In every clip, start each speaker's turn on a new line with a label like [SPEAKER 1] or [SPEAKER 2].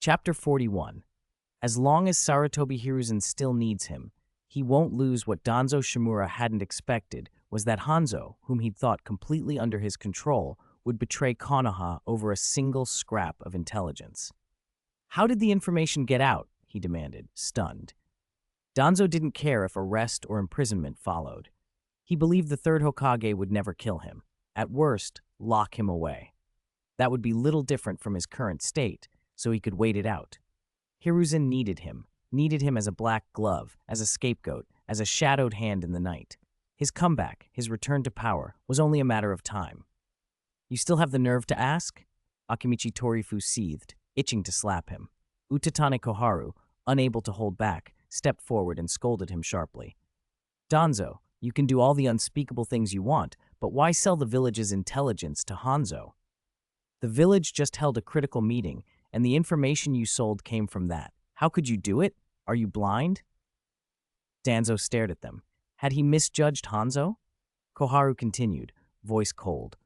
[SPEAKER 1] Chapter 41. As long as Sarutobi Hiruzen still needs him, he won't lose. What Danzo Shimura hadn't expected was that Hanzo, whom he'd thought completely under his control, would betray Konoha over a single scrap of intelligence. How did the information get out? He demanded, stunned. Danzo didn't care if arrest or imprisonment followed. He believed the third Hokage would never kill him. At worst, lock him away. That would be little different from his current state, so he could wait it out. Hiruzen needed him as a black glove, as a scapegoat, as a shadowed hand in the night. His comeback, his return to power, was only a matter of time. You still have the nerve to ask? Akimichi Torifu seethed, itching to slap him. Utatane Koharu, unable to hold back, stepped forward and scolded him sharply. Danzo, you can do all the unspeakable things you want, but why sell the village's intelligence to Hanzo? The village just held a critical meeting, and the information you sold came from that. How could you do it? Are you blind? Danzo stared at them. Had he misjudged Hanzo? Koharu continued, voice cold.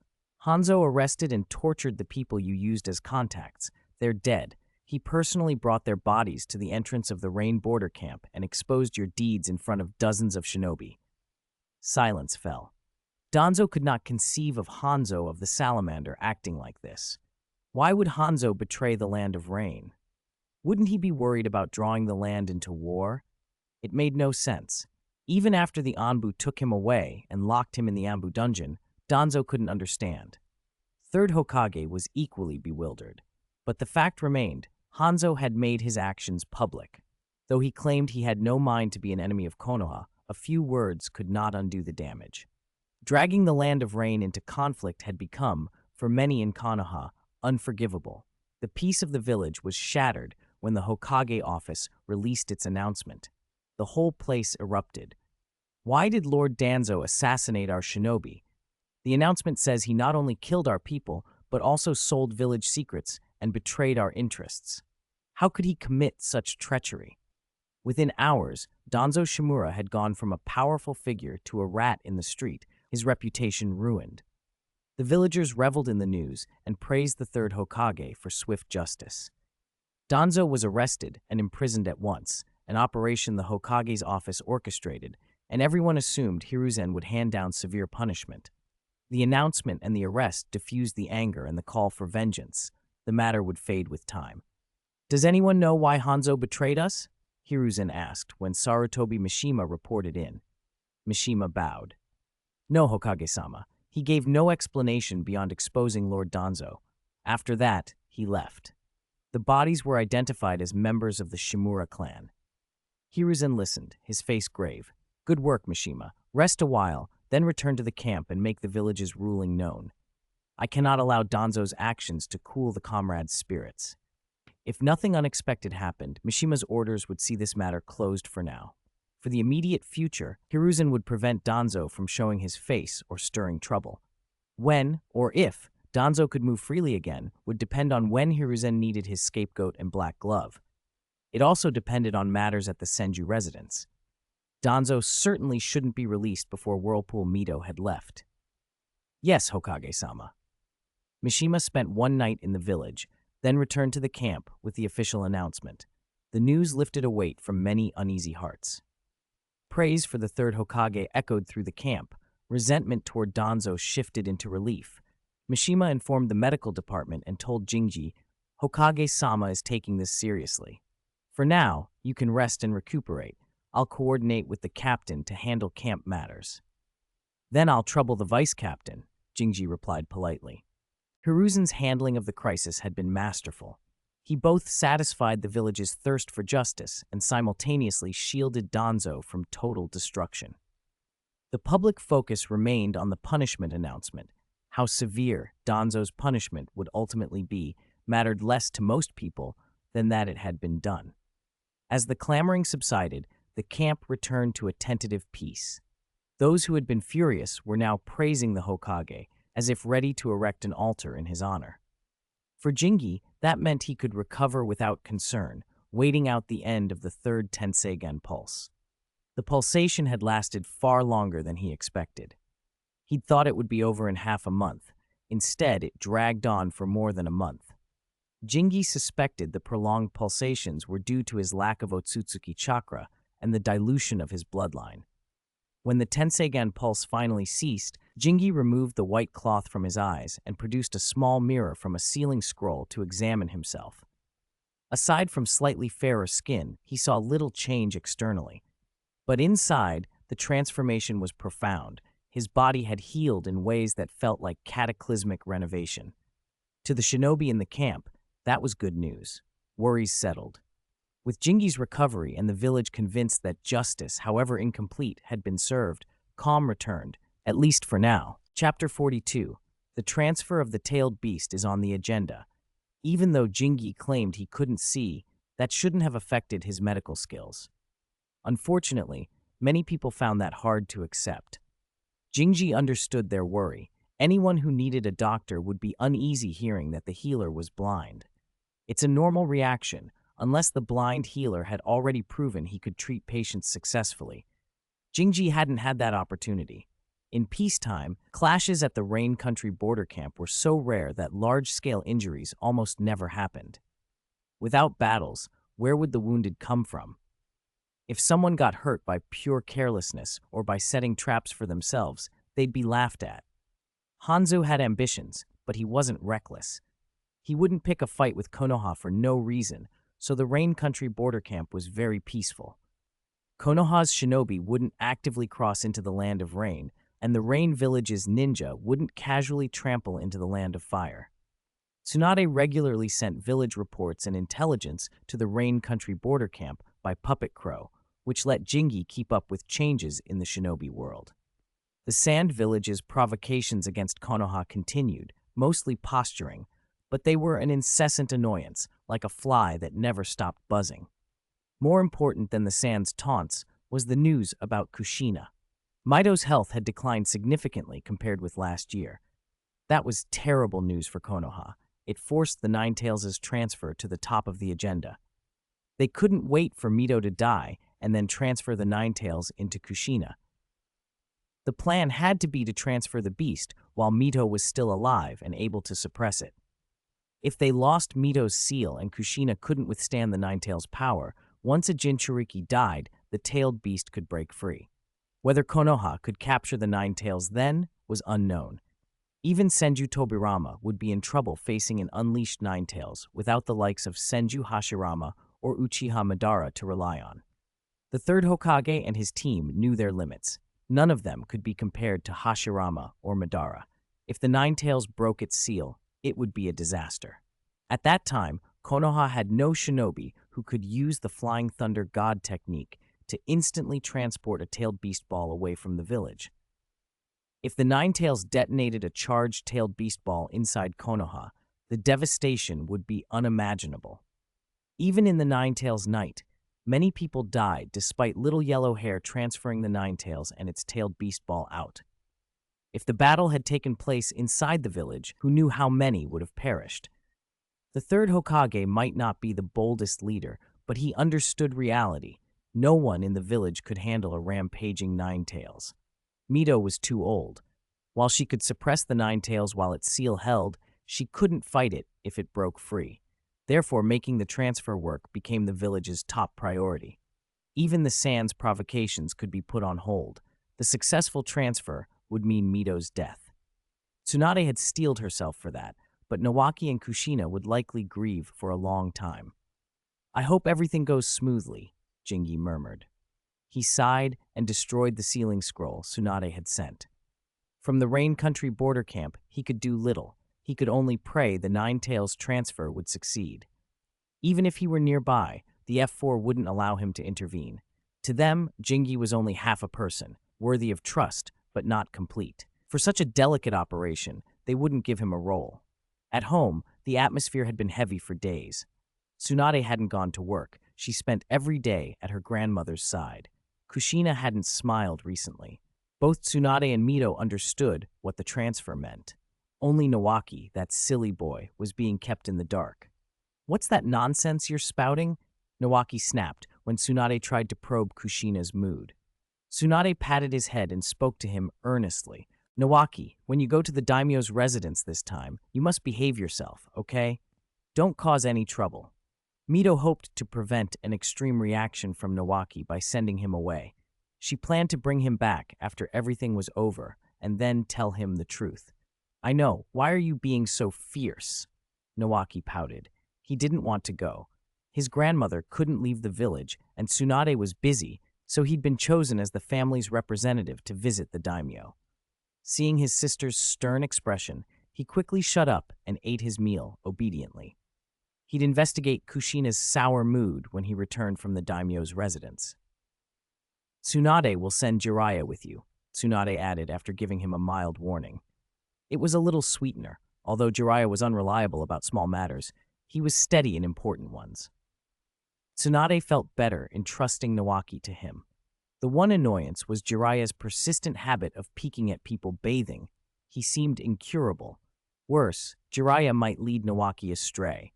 [SPEAKER 1] Hanzo arrested and tortured the people you used as contacts. They're dead. He personally brought their bodies to the entrance of the Rain border camp and exposed your deeds in front of dozens of shinobi. Silence fell. Danzo could not conceive of Hanzo of the Salamander acting like this. Why would Hanzo betray the land of Rain? Wouldn't he be worried about drawing the land into war? It made no sense. Even after the Anbu took him away and locked him in the Anbu dungeon, Danzo couldn't understand. Third Hokage was equally bewildered. But the fact remained, Hanzo had made his actions public. Though he claimed he had no mind to be an enemy of Konoha, a few words could not undo the damage. Dragging the land of Rain into conflict had become, for many in Konoha, unforgivable. The peace of the village was shattered when the Hokage office released its announcement. The whole place erupted. Why did Lord Danzo assassinate our shinobi? The announcement says he not only killed our people, but also sold village secrets and betrayed our interests. How could he commit such treachery? Within hours, Danzo Shimura had gone from a powerful figure to a rat in the street, his reputation ruined. The villagers reveled in the news and praised the third Hokage for swift justice. Danzo was arrested and imprisoned at once, an operation the Hokage's office orchestrated, and everyone assumed Hiruzen would hand down severe punishment. The announcement and the arrest diffused the anger and the call for vengeance. The matter would fade with time. Does anyone know why Hanzo betrayed us? Hiruzen asked when Sarutobi Mishima reported in. Mishima bowed. No, Hokage-sama. He gave no explanation beyond exposing Lord Danzo. After that, he left. The bodies were identified as members of the Shimura clan. Hiruzen listened, his face grave. Good work, Mishima. Rest a while, then return to the camp and make the village's ruling known. I cannot allow Danzo's actions to cool the comrades' spirits. If nothing unexpected happened, Mishima's orders would see this matter closed for now. For the immediate future, Hiruzen would prevent Danzo from showing his face or stirring trouble. When, or if, Danzo could move freely again would depend on when Hiruzen needed his scapegoat and black glove. It also depended on matters at the Senju residence. Danzo certainly shouldn't be released before Whirlpool Mito had left. Yes, Hokage-sama. Mishima spent one night in the village, then returned to the camp with the official announcement. The news lifted a weight from many uneasy hearts. Praise for the third Hokage echoed through the camp. Resentment toward Danzo shifted into relief. Mishima informed the medical department and told Jingji, Hokage-sama is taking this seriously. For now, you can rest and recuperate. I'll coordinate with the captain to handle camp matters. Then I'll trouble the vice captain, Jingji replied politely. Hiruzen's handling of the crisis had been masterful. He both satisfied the village's thirst for justice and simultaneously shielded Danzo from total destruction. The public focus remained on the punishment announcement. How severe Danzo's punishment would ultimately be mattered less to most people than that it had been done. As the clamoring subsided, the camp returned to a tentative peace. Those who had been furious were now praising the Hokage, as if ready to erect an altar in his honor. For Jingi, that meant he could recover without concern, waiting out the end of the third Tenseigen pulse. The pulsation had lasted far longer than he expected. He'd thought it would be over in half a month. Instead, it dragged on for more than a month. Jingi suspected the prolonged pulsations were due to his lack of Otsutsuki chakra and the dilution of his bloodline. When the Tenseigan pulse finally ceased, Jingi removed the white cloth from his eyes and produced a small mirror from a ceiling scroll to examine himself. Aside from slightly fairer skin, he saw little change externally. But inside, the transformation was profound. His body had healed in ways that felt like cataclysmic renovation. To the shinobi in the camp, that was good news. Worries settled. With Jingi's recovery and the village convinced that justice, however incomplete, had been served, calm returned, at least for now. Chapter 42. The transfer of the tailed beast is on the agenda. Even though Jingi claimed he couldn't see, that shouldn't have affected his medical skills. Unfortunately, many people found that hard to accept. Jingi understood their worry. Anyone who needed a doctor would be uneasy hearing that the healer was blind. It's a normal reaction, unless the blind healer had already proven he could treat patients successfully. Jingi hadn't had that opportunity. In peacetime, clashes at the Rain Country border camp were so rare that large-scale injuries almost never happened. Without battles, where would the wounded come from? If someone got hurt by pure carelessness or by setting traps for themselves, they'd be laughed at. Hanzo had ambitions, but he wasn't reckless. He wouldn't pick a fight with Konoha for no reason, so the Rain Country border camp was very peaceful. Konoha's shinobi wouldn't actively cross into the land of rain, and the Rain Village's ninja wouldn't casually trample into the land of fire. Tsunade regularly sent village reports and intelligence to the Rain Country border camp by Puppet Crow, which let Jingi keep up with changes in the shinobi world. The Sand Village's provocations against Konoha continued, mostly posturing, but they were an incessant annoyance, like a fly that never stopped buzzing. More important than the Sand's taunts was the news about Kushina. Mito's health had declined significantly compared with last year. That was terrible news for Konoha. It forced the Ninetales' transfer to the top of the agenda. They couldn't wait for Mito to die and then transfer the Ninetales into Kushina. The plan had to be to transfer the beast while Mito was still alive and able to suppress it. If they lost Mito's seal and Kushina couldn't withstand the Ninetales' power, once a Jinchuriki died, the tailed beast could break free. Whether Konoha could capture the Ninetales then was unknown. Even Senju Tobirama would be in trouble facing an unleashed Ninetales without the likes of Senju Hashirama or Uchiha Madara to rely on. The third Hokage and his team knew their limits. None of them could be compared to Hashirama or Madara. If the Ninetales broke its seal, it would be a disaster. At that time, Konoha had no shinobi who could use the Flying Thunder God technique to instantly transport a tailed beast ball away from the village. If the Ninetales detonated a charged tailed beast ball inside Konoha, the devastation would be unimaginable. Even in the Ninetales night, many people died despite Little Yellow Hair transferring the Ninetales and its tailed beast ball out. If the battle had taken place inside the village, who knew how many would have perished? The third Hokage might not be the boldest leader, but he understood reality. No one in the village could handle a rampaging Ninetales. Mito was too old. While she could suppress the Ninetales while its seal held, she couldn't fight it if it broke free. Therefore, making the transfer work became the village's top priority. Even the Sand's provocations could be put on hold. The successful transfer would mean Mito's death. Tsunade had steeled herself for that, but Nawaki and Kushina would likely grieve for a long time. "I hope everything goes smoothly," Jingi murmured. He sighed and destroyed the sealing scroll Tsunade had sent. From the Rain Country border camp, he could do little. He could only pray the Ninetales transfer would succeed. Even if he were nearby, the F4 wouldn't allow him to intervene. To them, Jingi was only half a person, worthy of trust, but not complete. For such a delicate operation, they wouldn't give him a role. At home, the atmosphere had been heavy for days. Tsunade hadn't gone to work. She spent every day at her grandmother's side. Kushina hadn't smiled recently. Both Tsunade and Mito understood what the transfer meant. Only Nawaki, that silly boy, was being kept in the dark. "What's that nonsense you're spouting?" Nawaki snapped when Tsunade tried to probe Kushina's mood. Tsunade patted his head and spoke to him earnestly. "Nawaki, when you go to the daimyo's residence this time, you must behave yourself, okay?" Don't cause any trouble. Mito hoped to prevent an extreme reaction from Nawaki by sending him away. She planned to bring him back after everything was over and then tell him the truth. I know, why are you being so fierce? Nawaki pouted. He didn't want to go. His grandmother couldn't leave the village, and Tsunade was busy, so he'd been chosen as the family's representative to visit the daimyo. Seeing his sister's stern expression, he quickly shut up and ate his meal obediently. He'd investigate Kushina's sour mood when he returned from the daimyo's residence. Tsunade will send Jiraiya with you, Tsunade added after giving him a mild warning. It was a little sweetener. Although Jiraiya was unreliable about small matters, he was steady in important ones. Tsunade felt better entrusting Nawaki to him. The one annoyance was Jiraiya's persistent habit of peeking at people bathing. He seemed incurable. Worse, Jiraiya might lead Nawaki astray.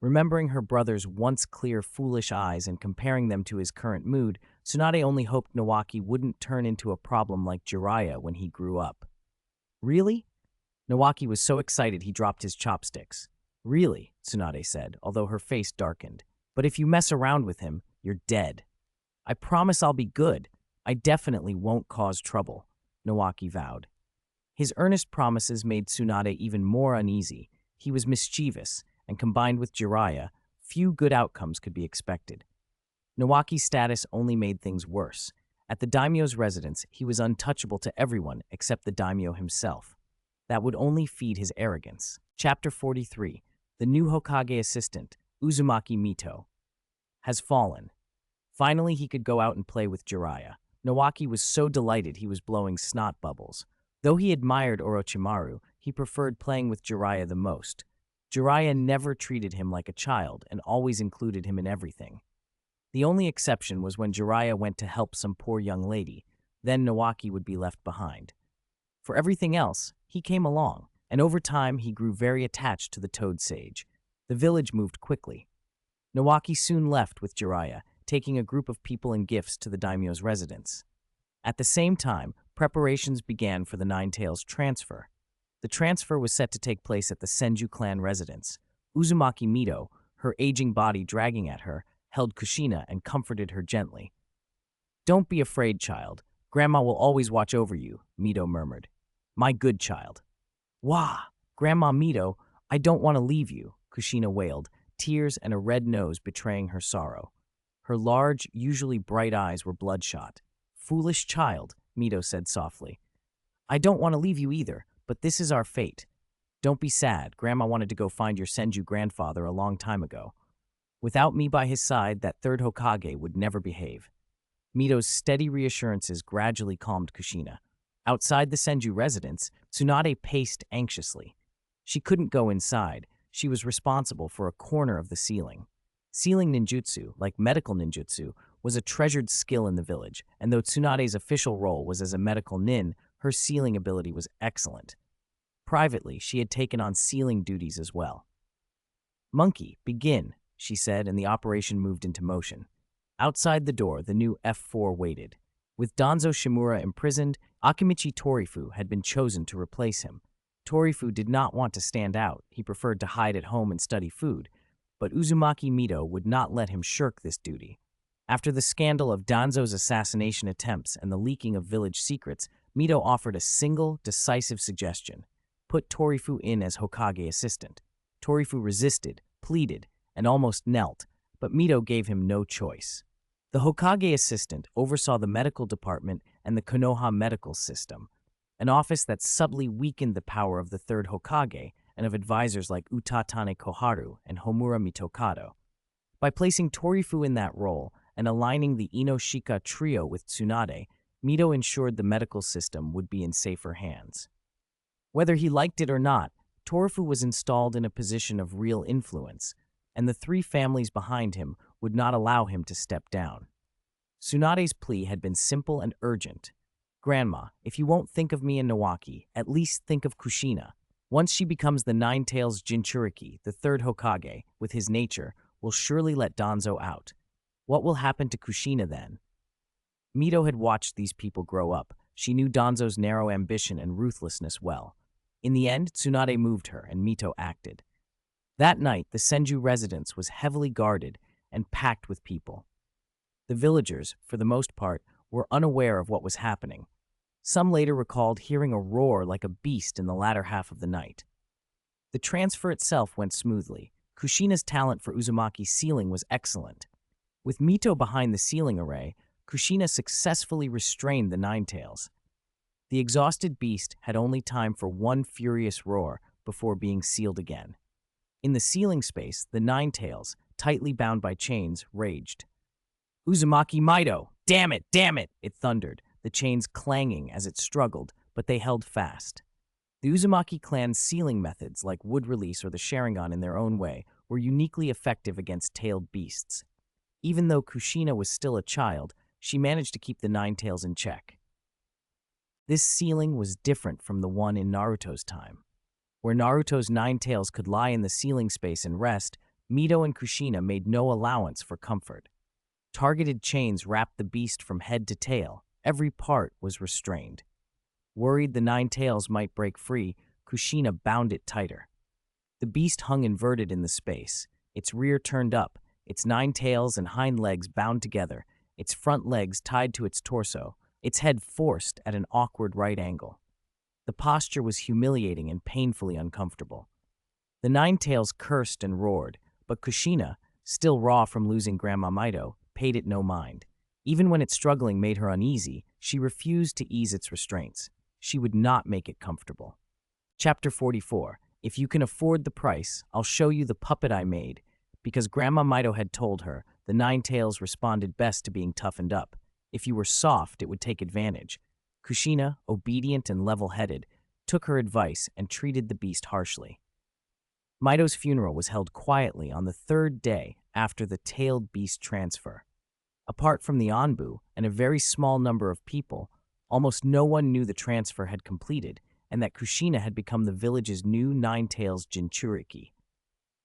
[SPEAKER 1] Remembering her brother's once clear, foolish eyes and comparing them to his current mood, Tsunade only hoped Nawaki wouldn't turn into a problem like Jiraiya when he grew up. Really? Nawaki was so excited he dropped his chopsticks. Really, Tsunade said, although her face darkened. But if you mess around with him, you're dead. I promise I'll be good. I definitely won't cause trouble, Nawaki vowed. His earnest promises made Tsunade even more uneasy. He was mischievous, and combined with Jiraiya, few good outcomes could be expected. Nawaki's status only made things worse. At the daimyo's residence, he was untouchable to everyone except the daimyo himself. That would only feed his arrogance. Chapter 43. The new Hokage assistant, Uzumaki Mito, has fallen. Finally, he could go out and play with Jiraiya. Nawaki was so delighted he was blowing snot bubbles. Though he admired Orochimaru, he preferred playing with Jiraiya the most. Jiraiya never treated him like a child and always included him in everything. The only exception was when Jiraiya went to help some poor young lady. Then Nawaki would be left behind. For everything else, he came along, and over time he grew very attached to the Toad Sage. The village moved quickly. Nawaki soon left with Jiraiya, taking a group of people and gifts to the daimyo's residence. At the same time, preparations began for the Nine-Tails transfer. The transfer was set to take place at the Senju clan residence. Uzumaki Mito, her aging body dragging at her, held Kushina and comforted her gently. Don't be afraid, child. Grandma will always watch over you, Mito murmured. My good child. Wah! Grandma Mito, I don't want to leave you, Kushina wailed, tears and a red nose betraying her sorrow. Her large, usually bright eyes were bloodshot. Foolish child, Mito said softly. I don't want to leave you either, but this is our fate. Don't be sad. Grandma wanted to go find your Senju grandfather a long time ago. Without me by his side, that third Hokage would never behave. Mito's steady reassurances gradually calmed Kushina. Outside the Senju residence, Tsunade paced anxiously. She couldn't go inside. She was responsible for a corner of the ceiling. Sealing ninjutsu, like medical ninjutsu, was a treasured skill in the village, and though Tsunade's official role was as a medical nin, her sealing ability was excellent. Privately, she had taken on sealing duties as well. Monkey, begin, she said, and the operation moved into motion. Outside the door, the new F4 waited. With Danzo Shimura imprisoned, Akimichi Torifu had been chosen to replace him. Torifu did not want to stand out. He preferred to hide at home and study food. But Uzumaki Mito would not let him shirk this duty. After the scandal of Danzo's assassination attempts and the leaking of village secrets, Mito offered a single, decisive suggestion. Put Torifu in as Hokage assistant. Torifu resisted, pleaded, and almost knelt, but Mito gave him no choice. The Hokage assistant oversaw the medical department and the Konoha medical system, an office that subtly weakened the power of the third Hokage and of advisors like Utatane Koharu and Homura Mitokado. By placing Torifu in that role and aligning the Inoshika trio with Tsunade, Mito ensured the medical system would be in safer hands. Whether he liked it or not, Torifu was installed in a position of real influence, and the three families behind him would not allow him to step down. Tsunade's plea had been simple and urgent. Grandma, if you won't think of me and Nawaki, at least think of Kushina. Once she becomes the Nine-Tails Jinchuriki, the third Hokage, with his nature, will surely let Danzo out. What will happen to Kushina then? Mito had watched these people grow up. She knew Danzo's narrow ambition and ruthlessness well. In the end, Tsunade moved her, and Mito acted. That night, the Senju residence was heavily guarded and packed with people. The villagers, for the most part, were unaware of what was happening. Some later recalled hearing a roar like a beast in the latter half of the night. The transfer itself went smoothly. Kushina's talent for Uzumaki's sealing was excellent. With Mito behind the sealing array, Kushina successfully restrained the Ninetales. The exhausted beast had only time for one furious roar before being sealed again. In the sealing space, the Ninetales, tightly bound by chains, raged. "Uzumaki Mito! Damn it! Damn it!" it thundered, the chains clanging as it struggled, but they held fast. The Uzumaki clan's sealing methods, like wood release or the Sharingan in their own way, were uniquely effective against tailed beasts. Even though Kushina was still a child, she managed to keep the Ninetales in check. This sealing was different from the one in Naruto's time. Where Naruto's Ninetales could lie in the sealing space and rest, Mito and Kushina made no allowance for comfort. Targeted chains wrapped the beast from head to tail. Every part was restrained. Worried the Ninetales might break free, Kushina bound it tighter. The beast hung inverted in the space, its rear turned up, its Ninetales and hind legs bound together, its front legs tied to its torso, its head forced at an awkward right angle. The posture was humiliating and painfully uncomfortable. The Ninetales cursed and roared, but Kushina, still raw from losing Grandma Mito, paid it no mind. Even when its struggling made her uneasy, she refused to ease its restraints. She would not make it comfortable. Chapter 44. If you can afford the price, I'll show you the puppet I made. Because Grandma Mito had told her, the Ninetales responded best to being toughened up. If you were soft, it would take advantage. Kushina, obedient and level-headed, took her advice and treated the beast harshly. Mito's funeral was held quietly on the third day after the tailed beast transfer. Apart from the Anbu and a very small number of people, almost no one knew the transfer had completed and that Kushina had become the village's new Ninetales Jinchuriki.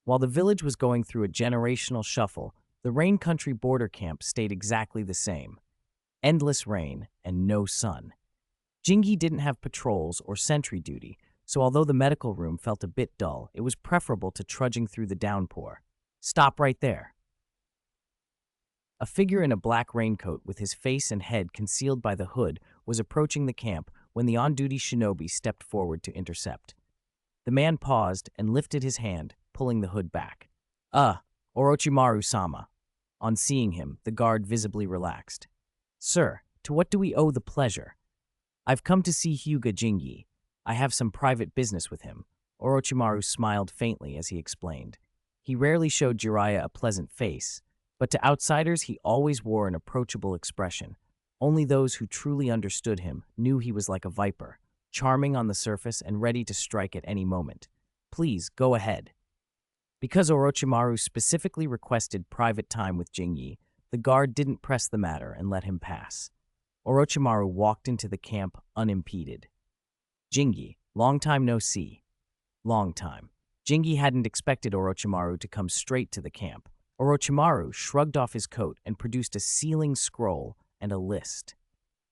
[SPEAKER 1] While the village was going through a generational shuffle, the rain country border camp stayed exactly the same. Endless rain and no sun. Jingi didn't have patrols or sentry duty, so although the medical room felt a bit dull, it was preferable to trudging through the downpour. Stop right there. A figure in a black raincoat with his face and head concealed by the hood was approaching the camp when the on-duty shinobi stepped forward to intercept. The man paused and lifted his hand, pulling the hood back. Orochimaru-sama." On seeing him, the guard visibly relaxed. "Sir, to what do we owe the pleasure?" "I've come to see Hyuga Jingi. I have some private business with him." Orochimaru smiled faintly as he explained. He rarely showed Jiraiya a pleasant face, but to outsiders he always wore an approachable expression. Only those who truly understood him knew he was like a viper, charming on the surface and ready to strike at any moment. "Please, go ahead." Because Orochimaru specifically requested private time with Jingi, the guard didn't press the matter and let him pass. Orochimaru walked into the camp unimpeded. "Jingi, long time no see." Long time. Jingi hadn't expected Orochimaru to come straight to the camp. Orochimaru shrugged off his coat and produced a sealing scroll and a list.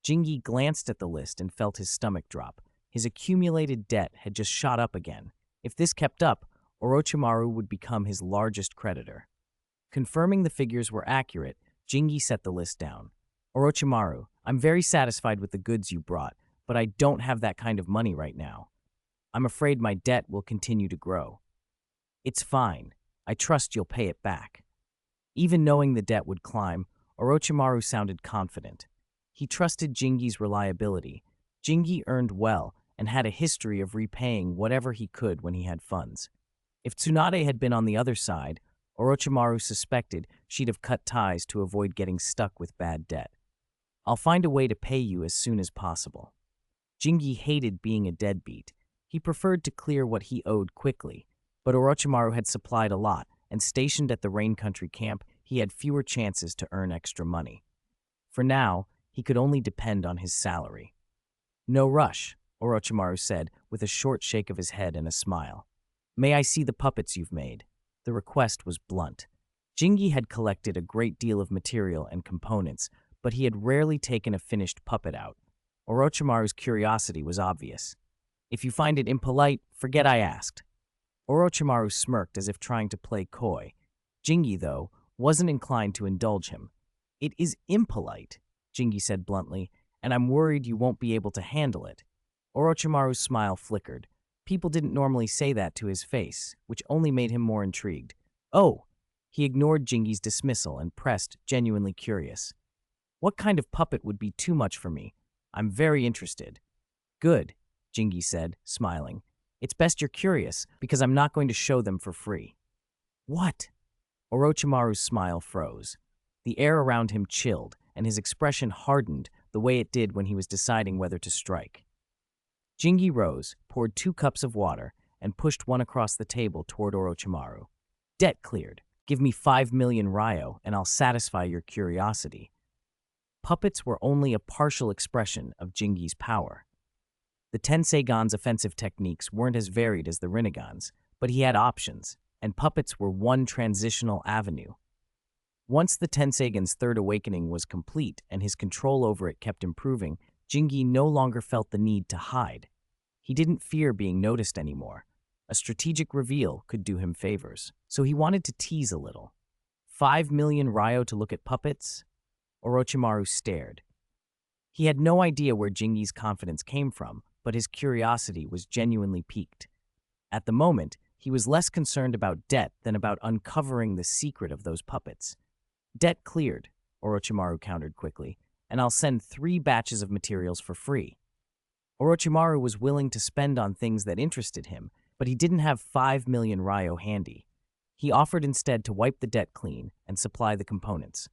[SPEAKER 1] Jingi glanced at the list and felt his stomach drop. His accumulated debt had just shot up again. If this kept up, Orochimaru would become his largest creditor. Confirming the figures were accurate, Jingi set the list down. "Orochimaru, I'm very satisfied with the goods you brought, but I don't have that kind of money right now. I'm afraid my debt will continue to grow." "It's fine. I trust you'll pay it back." Even knowing the debt would climb, Orochimaru sounded confident. He trusted Jingi's reliability. Jingi earned well and had a history of repaying whatever he could when he had funds. If Tsunade had been on the other side, Orochimaru suspected she'd have cut ties to avoid getting stuck with bad debt. "I'll find a way to pay you as soon as possible." Jingi hated being a deadbeat. He preferred to clear what he owed quickly, but Orochimaru had supplied a lot, and stationed at the Rain Country camp, he had fewer chances to earn extra money. For now, he could only depend on his salary. "No rush," Orochimaru said, with a short shake of his head and a smile. "May I see the puppets you've made?" The request was blunt. Jingi had collected a great deal of material and components, but he had rarely taken a finished puppet out. Orochimaru's curiosity was obvious. "If you find it impolite, forget I asked." Orochimaru smirked as if trying to play coy. Jingi, though, wasn't inclined to indulge him. "It is impolite," Jingi said bluntly, "and I'm worried you won't be able to handle it." Orochimaru's smile flickered. People didn't normally say that to his face, which only made him more intrigued. "Oh!" He ignored Jingi's dismissal and pressed, genuinely curious. "What kind of puppet would be too much for me? I'm very interested." "Good," Jingi said, smiling. "It's best you're curious, because I'm not going to show them for free." "What?" Orochimaru's smile froze. The air around him chilled, and his expression hardened the way it did when he was deciding whether to strike. Jingi rose, poured 2 cups of water, and pushed one across the table toward Orochimaru. "Debt cleared. Give me 5 million ryo, and I'll satisfy your curiosity." Puppets were only a partial expression of Jingi's power. The Tenseigan's offensive techniques weren't as varied as the Rinnegan's, but he had options, and puppets were one transitional avenue. Once the Tenseigan's third awakening was complete and his control over it kept improving, Jingi no longer felt the need to hide. He didn't fear being noticed anymore. A strategic reveal could do him favors, so he wanted to tease a little. 5 million ryo to look at puppets? Orochimaru stared. He had no idea where Jingi's confidence came from, but his curiosity was genuinely piqued. At the moment, he was less concerned about debt than about uncovering the secret of those puppets. "Debt cleared," Orochimaru countered quickly, "and I'll send 3 batches of materials for free." Orochimaru was willing to spend on things that interested him, but he didn't have 5 million ryo handy. He offered instead to wipe the debt clean and supply the components.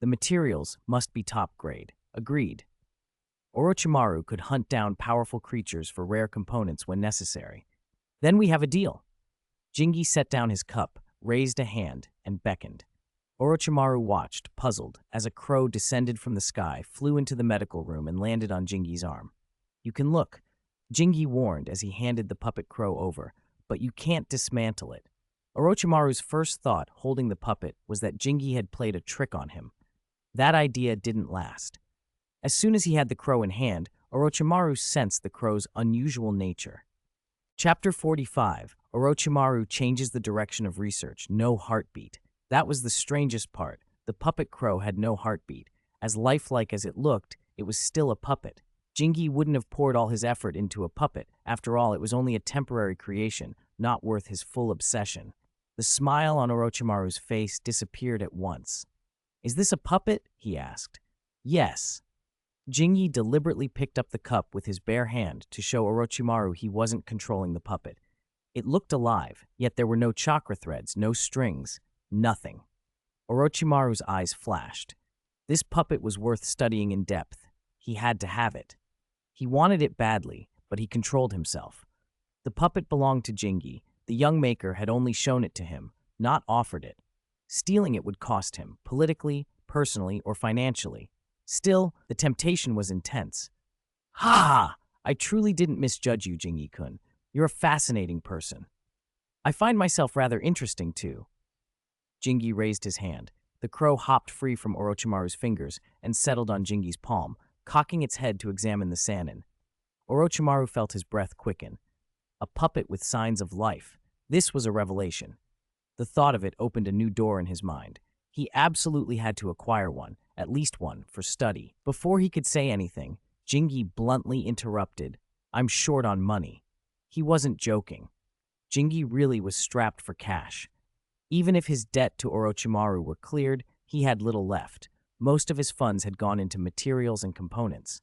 [SPEAKER 1] The materials must be top grade. Agreed. Orochimaru could hunt down powerful creatures for rare components when necessary. "Then we have a deal." Jingi set down his cup, raised a hand, and beckoned. Orochimaru watched, puzzled, as a crow descended from the sky, flew into the medical room, and landed on Jingi's arm. "You can look," Jingi warned as he handed the puppet crow over, "but you can't dismantle it." Orochimaru's first thought, holding the puppet, was that Jingi had played a trick on him. That idea didn't last. As soon as he had the crow in hand, Orochimaru sensed the crow's unusual nature. Chapter 45, Orochimaru changes the direction of research, no heartbeat. That was the strangest part. The puppet crow had no heartbeat. As lifelike as it looked, it was still a puppet. Jingi wouldn't have poured all his effort into a puppet. After all, it was only a temporary creation, not worth his full obsession. The smile on Orochimaru's face disappeared at once. "Is this a puppet?" he asked. "Yes." Jingi deliberately picked up the cup with his bare hand to show Orochimaru he wasn't controlling the puppet. It looked alive, yet there were no chakra threads, no strings, nothing. Orochimaru's eyes flashed. This puppet was worth studying in depth. He had to have it. He wanted it badly, but he controlled himself. The puppet belonged to Jingi. The young maker had only shown it to him, not offered it. Stealing it would cost him, politically, personally, or financially. Still, the temptation was intense. "Ha! I truly didn't misjudge you, Jingi-kun. You're a fascinating person. I find myself rather interesting, too." Jingi raised his hand. The crow hopped free from Orochimaru's fingers and settled on Jingi's palm, cocking its head to examine the Sannin. Orochimaru felt his breath quicken. A puppet with signs of life. This was a revelation. The thought of it opened a new door in his mind. He absolutely had to acquire one, at least one, for study. Before he could say anything, Jingi bluntly interrupted, "I'm short on money." He wasn't joking. Jingi really was strapped for cash. Even if his debt to Orochimaru were cleared, he had little left. Most of his funds had gone into materials and components.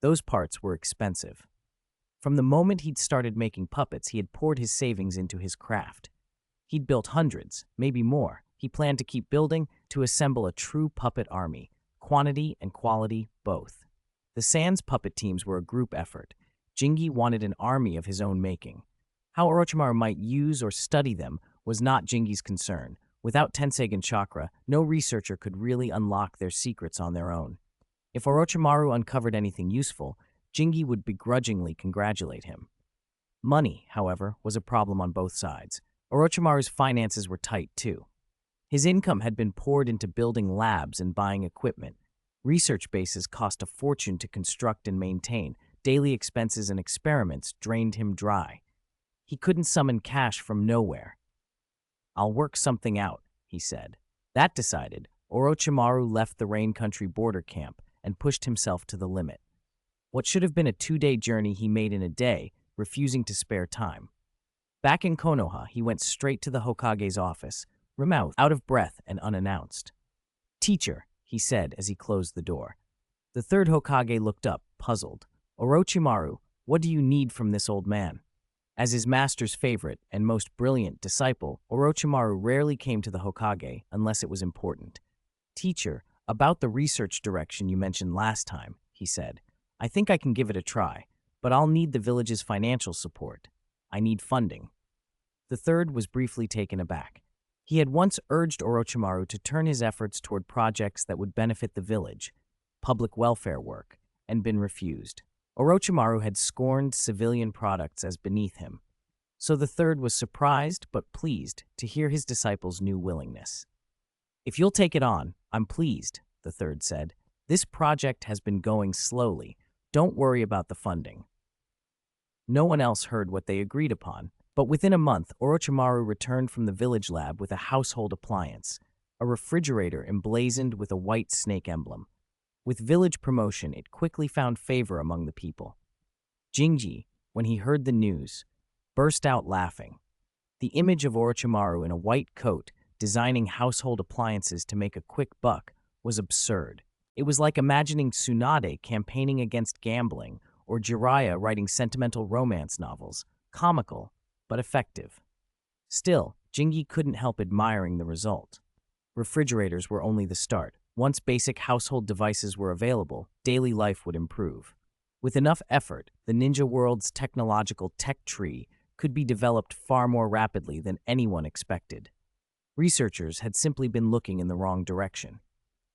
[SPEAKER 1] Those parts were expensive. From the moment he'd started making puppets, he had poured his savings into his craft. He'd built hundreds, maybe more. He planned to keep building to assemble a true puppet army, quantity and quality both. The Sans puppet teams were a group effort. Jingi wanted an army of his own making. How Orochimaru might use or study them was not Jingi's concern. Without Tenseigan chakra, no researcher could really unlock their secrets on their own. If Orochimaru uncovered anything useful, Jingi would begrudgingly congratulate him. Money, however, was a problem on both sides. Orochimaru's finances were tight, too. His income had been poured into building labs and buying equipment. Research bases cost a fortune to construct and maintain. Daily expenses and experiments drained him dry. He couldn't summon cash from nowhere. "I'll work something out," he said. That decided, Orochimaru left the Rain Country border camp and pushed himself to the limit. What should have been a 2-day journey he made in a day, refusing to spare time. Back in Konoha, he went straight to the Hokage's office, remouthed, out of breath and unannounced. "Teacher," he said as he closed the door. The third Hokage looked up, puzzled. "Orochimaru, what do you need from this old man?" As his master's favorite and most brilliant disciple, Orochimaru rarely came to the Hokage unless it was important. "Teacher, about the research direction you mentioned last time," he said. "I think I can give it a try, but I'll need the village's financial support. I need funding." The third was briefly taken aback. He had once urged Orochimaru to turn his efforts toward projects that would benefit the village, public welfare work, and been refused. Orochimaru had scorned civilian products as beneath him, so the third was surprised but pleased to hear his disciple's new willingness. "If you'll take it on, I'm pleased," the third said. "This project has been going slowly. Don't worry about the funding." No one else heard what they agreed upon, but within a month, Orochimaru returned from the village lab with a household appliance, a refrigerator emblazoned with a white snake emblem. With village promotion, it quickly found favor among the people. Jinji, when he heard the news, burst out laughing. The image of Orochimaru in a white coat, designing household appliances to make a quick buck, was absurd. It was like imagining Tsunade campaigning against gambling or Jiraiya writing sentimental romance novels, comical but effective. Still, Jinji couldn't help admiring the result. Refrigerators were only the start. Once basic household devices were available, daily life would improve. With enough effort, the ninja world's technological tech tree could be developed far more rapidly than anyone expected. Researchers had simply been looking in the wrong direction.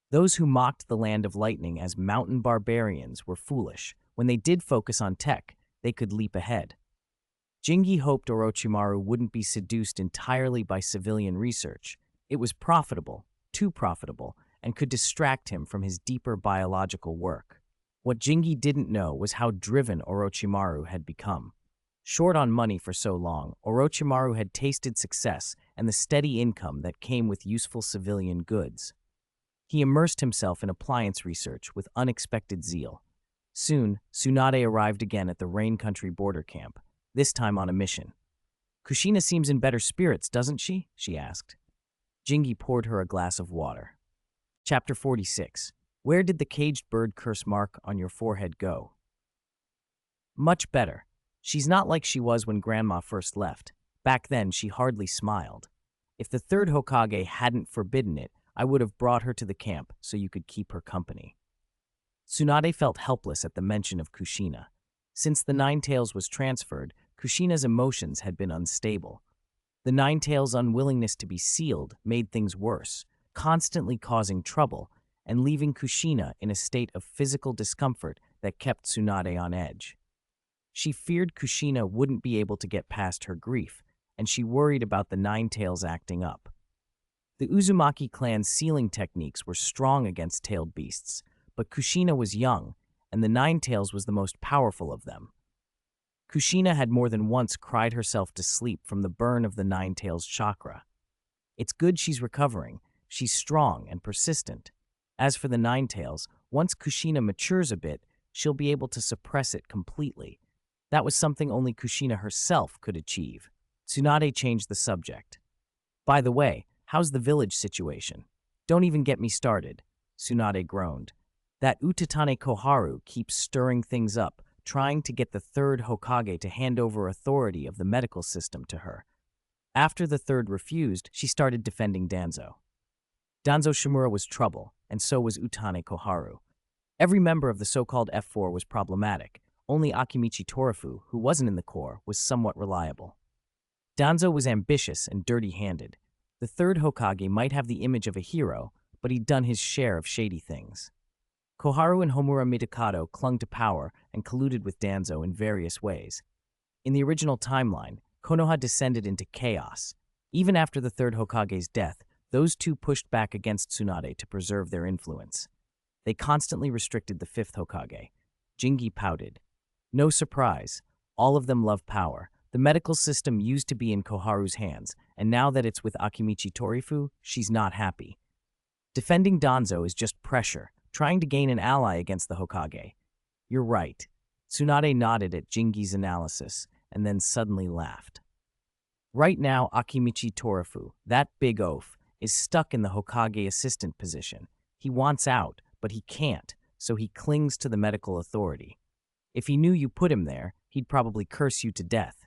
[SPEAKER 1] Those who mocked the Land of Lightning as mountain barbarians were foolish. When they did focus on tech, they could leap ahead. Jinji hoped Orochimaru wouldn't be seduced entirely by civilian research. It was profitable, too profitable, and could distract him from his deeper biological work. What Jinji didn't know was how driven Orochimaru had become. Short on money for so long, Orochimaru had tasted success and the steady income that came with useful civilian goods. He immersed himself in appliance research with unexpected zeal. Soon, Tsunade arrived again at the Rain Country border camp, this time on a mission. "Kushina seems in better spirits, doesn't she?" she asked. Jinji poured her a glass of water. Chapter 46. Where did the caged bird curse mark on your forehead go? Much better. She's not like she was when Grandma first left. Back then, she hardly smiled. If the third Hokage hadn't forbidden it, I would have brought her to the camp so you could keep her company. Tsunade felt helpless at the mention of Kushina. Since the Nine-Tails was transferred, Kushina's emotions had been unstable. The Nine-Tails' unwillingness to be sealed made things worse, constantly causing trouble and leaving Kushina in a state of physical discomfort that kept Tsunade on edge. She feared Kushina wouldn't be able to get past her grief, and she worried about the Nine-Tails acting up. The Uzumaki clan's sealing techniques were strong against tailed beasts, but Kushina was young, and the Nine-Tails was the most powerful of them. Kushina had more than once cried herself to sleep from the burn of the Nine-Tails chakra. It's good she's recovering. She's strong and persistent. As for the Nine-Tails, once Kushina matures a bit, she'll be able to suppress it completely. That was something only Kushina herself could achieve. Tsunade changed the subject. "By the way, how's the village situation?" "Don't even get me started," Tsunade groaned. "That Utatane Koharu keeps stirring things up, trying to get the third Hokage to hand over authority of the medical system to her. After the third refused, she started defending Danzo. Danzo Shimura was trouble, and so was Utane Koharu. Every member of the so-called F4 was problematic. Only Akimichi Torafu, who wasn't in the Corps, was somewhat reliable. Danzo was ambitious and dirty-handed. The third Hokage might have the image of a hero, but he'd done his share of shady things. Koharu and Homura Mitokado clung to power and colluded with Danzo in various ways. In the original timeline, Konoha descended into chaos. Even after the third Hokage's death, those two pushed back against Tsunade to preserve their influence. They constantly restricted the fifth Hokage. Jinji pouted. No surprise, all of them love power, The medical system used to be in Koharu's hands, and now that it's with Akimichi Torifu, she's not happy. Defending Danzo is just pressure, trying to gain an ally against the Hokage. You're right. Tsunade nodded at Jingi's analysis, and then suddenly laughed. Right now, Akimichi Torifu, that big oaf, is stuck in the Hokage assistant position. He wants out, but he can't, so he clings to the medical authority. If he knew you put him there, he'd probably curse you to death.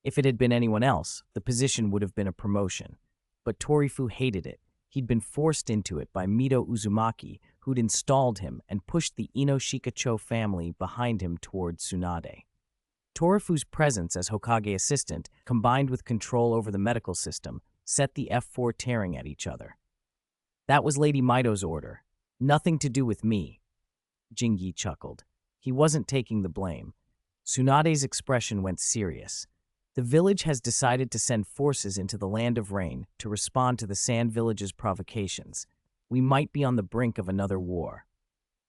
[SPEAKER 1] If it had been anyone else, the position would have been a promotion. But Torifu hated it. He'd been forced into it by Mito Uzumaki, who'd installed him and pushed the Inoshikacho family behind him toward Tsunade. Torifu's presence as Hokage assistant, combined with control over the medical system, set the F4 tearing at each other. That was Lady Mito's order. Nothing to do with me. Jingi chuckled. He wasn't taking the blame. Tsunade's expression went serious. The village has decided to send forces into the Land of Rain to respond to the Sand Village's provocations. We might be on the brink of another war.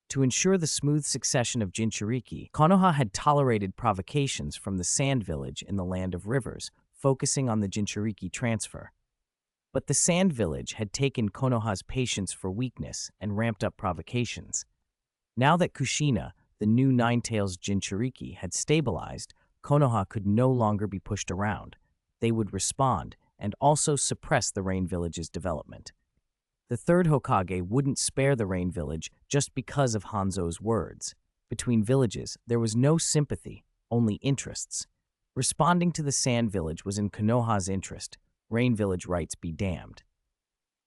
[SPEAKER 1] To ensure the smooth succession of Jinchuriki, Konoha had tolerated provocations from the Sand Village in the Land of Rivers, focusing on the Jinchuriki transfer. But the Sand Village had taken Konoha's patience for weakness and ramped up provocations. Now that Kushina, the new Ninetales Jinchuriki, had stabilized, Konoha could no longer be pushed around. They would respond and also suppress the Rain Village's development. The third Hokage wouldn't spare the Rain Village just because of Hanzo's words. Between villages, there was no sympathy, only interests. Responding to the Sand Village was in Konoha's interest. Rain Village rights be damned.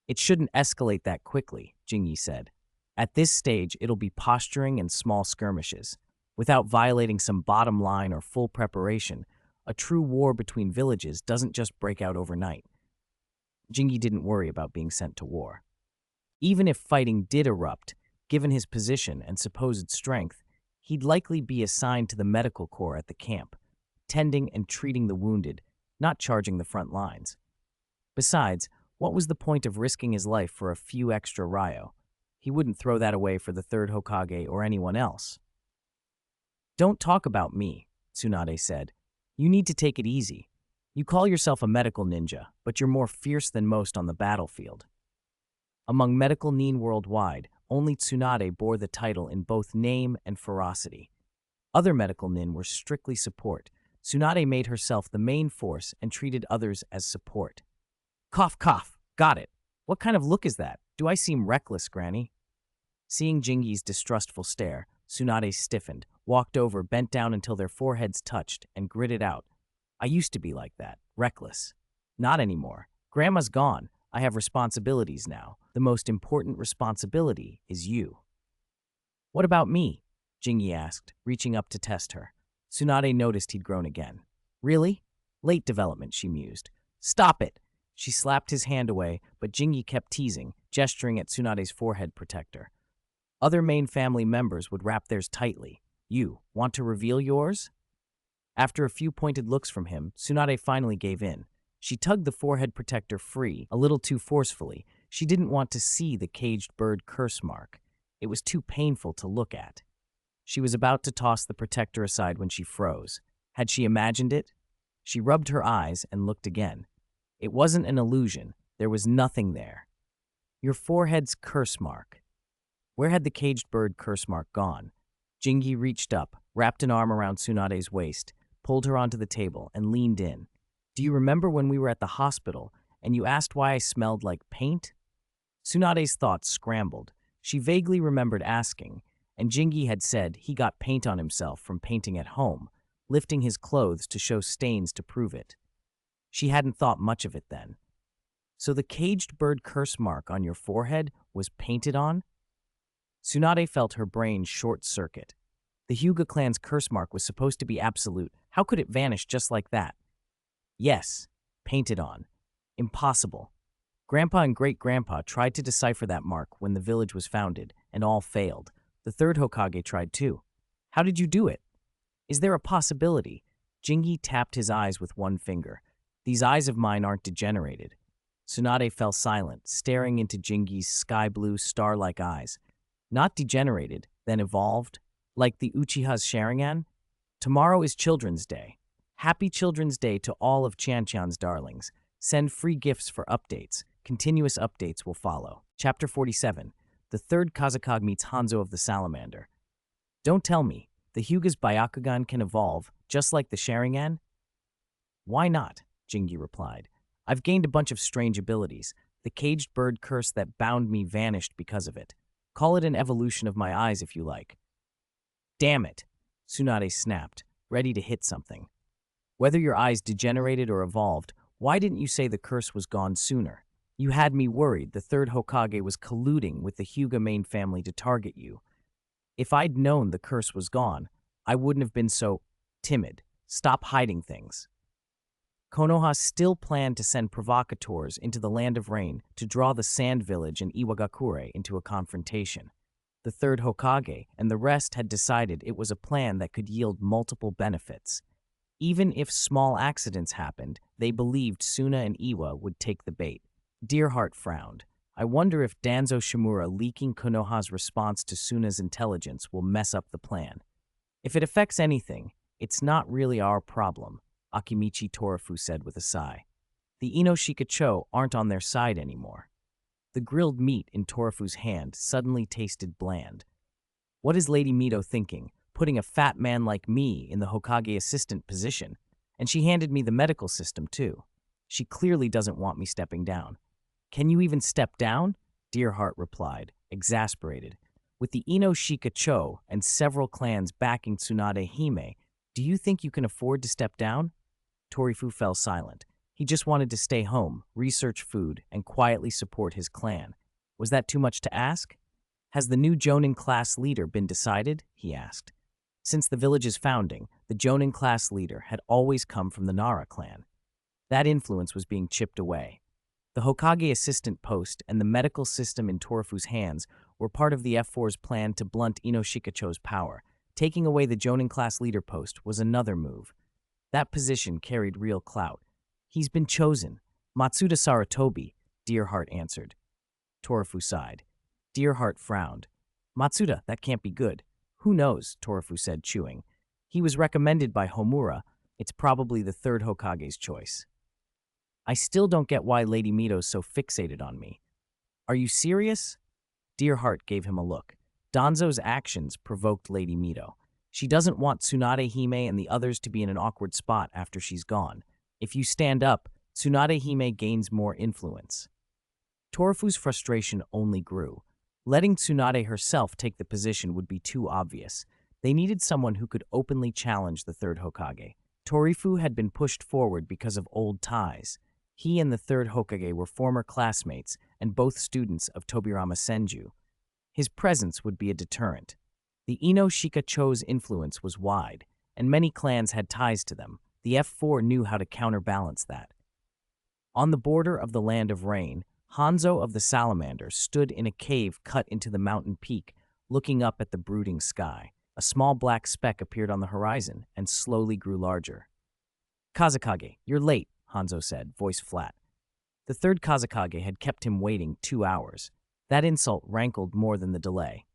[SPEAKER 1] It shouldn't escalate that quickly, Jingi said. At this stage, it'll be posturing and small skirmishes. Without violating some bottom line or full preparation, a true war between villages doesn't just break out overnight. Jingi didn't worry about being sent to war. Even if fighting did erupt, given his position and supposed strength, he'd likely be assigned to the medical corps at the camp, tending and treating the wounded, not charging the front lines. Besides, what was the point of risking his life for a few extra ryo? He wouldn't throw that away for the third Hokage or anyone else. Don't talk about me, Tsunade said. You need to take it easy. You call yourself a medical ninja, but you're more fierce than most on the battlefield. Among medical nin worldwide, only Tsunade bore the title in both name and ferocity. Other medical nin were strictly support. Tsunade made herself the main force and treated others as support. Cough, cough. Got it. What kind of look is that? Do I seem reckless, Granny? Seeing Jingi's distrustful stare, Tsunade stiffened, walked over, bent down until their foreheads touched, and gritted out. I used to be like that, reckless. Not anymore. Grandma's gone. I have responsibilities now. The most important responsibility is you. What about me? Jingi asked, reaching up to test her. Tsunade noticed he'd grown again. Really? Late development, she mused. Stop it! She slapped his hand away, but Jingi kept teasing, gesturing at Tsunade's forehead protector. Other main family members would wrap theirs tightly. You, want to reveal yours? After a few pointed looks from him, Tsunade finally gave in. She tugged the forehead protector free, a little too forcefully. She didn't want to see the caged bird curse mark. It was too painful to look at. She was about to toss the protector aside when she froze. Had she imagined it? She rubbed her eyes and looked again. It wasn't an illusion. There was nothing there. Your forehead's curse mark. Where had the caged bird curse mark gone? Jingi reached up, wrapped an arm around Tsunade's waist, pulled her onto the table, and leaned in. Do you remember when we were at the hospital and you asked why I smelled like paint? Tsunade's thoughts scrambled. She vaguely remembered asking, and Jingi had said he got paint on himself from painting at home, lifting his clothes to show stains to prove it. She hadn't thought much of it then. So the caged bird curse mark on your forehead was painted on? Tsunade felt her brain short-circuit. The Hyuga clan's curse mark was supposed to be absolute. How could it vanish just like that? Yes, painted on. Impossible. Grandpa and Great-Grandpa tried to decipher that mark when the village was founded, and all failed. The third Hokage tried too. How did you do it? Is there a possibility? Jingi tapped his eyes with one finger. These eyes of mine aren't degenerated. Tsunade fell silent, staring into Jingi's sky-blue, star-like eyes. Not degenerated, then evolved? Like the Uchiha's Sharingan? Tomorrow is Children's Day. Happy Children's Day to all of Chan-chan's darlings. Send free gifts for updates. Continuous updates will follow. Chapter 47. The third Kazakage meets Hanzo of the Salamander. Don't tell me, the Hyuga's Byakugan can evolve, just like the Sharingan? Why not? Jingi replied. I've gained a bunch of strange abilities. The caged bird curse that bound me vanished because of it. Call it an evolution of my eyes if you like. Damn it! Tsunade snapped, ready to hit something. Whether your eyes degenerated or evolved, why didn't you say the curse was gone sooner? You had me worried the third Hokage was colluding with the Hyuga main family to target you. If I'd known the curse was gone, I wouldn't have been so timid. Stop hiding things. Konoha still planned to send provocateurs into the Land of Rain to draw the Sand Village and Iwagakure into a confrontation. The third Hokage and the rest had decided it was a plan that could yield multiple benefits. Even if small accidents happened, they believed Suna and Iwa would take the bait. Deerheart frowned. I wonder if Danzo Shimura leaking Konoha's response to Suna's intelligence will mess up the plan. If it affects anything, it's not really our problem, Akimichi Torafu said with a sigh. The Inoshikacho aren't on their side anymore. The grilled meat in Torafu's hand suddenly tasted bland. What is Lady Mito thinking, putting a fat man like me in the Hokage assistant position? And she handed me the medical system, too. She clearly doesn't want me stepping down. Can you even step down? Deerheart replied, exasperated. With the Inoshikacho and several clans backing Tsunade Hime, do you think you can afford to step down? Torifu fell silent. He just wanted to stay home, research food, and quietly support his clan. Was that too much to ask? Has the new Jonin class leader been decided? He asked. Since the village's founding, the Jonin class leader had always come from the Nara clan. That influence was being chipped away. The Hokage assistant post and the medical system in Torafu's hands were part of the F4's plan to blunt Inoshikacho's power. Taking away the Jonin class leader post was another move. That position carried real clout. He's been chosen. Matsuda Saratobi, Deerheart answered. Torafu sighed. Deerheart frowned. Matsuda, that can't be good. Who knows, Torafu said, chewing. He was recommended by Homura. It's probably the third Hokage's choice. I still don't get why Lady Mito's so fixated on me. Are you serious? Deerheart gave him a look. Danzo's actions provoked Lady Mito. She doesn't want Tsunade Hime and the others to be in an awkward spot after she's gone. If you stand up, Tsunade Hime gains more influence. Torafu's frustration only grew. Letting Tsunade herself take the position would be too obvious. They needed someone who could openly challenge the third Hokage. Torifu had been pushed forward because of old ties. He and the third Hokage were former classmates and both students of Tobirama Senju. His presence would be a deterrent. The Inoshikacho's influence was wide, and many clans had ties to them. The F4 knew how to counterbalance that. On the border of the Land of Rain, Hanzo of the Salamander stood in a cave cut into the mountain peak, looking up at the brooding sky. A small black speck appeared on the horizon and slowly grew larger. Kazakage, you're late, Hanzo said, voice flat. The third Kazakage had kept him waiting 2 hours. That insult rankled more than the delay.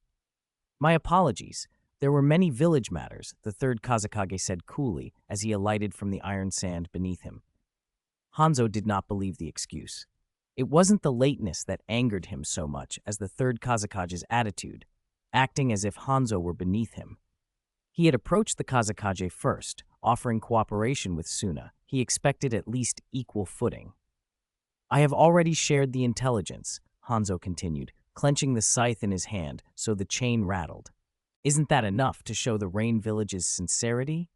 [SPEAKER 1] My apologies. There were many village matters, the third Kazakage said coolly as he alighted from the iron sand beneath him. Hanzo did not believe the excuse. It wasn't the lateness that angered him so much as the third Kazakage's attitude, acting as if Hanzo were beneath him. He had approached the Kazakage first, offering cooperation with Suna. He expected at least equal footing. I have already shared the intelligence, Hanzo continued, clenching the scythe in his hand so the chain rattled. Isn't that enough to show the Rain Village's sincerity?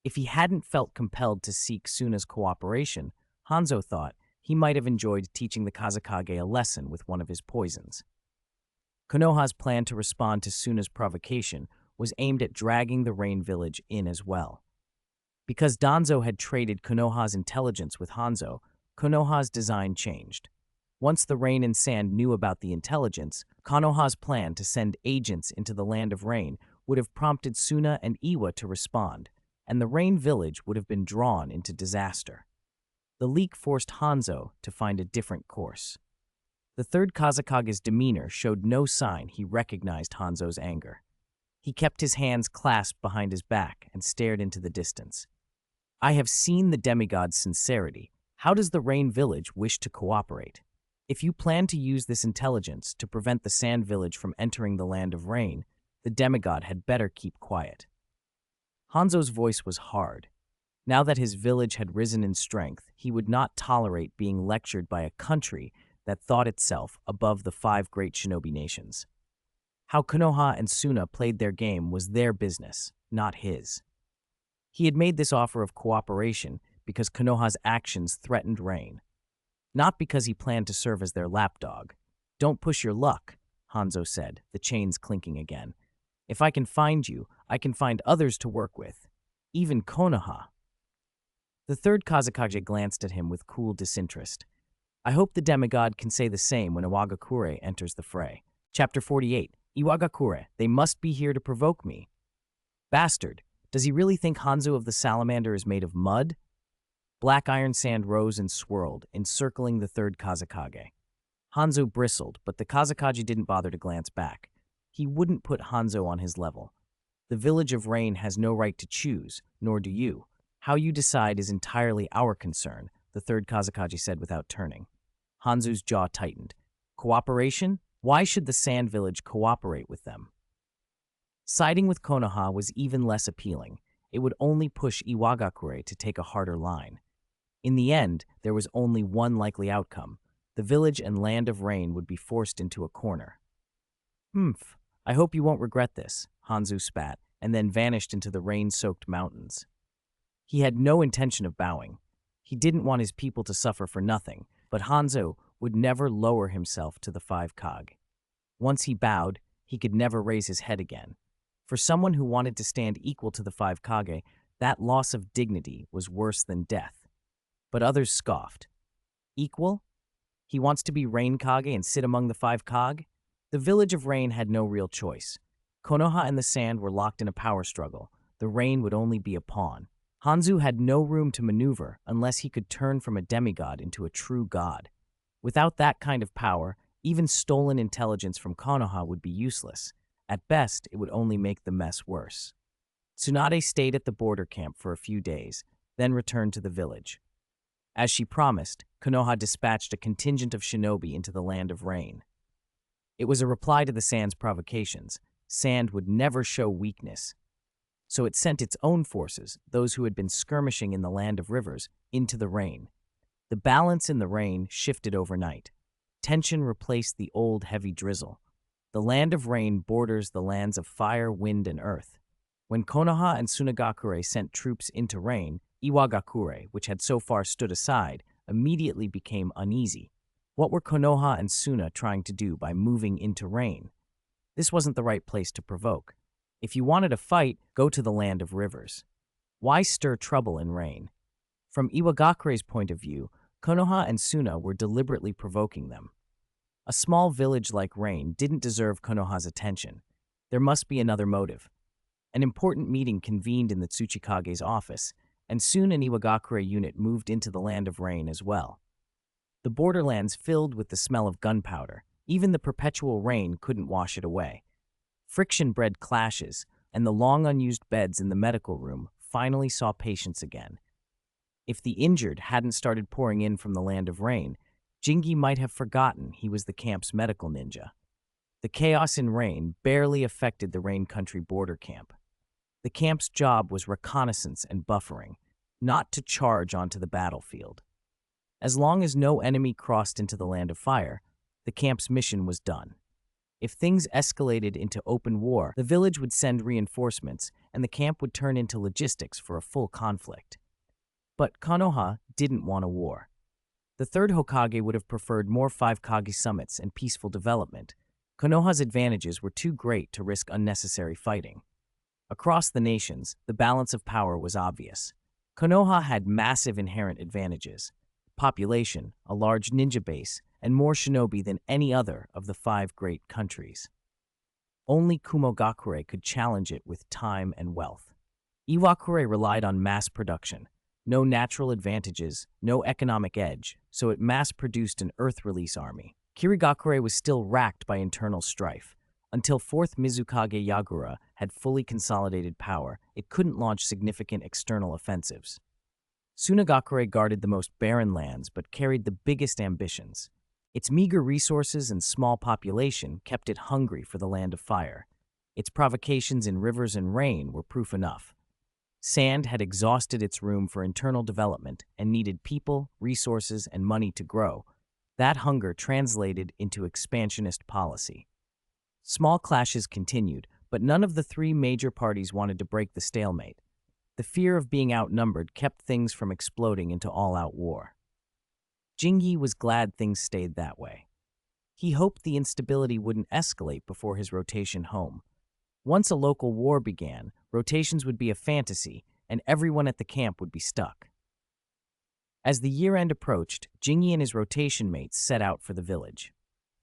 [SPEAKER 1] If he hadn't felt compelled to seek Suna's cooperation, Hanzo thought he might have enjoyed teaching the Kazakage a lesson with one of his poisons. Konoha's plan to respond to Suna's provocation was aimed at dragging the Rain Village in as well. Because Danzo had traded Konoha's intelligence with Hanzo, Konoha's design changed. Once the Rain and Sand knew about the intelligence, Konoha's plan to send agents into the Land of Rain would have prompted Suna and Iwa to respond, and the Rain Village would have been drawn into disaster. The leak forced Hanzo to find a different course. The third Kazakage's demeanor showed no sign he recognized Hanzo's anger. He kept his hands clasped behind his back and stared into the distance. I have seen the demigod's sincerity. How does the Rain Village wish to cooperate? If you plan to use this intelligence to prevent the Sand Village from entering the Land of Rain, the demigod had better keep quiet. Hanzo's voice was hard. Now that his village had risen in strength, he would not tolerate being lectured by a country that thought itself above the 5 great shinobi nations. How Konoha and Suna played their game was their business, not his. He had made this offer of cooperation because Konoha's actions threatened Rain, not because he planned to serve as their lapdog. "Don't push your luck," Hanzo said, the chains clinking again. "If I can find you, I can find others to work with, even Konoha." The third Kazekage glanced at him with cool disinterest. I hope the demigod can say the same when Iwagakure enters the fray. Chapter 48. Iwagakure, they must be here to provoke me. Bastard, does he really think Hanzo of the Salamander is made of mud? Black iron sand rose and swirled, encircling the third Kazekage. Hanzo bristled, but the Kazekage didn't bother to glance back. He wouldn't put Hanzo on his level. The Village of Rain has no right to choose, nor do you. How you decide is entirely our concern, the third Kazekage said without turning. Hanzo's jaw tightened. Cooperation? Why should the Sand Village cooperate with them? Siding with Konoha was even less appealing. It would only push Iwagakure to take a harder line. In the end, there was only one likely outcome. The village and Land of Rain would be forced into a corner. "Humph, I hope you won't regret this," Hanzo spat, and then vanished into the rain-soaked mountains. He had no intention of bowing. He didn't want his people to suffer for nothing, but Hanzo would never lower himself to the 5 Kage. Once he bowed, he could never raise his head again. For someone who wanted to stand equal to the 5 Kage, that loss of dignity was worse than death. But others scoffed. Equal? He wants to be Rain Kage and sit among the 5 Kage? The Village of Rain had no real choice. Konoha and the Sand were locked in a power struggle. The Rain would only be a pawn. Hanzo had no room to maneuver unless he could turn from a demigod into a true god. Without that kind of power, even stolen intelligence from Konoha would be useless. At best, it would only make the mess worse. Tsunade stayed at the border camp for a few days, then returned to the village. As she promised, Konoha dispatched a contingent of shinobi into the Land of Rain. It was a reply to the Sand's provocations. Sand would never show weakness. So it sent its own forces, those who had been skirmishing in the Land of Rivers, into the Rain. The balance in the Rain shifted overnight. Tension replaced the old heavy drizzle. The Land of Rain borders the lands of fire, wind, and earth. When Konoha and Tsunagakure sent troops into Rain, Iwagakure, which had so far stood aside, immediately became uneasy. What were Konoha and Suna trying to do by moving into Rain? This wasn't the right place to provoke. If you wanted a fight, go to the Land of Rivers. Why stir trouble in Rain? From Iwagakure's point of view, Konoha and Suna were deliberately provoking them. A small village like Rain didn't deserve Konoha's attention. There must be another motive. An important meeting convened in the Tsuchikage's office, and soon an Iwagakure unit moved into the Land of Rain as well. The borderlands filled with the smell of gunpowder. Even the perpetual rain couldn't wash it away. Friction bred clashes, and the long unused beds in the medical room finally saw patients again. If the injured hadn't started pouring in from the Land of Rain, Jingi might have forgotten he was the camp's medical ninja. The chaos in Rain barely affected the Rain Country border camp. The camp's job was reconnaissance and buffering, not to charge onto the battlefield. As long as no enemy crossed into the Land of Fire, the camp's mission was done. If things escalated into open war, the village would send reinforcements, and the camp would turn into logistics for a full conflict. But Konoha didn't want a war. The third Hokage would have preferred more 5 Kage summits and peaceful development. Konoha's advantages were too great to risk unnecessary fighting. Across the nations, the balance of power was obvious. Konoha had massive inherent advantages: population, a large ninja base, and more shinobi than any other of the 5 great countries. Only Kumogakure could challenge it with time and wealth. Iwakure relied on mass production. No natural advantages, no economic edge, so it mass-produced an Earth-release army. Kirigakure was still racked by internal strife. Until 4th Mizukage Yagura had fully consolidated power, it couldn't launch significant external offensives. Tsunagakure guarded the most barren lands but carried the biggest ambitions. Its meager resources and small population kept it hungry for the land of fire. Its provocations in rivers and rain were proof enough. Sand had exhausted its room for internal development and needed people, resources, and money to grow. That hunger translated into expansionist policy. Small clashes continued, but none of the three major parties wanted to break the stalemate. The fear of being outnumbered kept things from exploding into all-out war. Jingi was glad things stayed that way. He hoped the instability wouldn't escalate before his rotation home. Once a local war began, rotations would be a fantasy, and everyone at the camp would be stuck. As the year-end approached, Jingi and his rotation mates set out for the village.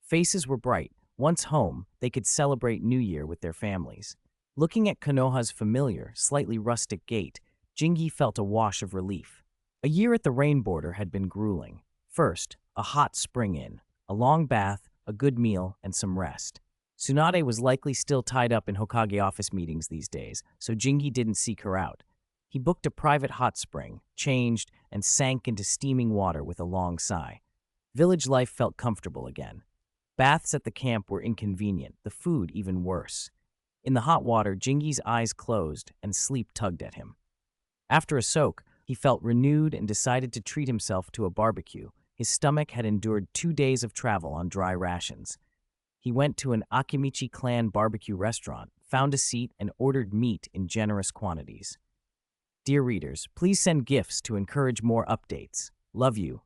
[SPEAKER 1] Faces were bright. Once home, they could celebrate New Year with their families. Looking at Konoha's familiar, slightly rustic gate, Jingi felt a wash of relief. A year at the rain border had been grueling. First, a hot spring in, a long bath, a good meal, and some rest. Tsunade was likely still tied up in Hokage office meetings these days, so Jingi didn't seek her out. He booked a private hot spring, changed, and sank into steaming water with a long sigh. Village life felt comfortable again. Baths at the camp were inconvenient, the food even worse. In the hot water, Jingi's eyes closed and sleep tugged at him. After a soak, he felt renewed and decided to treat himself to a barbecue. His stomach had endured 2 days of travel on dry rations. He went to an Akimichi clan barbecue restaurant, found a seat, and ordered meat in generous quantities. Dear readers, please send gifts to encourage more updates. Love you.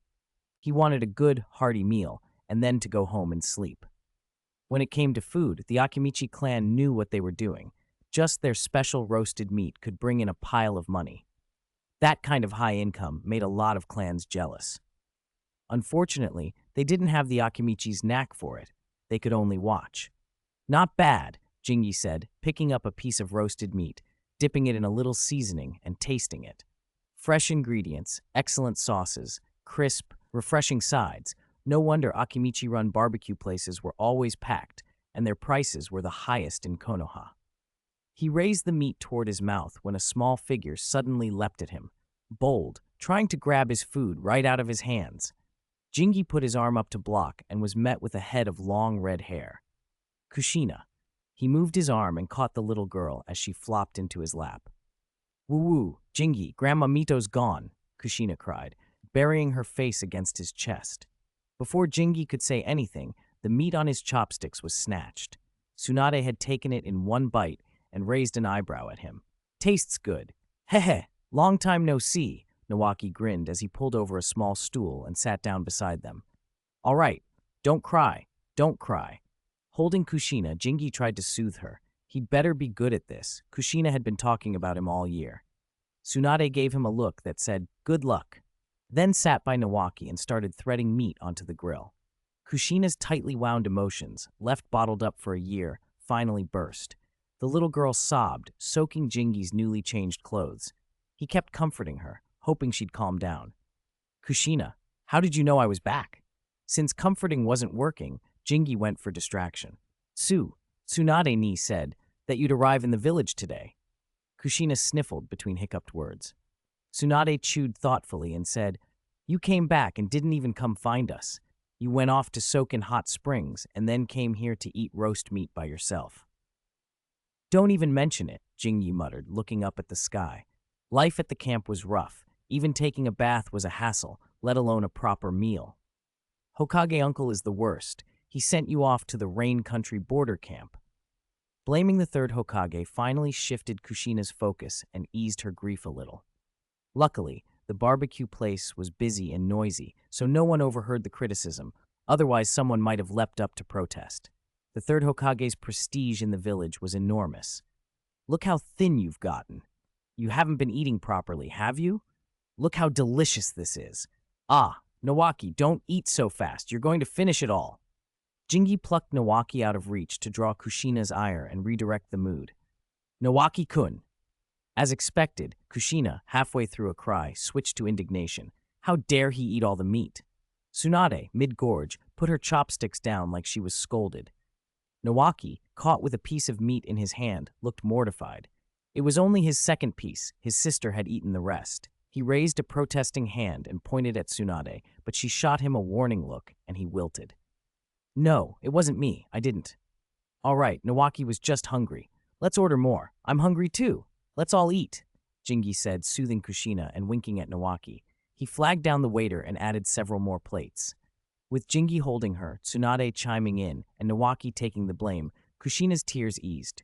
[SPEAKER 1] He wanted a good, hearty meal, and then to go home and sleep. When it came to food, the Akimichi clan knew what they were doing. Just their special roasted meat could bring in a pile of money. That kind of high income made a lot of clans jealous. Unfortunately, they didn't have the Akimichi's knack for it. They could only watch. Not bad, Jingi said, picking up a piece of roasted meat, dipping it in a little seasoning, and tasting it. Fresh ingredients, excellent sauces, crisp, refreshing sides. No wonder Akimichi-run barbecue places were always packed, and their prices were the highest in Konoha. He raised the meat toward his mouth when a small figure suddenly leapt at him, bold, trying to grab his food right out of his hands. Jingi put his arm up to block and was met with a head of long red hair. Kushina. He moved his arm and caught the little girl as she flopped into his lap. Woo-woo, Jingi, Grandma Mito's gone, Kushina cried, burying her face against his chest. Before Jingi could say anything, the meat on his chopsticks was snatched. Tsunade had taken it in one bite and raised an eyebrow at him. Tastes good. Heh, long time no see, Nawaki grinned as he pulled over a small stool and sat down beside them. All right, don't cry, don't cry. Holding Kushina, Jingi tried to soothe her. He'd better be good at this. Kushina had been talking about him all year. Tsunade gave him a look that said, good luck, then sat by Nawaki and started threading meat onto the grill. Kushina's tightly wound emotions, left bottled up for a year, finally burst. The little girl sobbed, soaking Jingi's newly changed clothes. He kept comforting her, hoping she'd calm down. Kushina, how did you know I was back? Since comforting wasn't working, Jingi went for distraction. Tsunade said that you'd arrive in the village today. Kushina sniffled between hiccuped words. Tsunade chewed thoughtfully and said, you came back and didn't even come find us. You went off to soak in hot springs and then came here to eat roast meat by yourself. Don't even mention it, Jingi muttered, looking up at the sky. Life at the camp was rough. Even taking a bath was a hassle, let alone a proper meal. Hokage uncle is the worst. He sent you off to the Rain Country border camp. Blaming the third Hokage finally shifted Kushina's focus and eased her grief a little. Luckily, the barbecue place was busy and noisy, so no one overheard the criticism. Otherwise, someone might have leapt up to protest. The third Hokage's prestige in the village was enormous. Look how thin you've gotten. You haven't been eating properly, have you? Look how delicious this is. Ah, Nawaki, don't eat so fast. You're going to finish it all. Jingi plucked Nawaki out of reach to draw Kushina's ire and redirect the mood. Nawaki-kun. As expected, Kushina, halfway through a cry, switched to indignation. How dare he eat all the meat? Tsunade, mid-gorge, put her chopsticks down like she was scolded. Nawaki, caught with a piece of meat in his hand, looked mortified. It was only his second piece. His sister had eaten the rest. He raised a protesting hand and pointed at Tsunade, but she shot him a warning look, and he wilted. No, it wasn't me. I didn't. All right, Nawaki was just hungry. Let's order more. I'm hungry too. Let's all eat, Jingi said, soothing Kushina and winking at Nawaki. He flagged down the waiter and added several more plates. With Jingi holding her, Tsunade chiming in, and Nawaki taking the blame, Kushina's tears eased.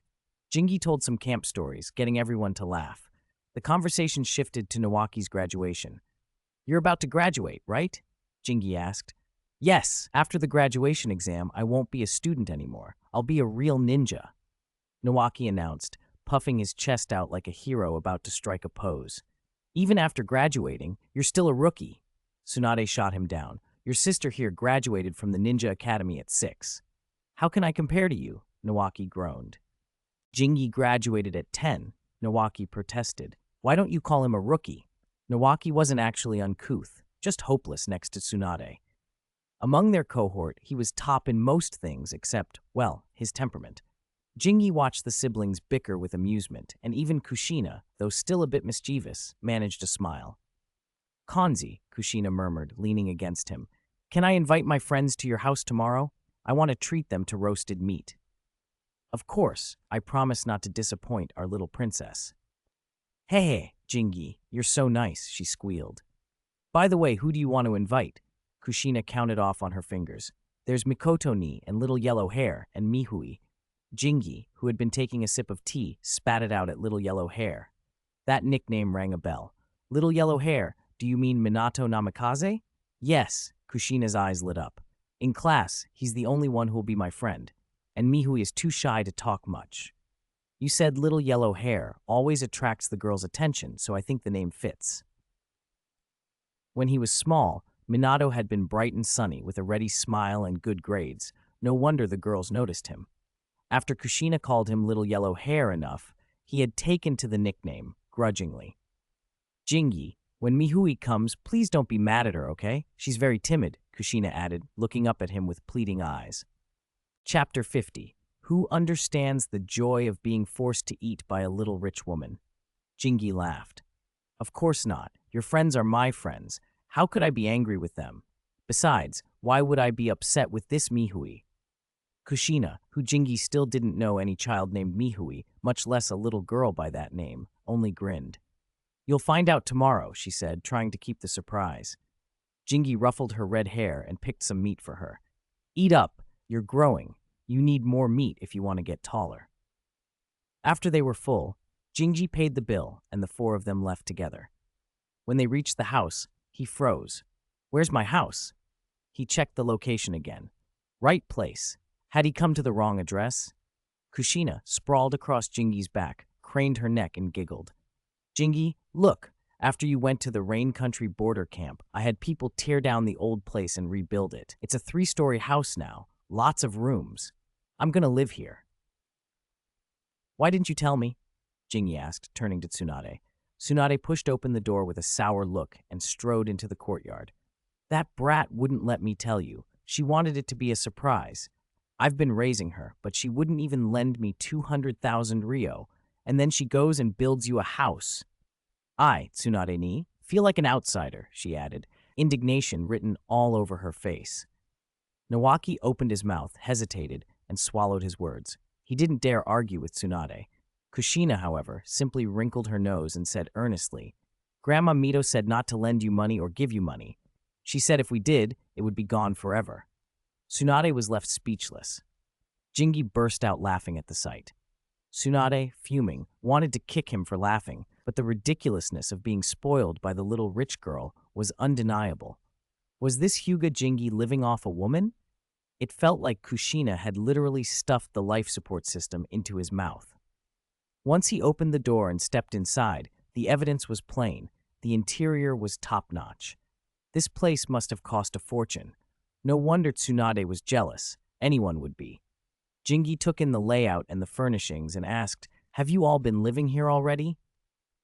[SPEAKER 1] Jingi told some camp stories, getting everyone to laugh. The conversation shifted to Nawaki's graduation. You're about to graduate, right? Jingi asked. Yes, after the graduation exam, I won't be a student anymore. I'll be a real ninja, Nawaki announced, puffing his chest out like a hero about to strike a pose. Even after graduating, you're still a rookie. Tsunade shot him down. Your sister here graduated from the Ninja Academy at 6. How can I compare to you? Nawaki groaned. Jingi graduated at 10, Nawaki protested. Why don't you call him a rookie? Nawaki wasn't actually uncouth, just hopeless next to Tsunade. Among their cohort, he was top in most things except, well, his temperament. Jingi watched the siblings bicker with amusement, and even Kushina, though still a bit mischievous, managed a smile. Kanzi, Kushina murmured, leaning against him. Can I invite my friends to your house tomorrow? I want to treat them to roasted meat. Of course, I promise not to disappoint our little princess. Hey, Jingi, you're so nice, she squealed. By the way, who do you want to invite? Kushina counted off on her fingers. There's Mikoto-ni and Little Yellow Hair and Mihui. Jingi, who had been taking a sip of tea, spat it out at Little Yellow Hair. That nickname rang a bell. Little Yellow Hair, do you mean Minato Namikaze? Yes, Kushina's eyes lit up. In class, he's the only one who'll be my friend, and Mihui is too shy to talk much. You said Little Yellow Hair always attracts the girls' attention, so I think the name fits. When he was small, Minato had been bright and sunny with a ready smile and good grades. No wonder the girls noticed him. After Kushina called him Little Yellow Hair enough, he had taken to the nickname, grudgingly. Jingi, when Mihui comes, please don't be mad at her, okay? She's very timid, Kushina added, looking up at him with pleading eyes. Chapter 50. Who understands the joy of being forced to eat by a little rich woman? Jingi laughed. Of course not. Your friends are my friends. How could I be angry with them? Besides, why would I be upset with this Mihui? Kushina, who Jingi still didn't know any child named Mihui, much less a little girl by that name, only grinned. You'll find out tomorrow, she said, trying to keep the surprise. Jingi ruffled her red hair and picked some meat for her. Eat up, you're growing. You need more meat if you want to get taller. After they were full, Jingi paid the bill and the four of them left together. When they reached the house, he froze. Where's my house? He checked the location again. Right place. Had he come to the wrong address? Kushina, sprawled across Jingi's back, craned her neck and giggled. Jingi, look, after you went to the Rain Country border camp, I had people tear down the old place and rebuild it. It's a 3-story house now, lots of rooms. I'm gonna live here. Why didn't you tell me? Jingi asked, turning to Tsunade. Tsunade pushed open the door with a sour look and strode into the courtyard. That brat wouldn't let me tell you. She wanted it to be a surprise. I've been raising her, but she wouldn't even lend me 200,000 ryo, and then she goes and builds you a house. I, Tsunade ni, feel like an outsider, she added, indignation written all over her face. Nawaki opened his mouth, hesitated, and swallowed his words. He didn't dare argue with Tsunade. Kushina, however, simply wrinkled her nose and said earnestly, Grandma Mito said not to lend you money or give you money. She said if we did, it would be gone forever. Tsunade was left speechless. Jingi burst out laughing at the sight. Tsunade, fuming, wanted to kick him for laughing, but the ridiculousness of being spoiled by the little rich girl was undeniable. Was this Hyuga Jingi living off a woman? It felt like Kushina had literally stuffed the life support system into his mouth. Once he opened the door and stepped inside, the evidence was plain. The interior was top-notch. This place must have cost a fortune. No wonder Tsunade was jealous. Anyone would be. Jingi took in the layout and the furnishings and asked, Have you all been living here already?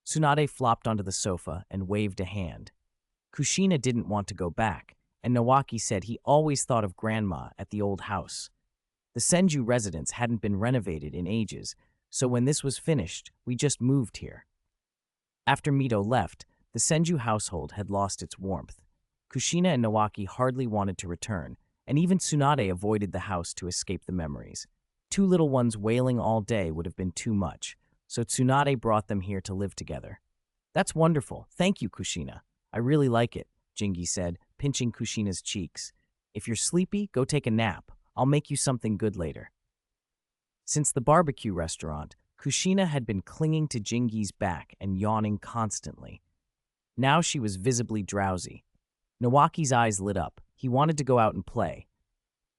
[SPEAKER 1] Tsunade flopped onto the sofa and waved a hand. Kushina didn't want to go back, and Nawaki said he always thought of Grandma at the old house. The Senju residence hadn't been renovated in ages, so when this was finished, we just moved here. After Mito left, The Senju household had lost its warmth. Kushina and Nawaki hardly wanted to return, and even Tsunade avoided the house to escape the memories. Two little ones wailing all day would have been too much, so Tsunade brought them here to live together. That's wonderful. Thank you, Kushina. I really like it, Jingi said, pinching Kushina's cheeks. If you're sleepy, go take a nap. I'll make you something good later. Since the barbecue restaurant, Kushina had been clinging to Jingi's back and yawning constantly. Now she was visibly drowsy. Nawaki's eyes lit up. He wanted to go out and play.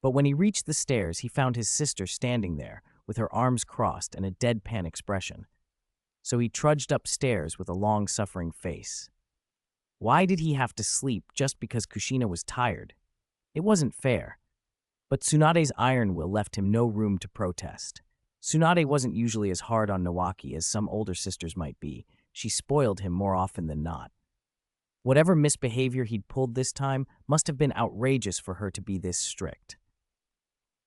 [SPEAKER 1] But when he reached the stairs, he found his sister standing there, with her arms crossed and a deadpan expression. So he trudged upstairs with a long-suffering face. Why did he have to sleep just because Kushina was tired? It wasn't fair. But Tsunade's iron will left him no room to protest. Tsunade wasn't usually as hard on Nawaki as some older sisters might be. She spoiled him more often than not. Whatever misbehavior he'd pulled this time must have been outrageous for her to be this strict.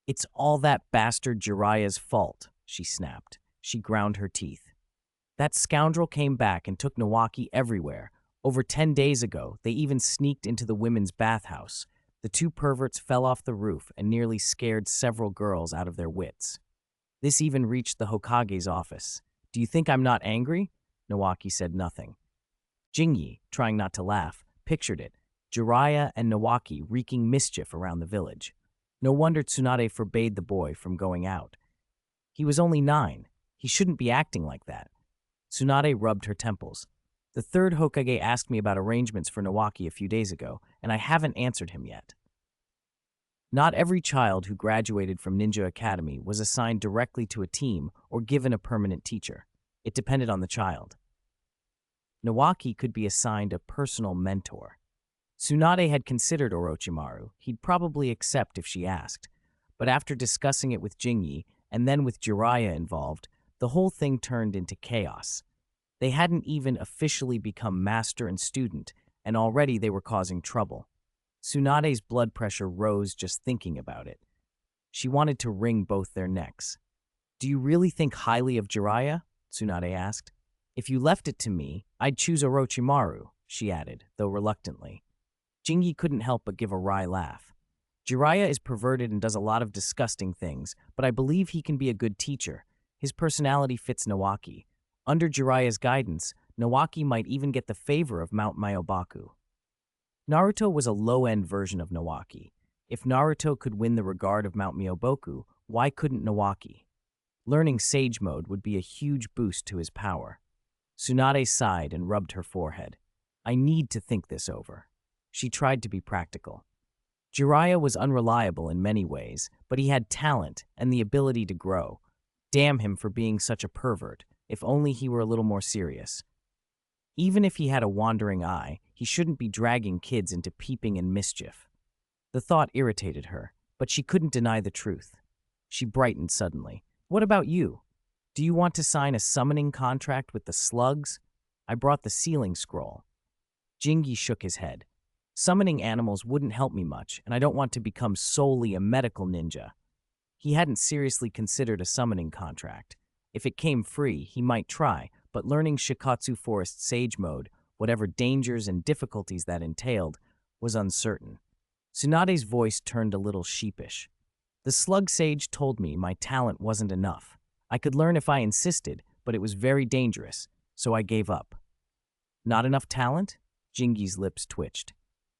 [SPEAKER 1] It's all that bastard Jiraiya's fault, she snapped. She ground her teeth. That scoundrel came back and took Nawaki everywhere. Over 10 days ago, they even sneaked into the women's bathhouse. The two perverts fell off the roof and nearly scared several girls out of their wits. This even reached the Hokage's office. Do you think I'm not angry? Nawaki said nothing. Jingi, trying not to laugh, pictured it. Jiraiya and Nawaki wreaking mischief around the village. No wonder Tsunade forbade the boy from going out. He was only 9. He shouldn't be acting like that. Tsunade rubbed her temples. The third Hokage asked me about arrangements for Nawaki a few days ago, and I haven't answered him yet. Not every child who graduated from Ninja Academy was assigned directly to a team or given a permanent teacher. It depended on the child. Nawaki could be assigned a personal mentor. Tsunade had considered Orochimaru. He'd probably accept if she asked. But after discussing it with Jingi, and then with Jiraiya involved, the whole thing turned into chaos. They hadn't even officially become master and student, and already they were causing trouble. Tsunade's blood pressure rose just thinking about it. She wanted to wring both their necks. Do you really think highly of Jiraiya? Tsunade asked. If you left it to me, I'd choose Orochimaru, she added, though reluctantly. Jingi couldn't help but give a wry laugh. Jiraiya is perverted and does a lot of disgusting things, but I believe he can be a good teacher. His personality fits Nawaki. Under Jiraiya's guidance, Nawaki might even get the favor of Mount Myobaku. Naruto was a low-end version of Nawaki. If Naruto could win the regard of Mount Myoboku, why couldn't Nawaki? Learning Sage Mode would be a huge boost to his power. Tsunade sighed and rubbed her forehead. I need to think this over. She tried to be practical. Jiraiya was unreliable in many ways, but he had talent and the ability to grow. Damn him for being such a pervert. If only he were a little more serious. Even if he had a wandering eye, he shouldn't be dragging kids into peeping and mischief. The thought irritated her, but she couldn't deny the truth. She brightened suddenly. What about you? Do you want to sign a summoning contract with the slugs? I brought the sealing scroll. Jingi shook his head. Summoning animals wouldn't help me much, and I don't want to become solely a medical ninja. He hadn't seriously considered a summoning contract. If it came free, he might try, but learning Shikatsu Forest Sage Mode, whatever dangers and difficulties that entailed, was uncertain. Tsunade's voice turned a little sheepish. The slug sage told me my talent wasn't enough. I could learn if I insisted, but it was very dangerous, so I gave up. Not enough talent? Jingi's lips twitched.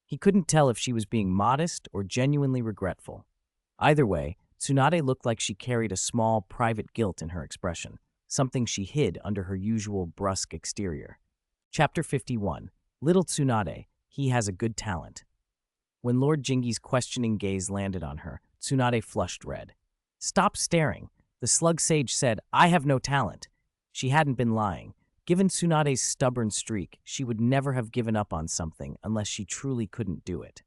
[SPEAKER 1] He couldn't tell if she was being modest or genuinely regretful. Either way, Tsunade looked like she carried a small, private guilt in her expression, something she hid under her usual brusque exterior. Chapter 51. Little Tsunade, he has a good talent. When Lord Jingi's questioning gaze landed on her, Tsunade flushed red. Stop staring. The slug sage said, I have no talent. She hadn't been lying. Given Tsunade's stubborn streak, she would never have given up on something unless she truly couldn't do it.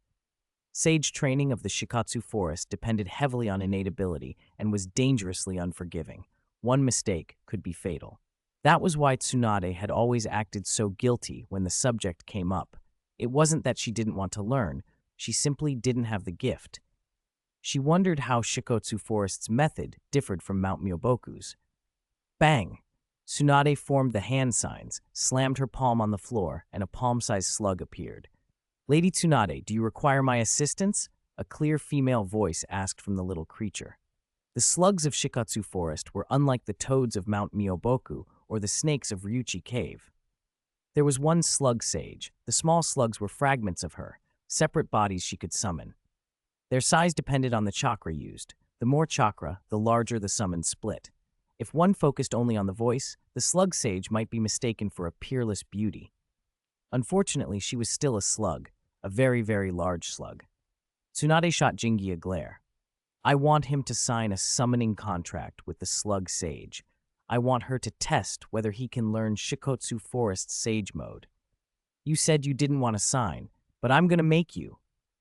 [SPEAKER 1] Sage training of the Shikatsu Forest depended heavily on innate ability and was dangerously unforgiving. One mistake could be fatal. That was why Tsunade had always acted so guilty when the subject came up. It wasn't that she didn't want to learn, she simply didn't have the gift. She wondered how Shikotsu Forest's method differed from Mount Myoboku's. Bang! Tsunade formed the hand signs, slammed her palm on the floor, and a palm-sized slug appeared. "Lady Tsunade, do you require my assistance?" A clear female voice asked from the little creature. The slugs of Shikatsu Forest were unlike the toads of Mount Myoboku or the snakes of Ryuchi Cave. There was one slug sage. The small slugs were fragments of her, separate bodies she could summon. Their size depended on the chakra used. The more chakra, the larger the summon split. If one focused only on the voice, the slug sage might be mistaken for a peerless beauty. Unfortunately, she was still a slug, a very, very large slug. Tsunade shot Jingi a glare. "I want him to sign a summoning contract with the slug sage. I want her to test whether he can learn Shikotsu Forest Sage Mode. You said you didn't want to sign, but I'm going to make you.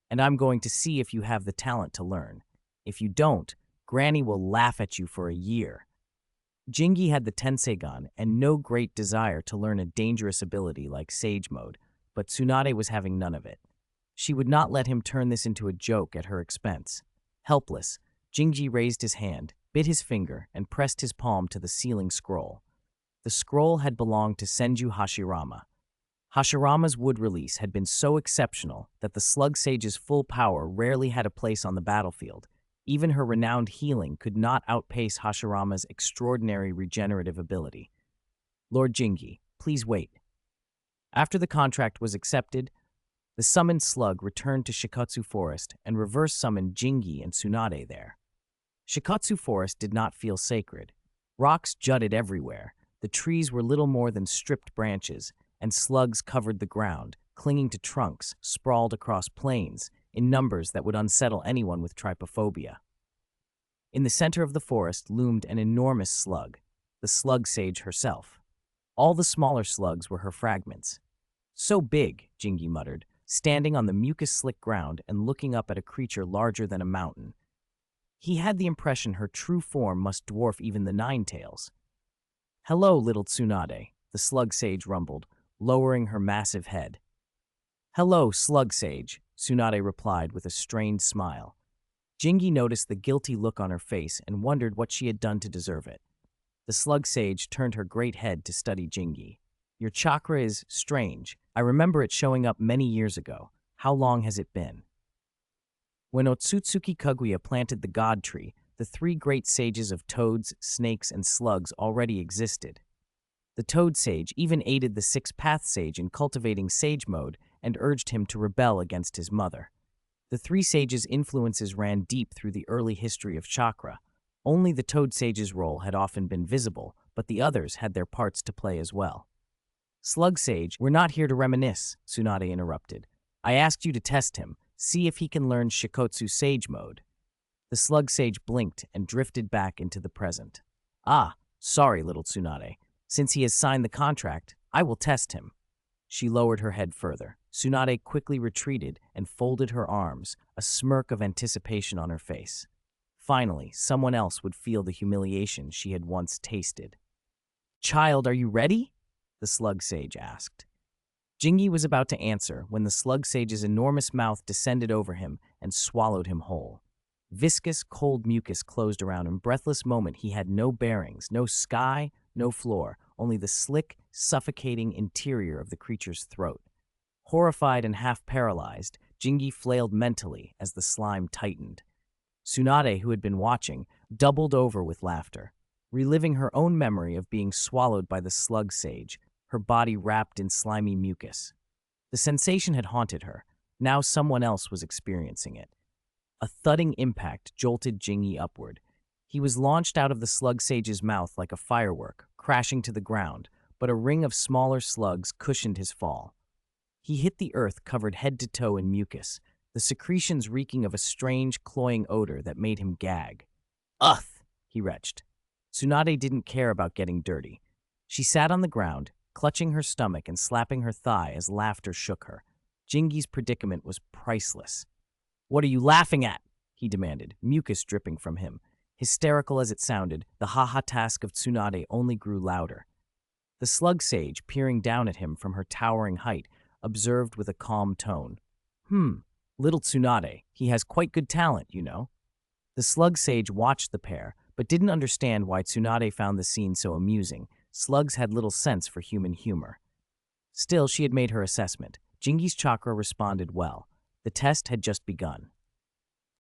[SPEAKER 1] And I'm going to see if you have the talent to learn. If you don't, Granny will laugh at you for a year." Jingi had the Tenseigan and no great desire to learn a dangerous ability like Sage Mode, but Tsunade was having none of it. She would not let him turn this into a joke at her expense. Helpless, Jingi raised his hand, bit his finger, and pressed his palm to the ceiling scroll. The scroll had belonged to Senju Hashirama. Hashirama's wood release had been so exceptional that the slug sage's full power rarely had a place on the battlefield. Even her renowned healing could not outpace Hashirama's extraordinary regenerative ability. "Lord Jingi, please wait." After the contract was accepted, the summoned slug returned to Shikatsu Forest and reverse summoned Jingi and Tsunade there. Shikatsu Forest did not feel sacred. Rocks jutted everywhere, the trees were little more than stripped branches, and slugs covered the ground, clinging to trunks, sprawled across plains, in numbers that would unsettle anyone with trypophobia. In the center of the forest loomed an enormous slug, the slug sage herself. All the smaller slugs were her fragments. "So big," Jingi muttered, standing on the mucus-slick ground and looking up at a creature larger than a mountain. He had the impression her true form must dwarf even the Ninetales. "Hello, little Tsunade," the slug sage rumbled, lowering her massive head. "Hello, slug sage," Tsunade replied with a strained smile. Jingi noticed the guilty look on her face and wondered what she had done to deserve it. The slug sage turned her great head to study Jingi. "Your chakra is strange. I remember it showing up many years ago. How long has it been?" When Otsutsuki Kaguya planted the god tree, the three great sages of toads, snakes, and slugs already existed. The toad sage even aided the six-path sage in cultivating sage mode and urged him to rebel against his mother. The three sages' influences ran deep through the early history of chakra. Only the toad sage's role had often been visible, but the others had their parts to play as well. "Slug sage, we're not here to reminisce," Tsunade interrupted. "I asked you to test him, see if he can learn Shikotsu Sage Mode." The slug sage blinked and drifted back into the present. "Ah, sorry, little Tsunade. Since he has signed the contract, I will test him." She lowered her head further. Tsunade quickly retreated and folded her arms, a smirk of anticipation on her face. Finally, someone else would feel the humiliation she had once tasted. "Child, are you ready?" the slug sage asked. Jingi was about to answer when the slug sage's enormous mouth descended over him and swallowed him whole. Viscous, cold mucus closed around him. Breathless moment, he had no bearings, no sky, no floor, only the slick, suffocating interior of the creature's throat. Horrified and half paralyzed, Jingi flailed mentally as the slime tightened. Tsunade, who had been watching, doubled over with laughter, reliving her own memory of being swallowed by the slug sage, her body wrapped in slimy mucus. The sensation had haunted her. Now someone else was experiencing it. A thudding impact jolted Jingi upward. He was launched out of the slug sage's mouth like a firework, crashing to the ground, but a ring of smaller slugs cushioned his fall. He hit the earth covered head to toe in mucus, the secretions reeking of a strange, cloying odor that made him gag. "Ugh!" he retched. Tsunade didn't care about getting dirty. She sat on the ground, clutching her stomach and slapping her thigh as laughter shook her. Jingi's predicament was priceless. "What are you laughing at?" he demanded, mucus dripping from him. Hysterical as it sounded, the ha-ha task of Tsunade only grew louder. The slug sage, peering down at him from her towering height, observed with a calm tone. Little Tsunade, he has quite good talent, you know." The slug sage watched the pair, but didn't understand why Tsunade found the scene so amusing. slugs had little sense for human humor. Still, she had made her assessment. Jingi's chakra responded well. The test had just begun.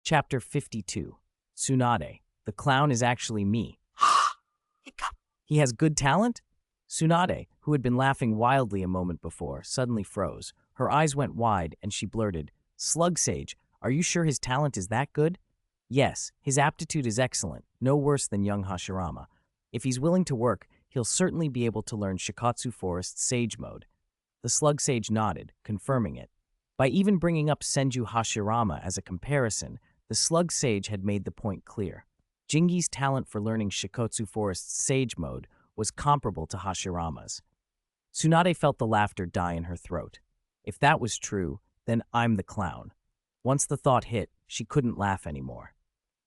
[SPEAKER 1] Chapter 52. Tsunade. The clown is actually me. He has good talent? Tsunade, who had been laughing wildly a moment before, suddenly froze. Her eyes went wide, and she blurted, "Slug Sage, are you sure his talent is that good?" "Yes, his aptitude is excellent, no worse than young Hashirama. If he's willing to work, he'll certainly be able to learn Shikatsu Forest Sage Mode." The Slug Sage nodded, confirming it. By even bringing up Senju Hashirama as a comparison, the Slug Sage had made the point clear. Jingi's talent for learning Shikotsu Forest's Sage Mode was comparable to Hashirama's. Tsunade felt the laughter die in her throat. If that was true, then I'm the clown. Once the thought hit, she couldn't laugh anymore.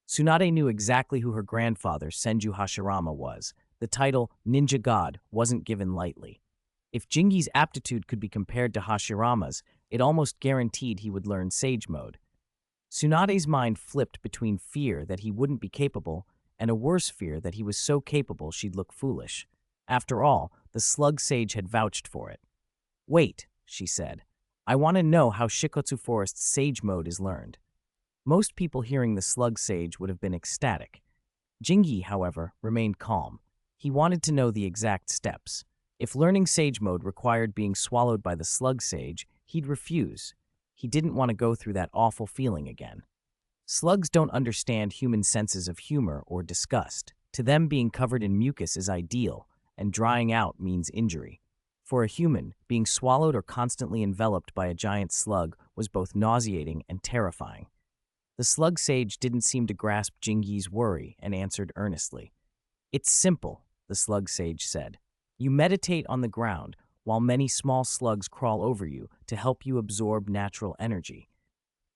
[SPEAKER 1] Tsunade knew exactly who her grandfather, Senju Hashirama, was. The title Ninja God wasn't given lightly. If Jingi's aptitude could be compared to Hashirama's, it almost guaranteed he would learn Sage Mode. Tsunade's mind flipped between fear that he wouldn't be capable and a worse fear that he was so capable she'd look foolish. After all, the Slug Sage had vouched for it. "Wait," she said. "I want to know how Shikotsu Forest's Sage Mode is learned." Most people hearing the Slug Sage would have been ecstatic. Jingi, however, remained calm. He wanted to know the exact steps. If learning Sage Mode required being swallowed by the Slug Sage, he'd refuse. He didn't want to go through that awful feeling again. Slugs don't understand human senses of humor or disgust. To them, being covered in mucus is ideal, and drying out means injury. For a human, being swallowed or constantly enveloped by a giant slug was both nauseating and terrifying. The Slug Sage didn't seem to grasp Jingi's worry and answered earnestly. "It's simple," the Slug Sage said. "You meditate on the ground while many small slugs crawl over you to help you absorb natural energy.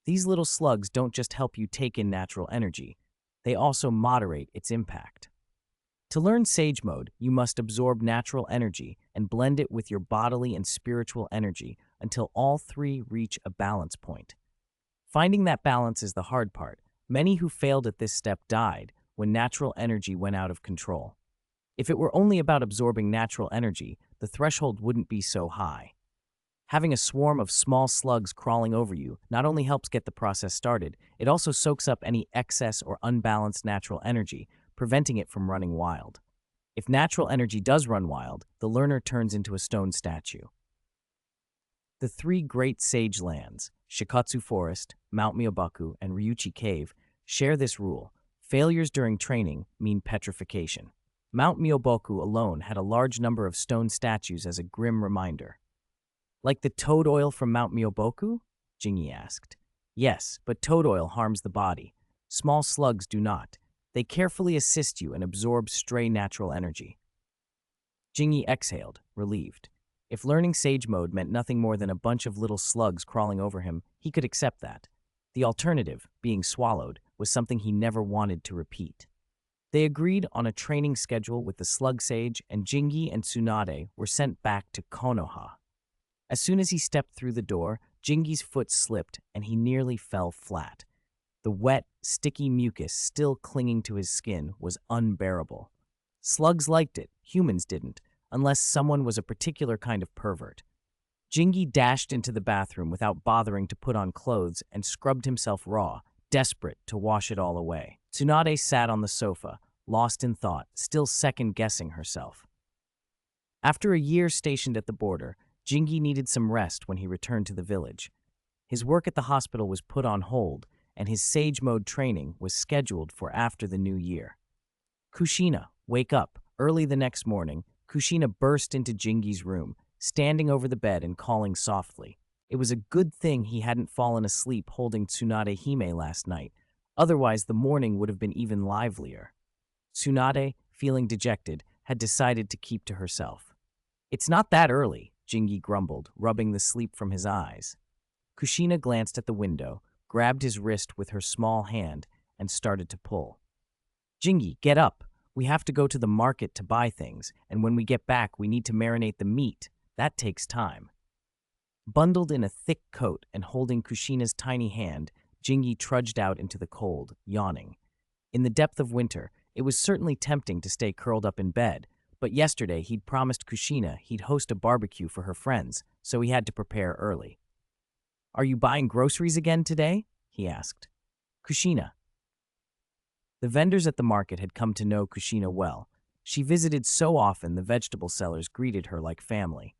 [SPEAKER 1] These little slugs don't just help you take in natural energy, they also moderate its impact. To learn Sage Mode, you must absorb natural energy and blend it with your bodily and spiritual energy until all three reach a balance point. Finding that balance is the hard part. Many who failed at this step died when natural energy went out of control. If it were only about absorbing natural energy, the threshold wouldn't be so high. Having a swarm of small slugs crawling over you not only helps get the process started, it also soaks up any excess or unbalanced natural energy, preventing it from running wild. If natural energy does run wild, the learner turns into a stone statue. The three great sage lands, Shikatsu Forest, Mount Myobaku, and Ryuchi Cave, share this rule. Failures during training mean petrification. Mount Myoboku alone had a large number of stone statues as a grim reminder. "Like the toad oil from Mount Myoboku?" Jingi asked. "Yes, but toad oil harms the body. Small slugs do not. They carefully assist you and absorb stray natural energy." Jingi exhaled, relieved. If learning Sage Mode meant nothing more than a bunch of little slugs crawling over him, he could accept that. The alternative, being swallowed, was something he never wanted to repeat. They agreed on a training schedule with the Slug Sage, and Jingi and Tsunade were sent back to Konoha. As soon as he stepped through the door, Jingi's foot slipped and he nearly fell flat. The wet, sticky mucus still clinging to his skin was unbearable. Slugs liked it, humans didn't, unless someone was a particular kind of pervert. Jingi dashed into the bathroom without bothering to put on clothes and scrubbed himself raw, desperate to wash it all away. Tsunade sat on the sofa, lost in thought, still second-guessing herself. After a year stationed at the border, Jingi needed some rest when he returned to the village. His work at the hospital was put on hold, and his Sage Mode training was scheduled for after the new year. "Kushina, wake up." Early the next morning, Kushina burst into Jingi's room, standing over the bed and calling softly. It was a good thing he hadn't fallen asleep holding Tsunade Hime last night, otherwise the morning would have been even livelier. Tsunade, feeling dejected, had decided to keep to herself. "It's not that early," Jingi grumbled, rubbing the sleep from his eyes. Kushina glanced at the window, grabbed his wrist with her small hand, and started to pull. "Jingi, get up. We have to go to the market to buy things, and when we get back, we need to marinate the meat. That takes time." Bundled in a thick coat and holding Kushina's tiny hand, Jingi trudged out into the cold, yawning. In the depth of winter, it was certainly tempting to stay curled up in bed, But yesterday he'd promised Kushina he'd host a barbecue for her friends, so he had to prepare early. "Are you buying groceries again today?" he asked. Kushina. The vendors at the market had come to know Kushina well. She visited so often the vegetable sellers greeted her like family.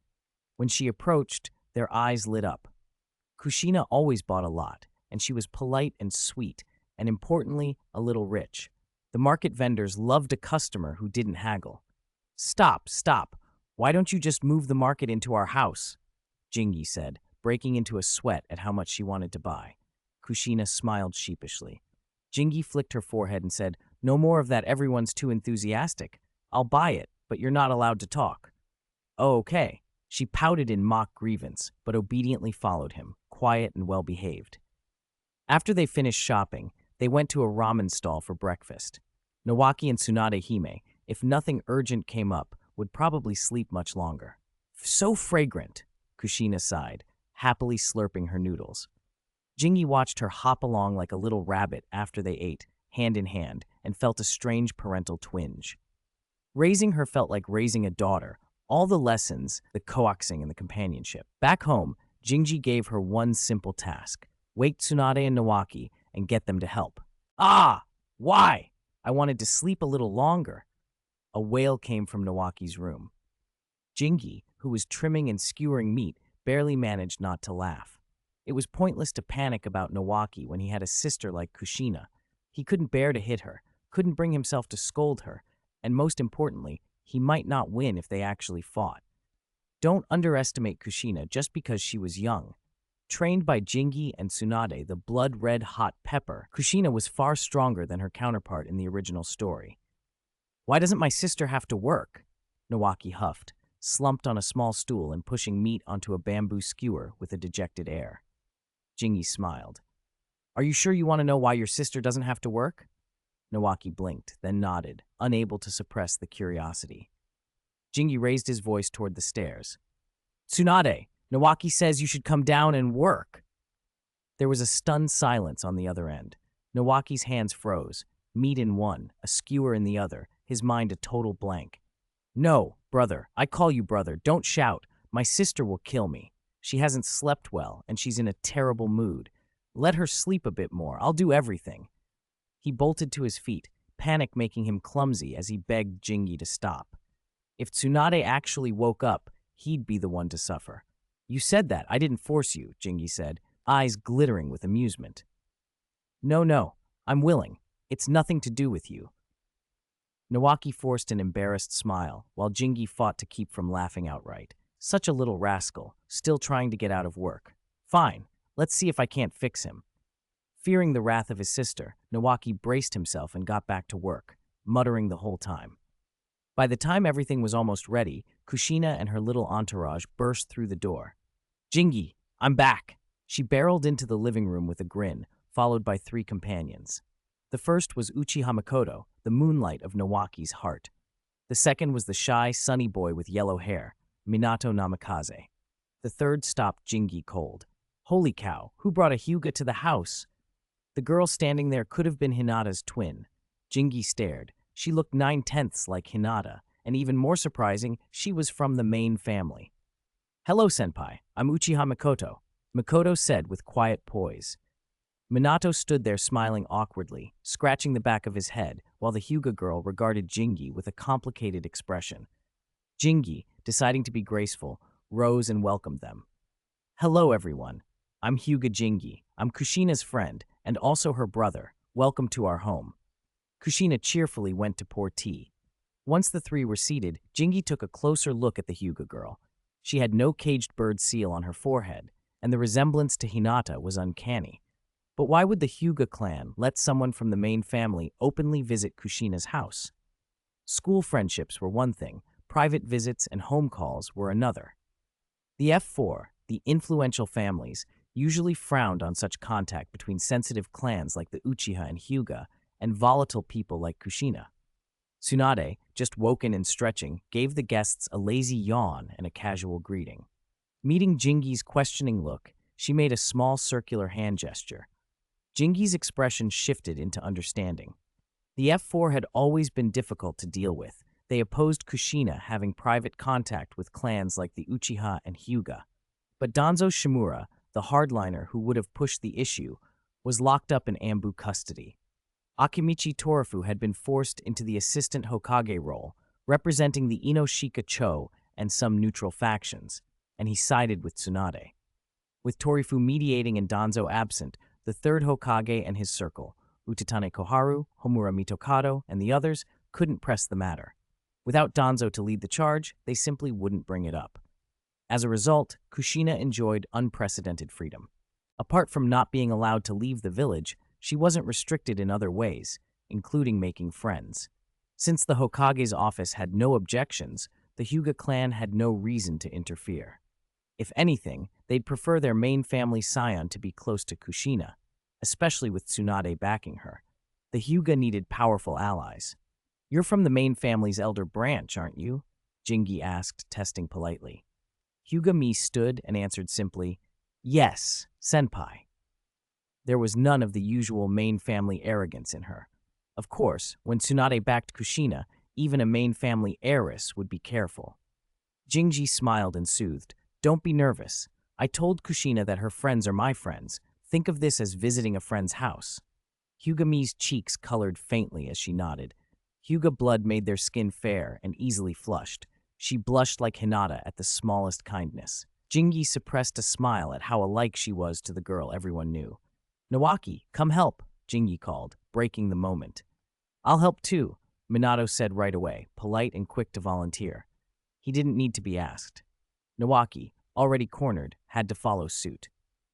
[SPEAKER 1] When she approached, their eyes lit up. Kushina always bought a lot, and she was polite and sweet, and importantly, a little rich. The market vendors loved a customer who didn't haggle. "Stop, stop. Why don't you just move the market into our house?" Jingi said, breaking into a sweat at how much she wanted to buy. Kushina smiled sheepishly. Jingi flicked her forehead and said, "No more of that, everyone's too enthusiastic. I'll buy it, but you're not allowed to talk." "Oh, okay." She pouted in mock grievance, but obediently followed him, quiet and well-behaved. After they finished shopping, they went to a ramen stall for breakfast. Nawaki and Tsunade Hime, if nothing urgent came up, would probably sleep much longer. "So fragrant," Kushina sighed, happily slurping her noodles. Jingi watched her hop along like a little rabbit after they ate, hand in hand, and felt a strange parental twinge. Raising her felt like raising a daughter, all the lessons, the coaxing and the companionship. Back home, Jingi gave her one simple task: wake Tsunade and Nawaki and get them to help. "Ah! Why? I wanted to sleep a little longer." A wail came from Nawaki's room. Jingi, who was trimming and skewering meat, barely managed not to laugh. It was pointless to panic about Nawaki when he had a sister like Kushina. He couldn't bear to hit her, couldn't bring himself to scold her, and most importantly, he might not win if they actually fought. Don't underestimate Kushina just because she was young. Trained by Jingi and Tsunade, the blood-red hot pepper, Kushina was far stronger than her counterpart in the original story. "Why doesn't my sister have to work?" Nawaki huffed, slumped on a small stool and pushing meat onto a bamboo skewer with a dejected air. Jingi smiled. "Are you sure you want to know why your sister doesn't have to work?" Nawaki blinked, then nodded, unable to suppress the curiosity. Jingi raised his voice toward the stairs. "Tsunade, Nawaki says you should come down and work." There was a stunned silence on the other end. Nawaki's hands froze, meat in one, a skewer in the other, his mind a total blank. "No, brother, I call you brother, don't shout. My sister will kill me. She hasn't slept well, and she's in a terrible mood. Let her sleep a bit more, I'll do everything." He bolted to his feet, panic making him clumsy as he begged Jingi to stop. If Tsunade actually woke up, he'd be the one to suffer. "You said that, I didn't force you," Jingi said, eyes glittering with amusement. No, I'm willing. It's nothing to do with you." Nawaki forced an embarrassed smile, while Jingi fought to keep from laughing outright. Such a little rascal, still trying to get out of work. "Fine, let's see if I can't fix him." Fearing the wrath of his sister, Nawaki braced himself and got back to work, muttering the whole time. By the time everything was almost ready, Kushina and her little entourage burst through the door. "Jingi, I'm back!" She barreled into the living room with a grin, followed by 3 companions. The first was Uchiha Makoto, the moonlight of Nawaki's heart. The second was the shy, sunny boy with yellow hair, Minato Namikaze. The third stopped Jingi cold. "Holy cow, who brought a Hyuga to the house?" The girl standing there could have been Hinata's twin. Jingi stared. She looked 9/10 like Hinata, and even more surprising, she was from the main family. "Hello, senpai. I'm Uchiha Makoto," Makoto said with quiet poise. Minato stood there smiling awkwardly, scratching the back of his head, while the Hyuga girl regarded Jingi with a complicated expression. Jingi, deciding to be graceful, rose and welcomed them. "Hello, everyone. I'm Hyuga Jingi. I'm Kushina's friend, and also her brother. Welcome to our home." Kushina cheerfully went to pour tea. Once the 3 were seated, Jingi took a closer look at the Hyuga girl. She had no caged bird seal on her forehead, and the resemblance to Hinata was uncanny. But why would the Hyuga clan let someone from the main family openly visit Kushina's house? School friendships were one thing, private visits and home calls were another. The F4, the influential families, usually frowned on such contact between sensitive clans like the Uchiha and Hyuga and volatile people like Kushina. Tsunade, just woken and stretching, gave the guests a lazy yawn and a casual greeting. Meeting Jingi's questioning look, she made a small circular hand gesture. Jingi's expression shifted into understanding. The F4 had always been difficult to deal with. They opposed Kushina having private contact with clans like the Uchiha and Hyuga. But Danzo Shimura, the hardliner who would have pushed the issue, was locked up in Ambu custody. Akimichi Torafu had been forced into the assistant Hokage role, representing the Inoshika Cho and some neutral factions, and he sided with Tsunade. With Torifu mediating and Danzo absent, the third Hokage and his circle, Utatane Koharu, Homura Mitokado, and the others, couldn't press the matter. Without Danzo to lead the charge, they simply wouldn't bring it up. As a result, Kushina enjoyed unprecedented freedom. Apart from not being allowed to leave the village, she wasn't restricted in other ways, including making friends. Since the Hokage's office had no objections, the Hyuga clan had no reason to interfere. If anything, they'd prefer their main family scion to be close to Kushina, especially with Tsunade backing her. The Hyuga needed powerful allies. "You're from the main family's elder branch, aren't you?" Jingi asked, testing politely. Hyuga-mi stood and answered simply, "Yes, senpai." There was none of the usual main family arrogance in her. Of course, when Tsunade backed Kushina, even a main family heiress would be careful. Jinji smiled and soothed. "Don't be nervous. I told Kushina that her friends are my friends. Think of this as visiting a friend's house." Hyuga-mi's cheeks colored faintly as she nodded. Hyuga blood made their skin fair and easily flushed. She blushed like Hinata at the smallest kindness. Jingi suppressed a smile at how alike she was to the girl everyone knew. "Nawaki, come help," Jingi called, breaking the moment. "I'll help too," Minato said right away, polite and quick to volunteer. He didn't need to be asked. Nawaki, already cornered, had to follow suit.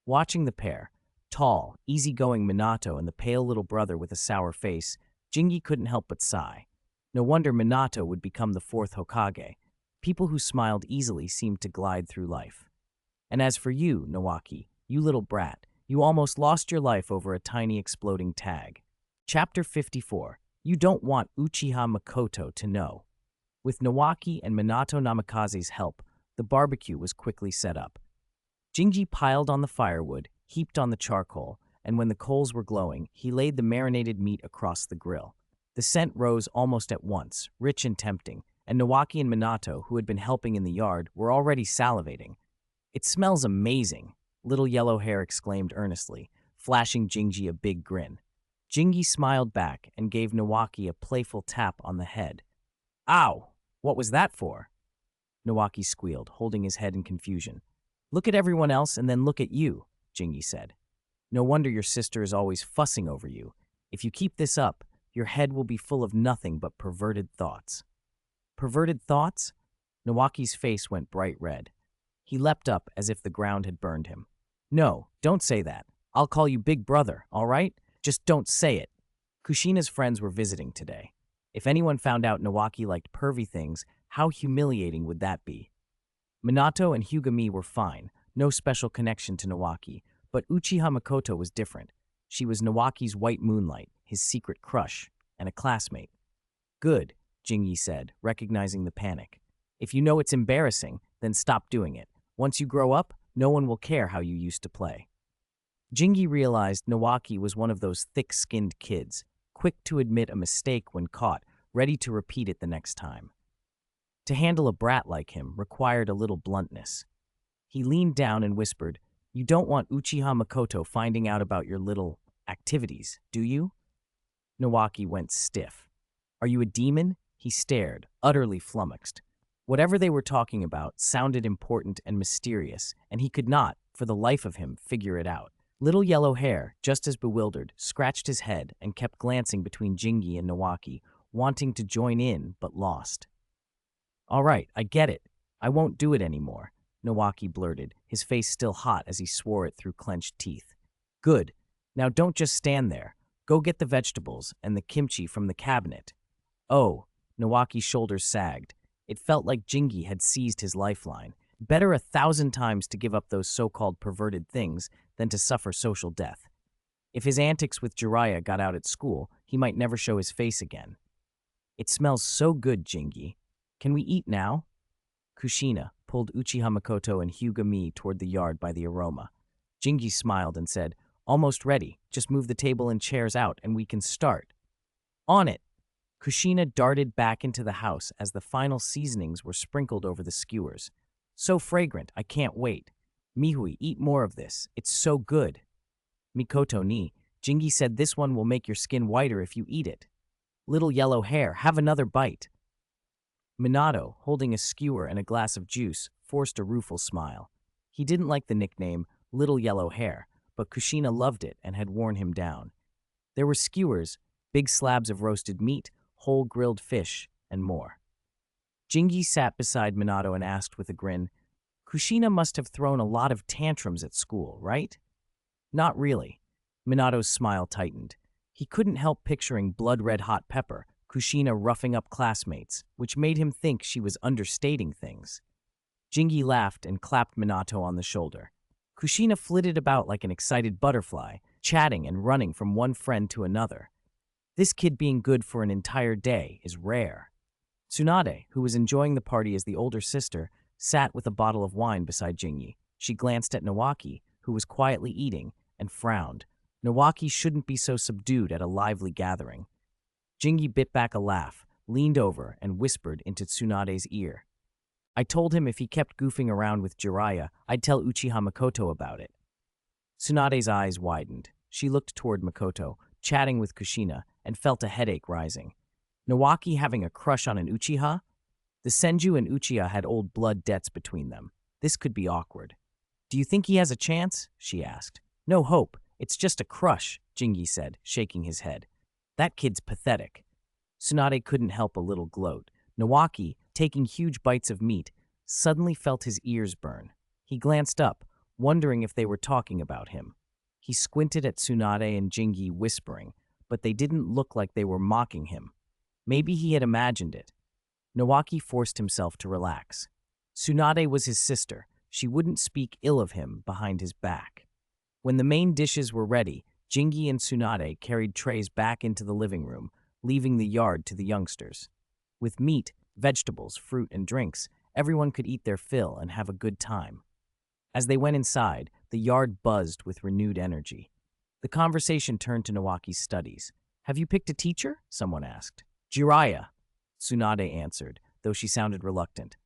[SPEAKER 1] Watching the pair, tall, easygoing Minato and the pale little brother with a sour face, Jingi couldn't help but sigh. No wonder Minato would become the fourth Hokage. People who smiled easily seemed to glide through life. And as for you, Nawaki, you little brat, you almost lost your life over a tiny exploding tag. Chapter 54. You don't want Uchiha Makoto to know. With Nawaki and Minato Namikaze's help, the barbecue was quickly set up. Jinji piled on the firewood, heaped on the charcoal, and when the coals were glowing, he laid the marinated meat across the grill. The scent rose almost at once, rich and tempting, and Nawaki and Minato, who had been helping in the yard, were already salivating. "It smells amazing," Little Yellow Hair exclaimed earnestly, flashing Jinji a big grin. Jingi smiled back and gave Nawaki a playful tap on the head. "Ow! What was that for?" Nawaki squealed, holding his head in confusion. "Look at everyone else and then look at you," Jingi said. "No wonder your sister is always fussing over you. If you keep this up, your head will be full of nothing but perverted thoughts." "Perverted thoughts?" Nawaki's face went bright red. He leapt up as if the ground had burned him. "No, don't say that. I'll call you Big Brother, all right? Just don't say it." Kushina's friends were visiting today. If anyone found out Nawaki liked pervy things, how humiliating would that be? Minato and Hyuga-mi were fine, no special connection to Nawaki, but Uchiha Makoto was different. She was Nawaki's white moonlight, his secret crush, and a classmate. "Good," Jingi said, recognizing the panic. "If you know it's embarrassing, then stop doing it. Once you grow up, no one will care how you used to play." Jingi realized Nawaki was one of those thick-skinned kids, quick to admit a mistake when caught, ready to repeat it the next time. To handle a brat like him required a little bluntness. He leaned down and whispered, "You don't want Uchiha Makoto finding out about your little activities, do you?" Nawaki went stiff. "Are you a demon?" He stared, utterly flummoxed. Whatever they were talking about sounded important and mysterious, and he could not, for the life of him, figure it out. Little Yellow Hair, just as bewildered, scratched his head and kept glancing between Jingi and Nawaki, wanting to join in but lost. "All right, I get it. I won't do it anymore," Nawaki blurted, his face still hot as he swore it through clenched teeth. "Good. Now don't just stand there. Go get the vegetables and the kimchi from the cabinet." "Oh," Nawaki's shoulders sagged. It felt like Jingi had seized his lifeline. Better 1,000 times to give up those so-called perverted things than to suffer social death. If his antics with Jiraiya got out at school, he might never show his face again. "It smells so good, Jingi. Can we eat now?" Kushina pulled Uchiha Makoto and Hyuga-mi toward the yard by the aroma. Jingi smiled and said, "Almost ready. Just move the table and chairs out and we can start." "On it!" Kushina darted back into the house as the final seasonings were sprinkled over the skewers. So fragrant, I can't wait. Mihui, eat more of this. It's so good. Mikoto ni, Jingi said this one will make your skin whiter if you eat it. Little yellow hair, have another bite. Minato, holding a skewer and a glass of juice, forced a rueful smile. He didn't like the nickname Little Yellow Hair, but Kushina loved it and had worn him down. There were skewers, big slabs of roasted meat, whole grilled fish, and more. Jingi sat beside Minato and asked with a grin, Kushina must have thrown a lot of tantrums at school, right? Not really. Minato's smile tightened. He couldn't help picturing blood-red hot pepper, Kushina roughing up classmates, which made him think she was understating things. Jingi laughed and clapped Minato on the shoulder. Kushina flitted about like an excited butterfly, chatting and running from one friend to another. This kid being good for an entire day is rare. Tsunade, who was enjoying the party as the older sister, sat with a bottle of wine beside Jingi. She glanced at Nawaki, who was quietly eating, and frowned. Nawaki shouldn't be so subdued at a lively gathering. Jingi bit back a laugh, leaned over, and whispered into Tsunade's ear. I told him if he kept goofing around with Jiraiya, I'd tell Uchiha Makoto about it. Tsunade's eyes widened. She looked toward Makoto, chatting with Kushina, and felt a headache rising. Nawaki having a crush on an Uchiha? The Senju and Uchiha had old blood debts between them. This could be awkward. Do you think he has a chance? She asked. No hope. It's just a crush, Jingi said, shaking his head. That kid's pathetic. Tsunade couldn't help a little gloat. Nawaki, taking huge bites of meat, suddenly felt his ears burn. He glanced up, wondering if they were talking about him. He squinted at Tsunade and Jingi, whispering, but they didn't look like they were mocking him. Maybe he had imagined it. Nawaki forced himself to relax. Tsunade was his sister. She wouldn't speak ill of him behind his back. When the main dishes were ready, Jingi and Tsunade carried trays back into the living room, leaving the yard to the youngsters. With meat, vegetables, fruit, and drinks, everyone could eat their fill and have a good time. As they went inside, the yard buzzed with renewed energy. The conversation turned to Nawaki's studies. Have you picked a teacher? Someone asked. Jiraiya, Tsunade answered, though she sounded reluctant.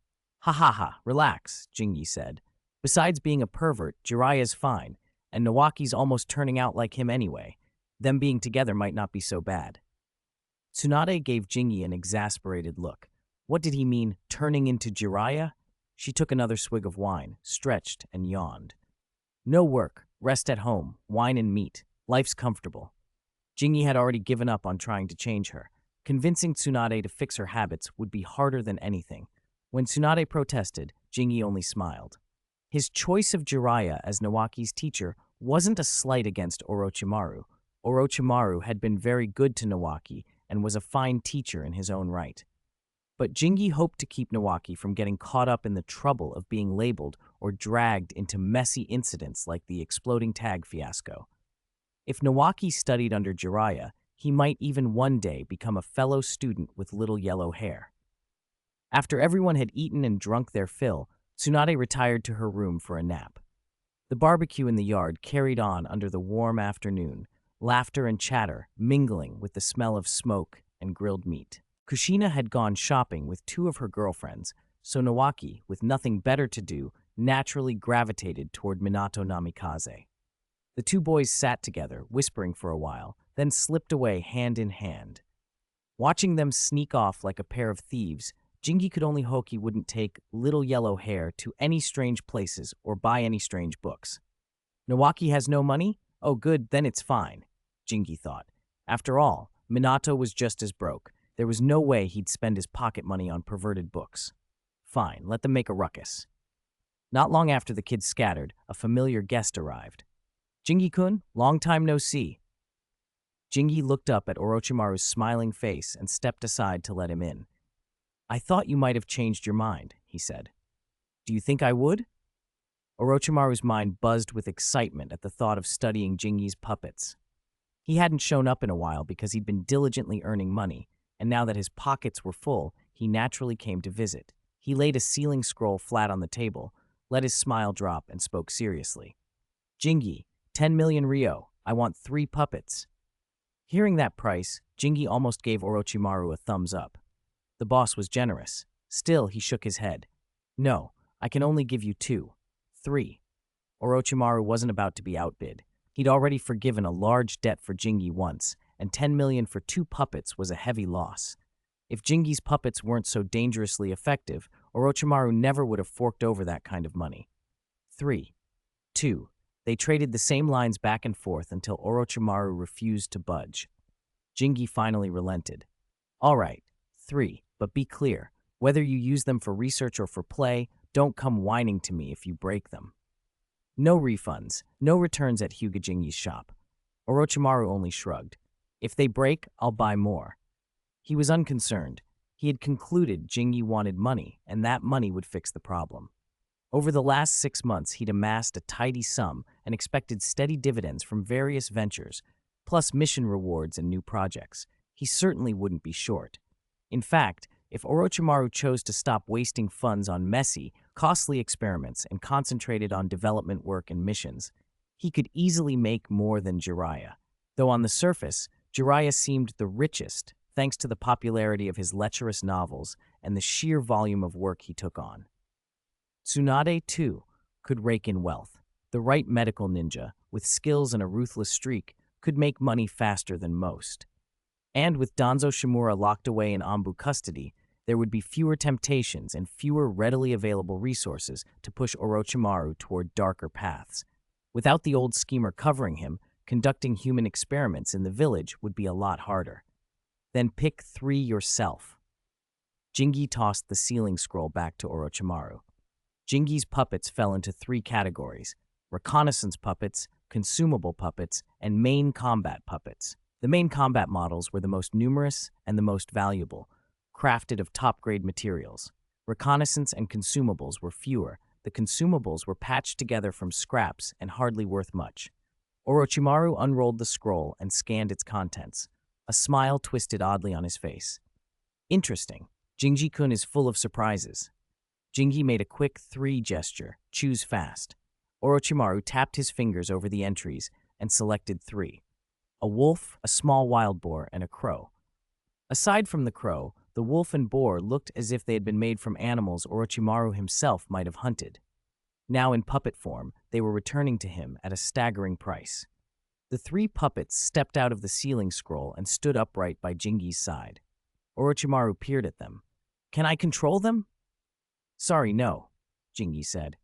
[SPEAKER 1] Ha ha ha, relax, Jingi said. Besides being a pervert, Jiraiya's fine, and Nawaki's almost turning out like him anyway. Them being together might not be so bad. Tsunade gave Jingi an exasperated look. What did he mean, turning into Jiraiya? She took another swig of wine, stretched, and yawned. No work, rest at home, wine and meat. Life's comfortable. Jingi had already given up on trying to change her. Convincing Tsunade to fix her habits would be harder than anything. When Tsunade protested, Jingi only smiled. His choice of Jiraiya as Nawaki's teacher wasn't a slight against Orochimaru. Orochimaru had been very good to Nawaki and was a fine teacher in his own right. But Jingi hoped to keep Nawaki from getting caught up in the trouble of being labeled or dragged into messy incidents like the exploding tag fiasco. If Nawaki studied under Jiraiya, he might even one day become a fellow student with little yellow hair. After everyone had eaten and drunk their fill, Tsunade retired to her room for a nap. The barbecue in the yard carried on under the warm afternoon, laughter and chatter mingling with the smell of smoke and grilled meat. Kushina had gone shopping with two of her girlfriends, so Nawaki, with nothing better to do, naturally gravitated toward Minato Namikaze. The two boys sat together, whispering for a while, then slipped away hand in hand. Watching them sneak off like a pair of thieves, Jingi could only hope he wouldn't take little yellow hair to any strange places or buy any strange books. Nawaki has no money? Oh good, then it's fine, Jingi thought. After all, Minato was just as broke. There was no way he'd spend his pocket money on perverted books. Fine, let them make a ruckus. Not long after the kids scattered, a familiar guest arrived. Jingi-kun, long time no see. Jingi looked up at Orochimaru's smiling face and stepped aside to let him in. I thought you might have changed your mind, he said. Do you think I would? Orochimaru's mind buzzed with excitement at the thought of studying Jingi's puppets. He hadn't shown up in a while because he'd been diligently earning money, and now that his pockets were full, he naturally came to visit. He laid a sealing scroll flat on the table, let his smile drop, and spoke seriously. Jingi, 10 million Ryo. I want 3 puppets. Hearing that price, Jingi almost gave Orochimaru a thumbs up. The boss was generous. Still, he shook his head. No, I can only give you 2. 3. Orochimaru wasn't about to be outbid. He'd already forgiven a large debt for Jingi once, and 10 million for 2 puppets was a heavy loss. If Jingi's puppets weren't so dangerously effective, Orochimaru never would have forked over that kind of money. 3. 2. They traded the same lines back and forth until Orochimaru refused to budge. Jingi finally relented. All right, 3, but be clear. Whether you use them for research or for play, don't come whining to me if you break them. No refunds, no returns at Hyuga Jingi's shop. Orochimaru only shrugged. If they break, I'll buy more. He was unconcerned. He had concluded Jingi wanted money, and that money would fix the problem. Over the last 6 months, he'd amassed a tidy sum and expected steady dividends from various ventures, plus mission rewards and new projects. He certainly wouldn't be short. In fact, if Orochimaru chose to stop wasting funds on messy, costly experiments and concentrated on development work and missions, he could easily make more than Jiraiya. Though on the surface, Jiraiya seemed the richest, thanks to the popularity of his lecherous novels and the sheer volume of work he took on. Tsunade, too, could rake in wealth. The right medical ninja, with skills and a ruthless streak, could make money faster than most. And with Danzo Shimura locked away in Anbu custody, there would be fewer temptations and fewer readily available resources to push Orochimaru toward darker paths. Without the old schemer covering him, conducting human experiments in the village would be a lot harder. Then pick 3 yourself. Jingi tossed the sealing scroll back to Orochimaru. Jingi's puppets fell into 3 categories: reconnaissance puppets, consumable puppets, and main combat puppets. The main combat models were the most numerous and the most valuable, crafted of top-grade materials. Reconnaissance and consumables were fewer. The consumables were patched together from scraps and hardly worth much. Orochimaru unrolled the scroll and scanned its contents. A smile twisted oddly on his face. Interesting. Jingi-kun is full of surprises. Jingi made a quick 3 gesture, choose fast. Orochimaru tapped his fingers over the entries and selected 3. A wolf, a small wild boar, and a crow. Aside from the crow, the wolf and boar looked as if they had been made from animals Orochimaru himself might have hunted. Now in puppet form, they were returning to him at a staggering price. The 3 puppets stepped out of the sealing scroll and stood upright by Jingi's side. Orochimaru peered at them. Can I control them? Sorry, no, Jingi said.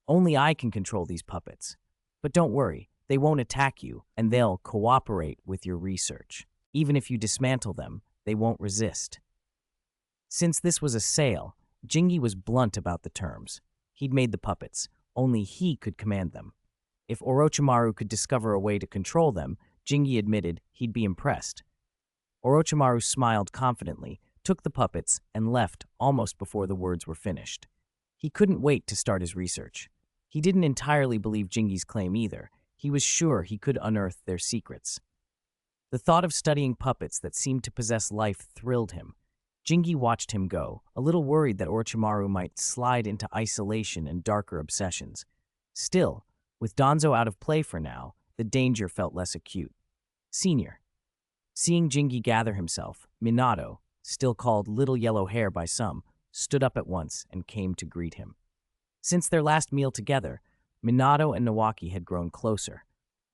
[SPEAKER 1] Only I can control these puppets. But don't worry, they won't attack you, and they'll cooperate with your research. Even if you dismantle them, they won't resist. Since this was a sale, Jingi was blunt about the terms. He'd made the puppets. Only he could command them. If Orochimaru could discover a way to control them, Jingi admitted he'd be impressed. Orochimaru smiled confidently, took the puppets, and left almost before the words were finished. He couldn't wait to start his research. He didn't entirely believe Jingi's claim either. He was sure he could unearth their secrets. The thought of studying puppets that seemed to possess life thrilled him. Jingi watched him go, a little worried that Orochimaru might slide into isolation and darker obsessions. Still, with Danzo out of play for now, the danger felt less acute. Senior. Seeing Jingi gather himself, Minato, still called Little Yellow Hair by some, stood up at once and came to greet him. Since their last meal together, Minato and Nawaki had grown closer,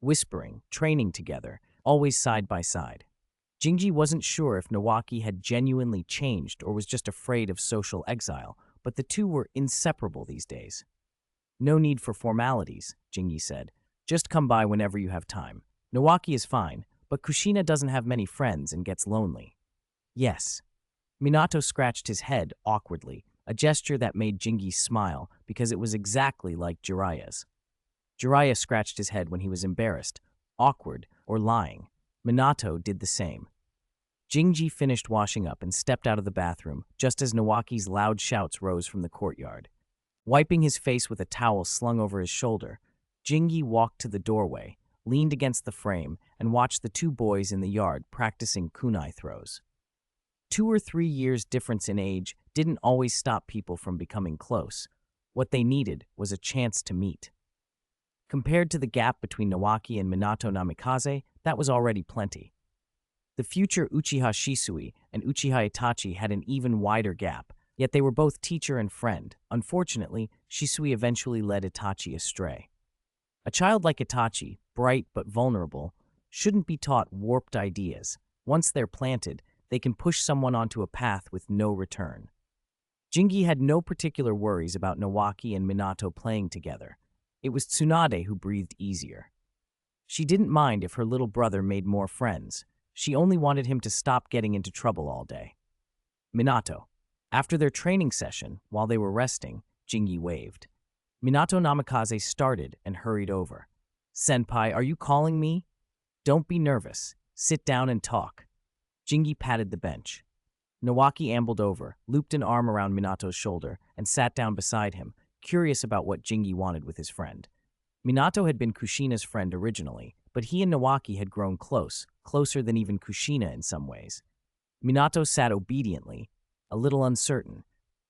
[SPEAKER 1] whispering, training together, always side by side. Jingi wasn't sure if Nawaki had genuinely changed or was just afraid of social exile, but the two were inseparable these days. No need for formalities, Jingi said. Just come by whenever you have time. Nawaki is fine, but Kushina doesn't have many friends and gets lonely. Yes. Minato scratched his head awkwardly, a gesture that made Jingi smile because it was exactly like Jiraiya's. Jiraiya scratched his head when he was embarrassed, awkward, or lying. Minato did the same. Jingi finished washing up and stepped out of the bathroom just as Nawaki's loud shouts rose from the courtyard. Wiping his face with a towel slung over his shoulder, Jingi walked to the doorway, leaned against the frame, and watched the 2 boys in the yard practicing kunai throws. 2 or 3 years difference in age didn't always stop people from becoming close. What they needed was a chance to meet. Compared to the gap between Nawaki and Minato Namikaze, that was already plenty. The future Uchiha Shisui and Uchiha Itachi had an even wider gap, yet they were both teacher and friend. Unfortunately, Shisui eventually led Itachi astray. A child like Itachi, bright but vulnerable, shouldn't be taught warped ideas. Once they're planted, they can push someone onto a path with no return. Jingi had no particular worries about Nawaki and Minato playing together. It was Tsunade who breathed easier. She didn't mind if her little brother made more friends. She only wanted him to stop getting into trouble all day. Minato. After their training session, while they were resting, Jingi waved. Minato Namikaze started and hurried over. "Senpai, are you calling me?" "Don't be nervous. Sit down and talk." Jingi patted the bench. Nawaki ambled over, looped an arm around Minato's shoulder, and sat down beside him, curious about what Jingi wanted with his friend. Minato had been Kushina's friend originally, but he and Nawaki had grown close, closer than even Kushina in some ways. Minato sat obediently, a little uncertain.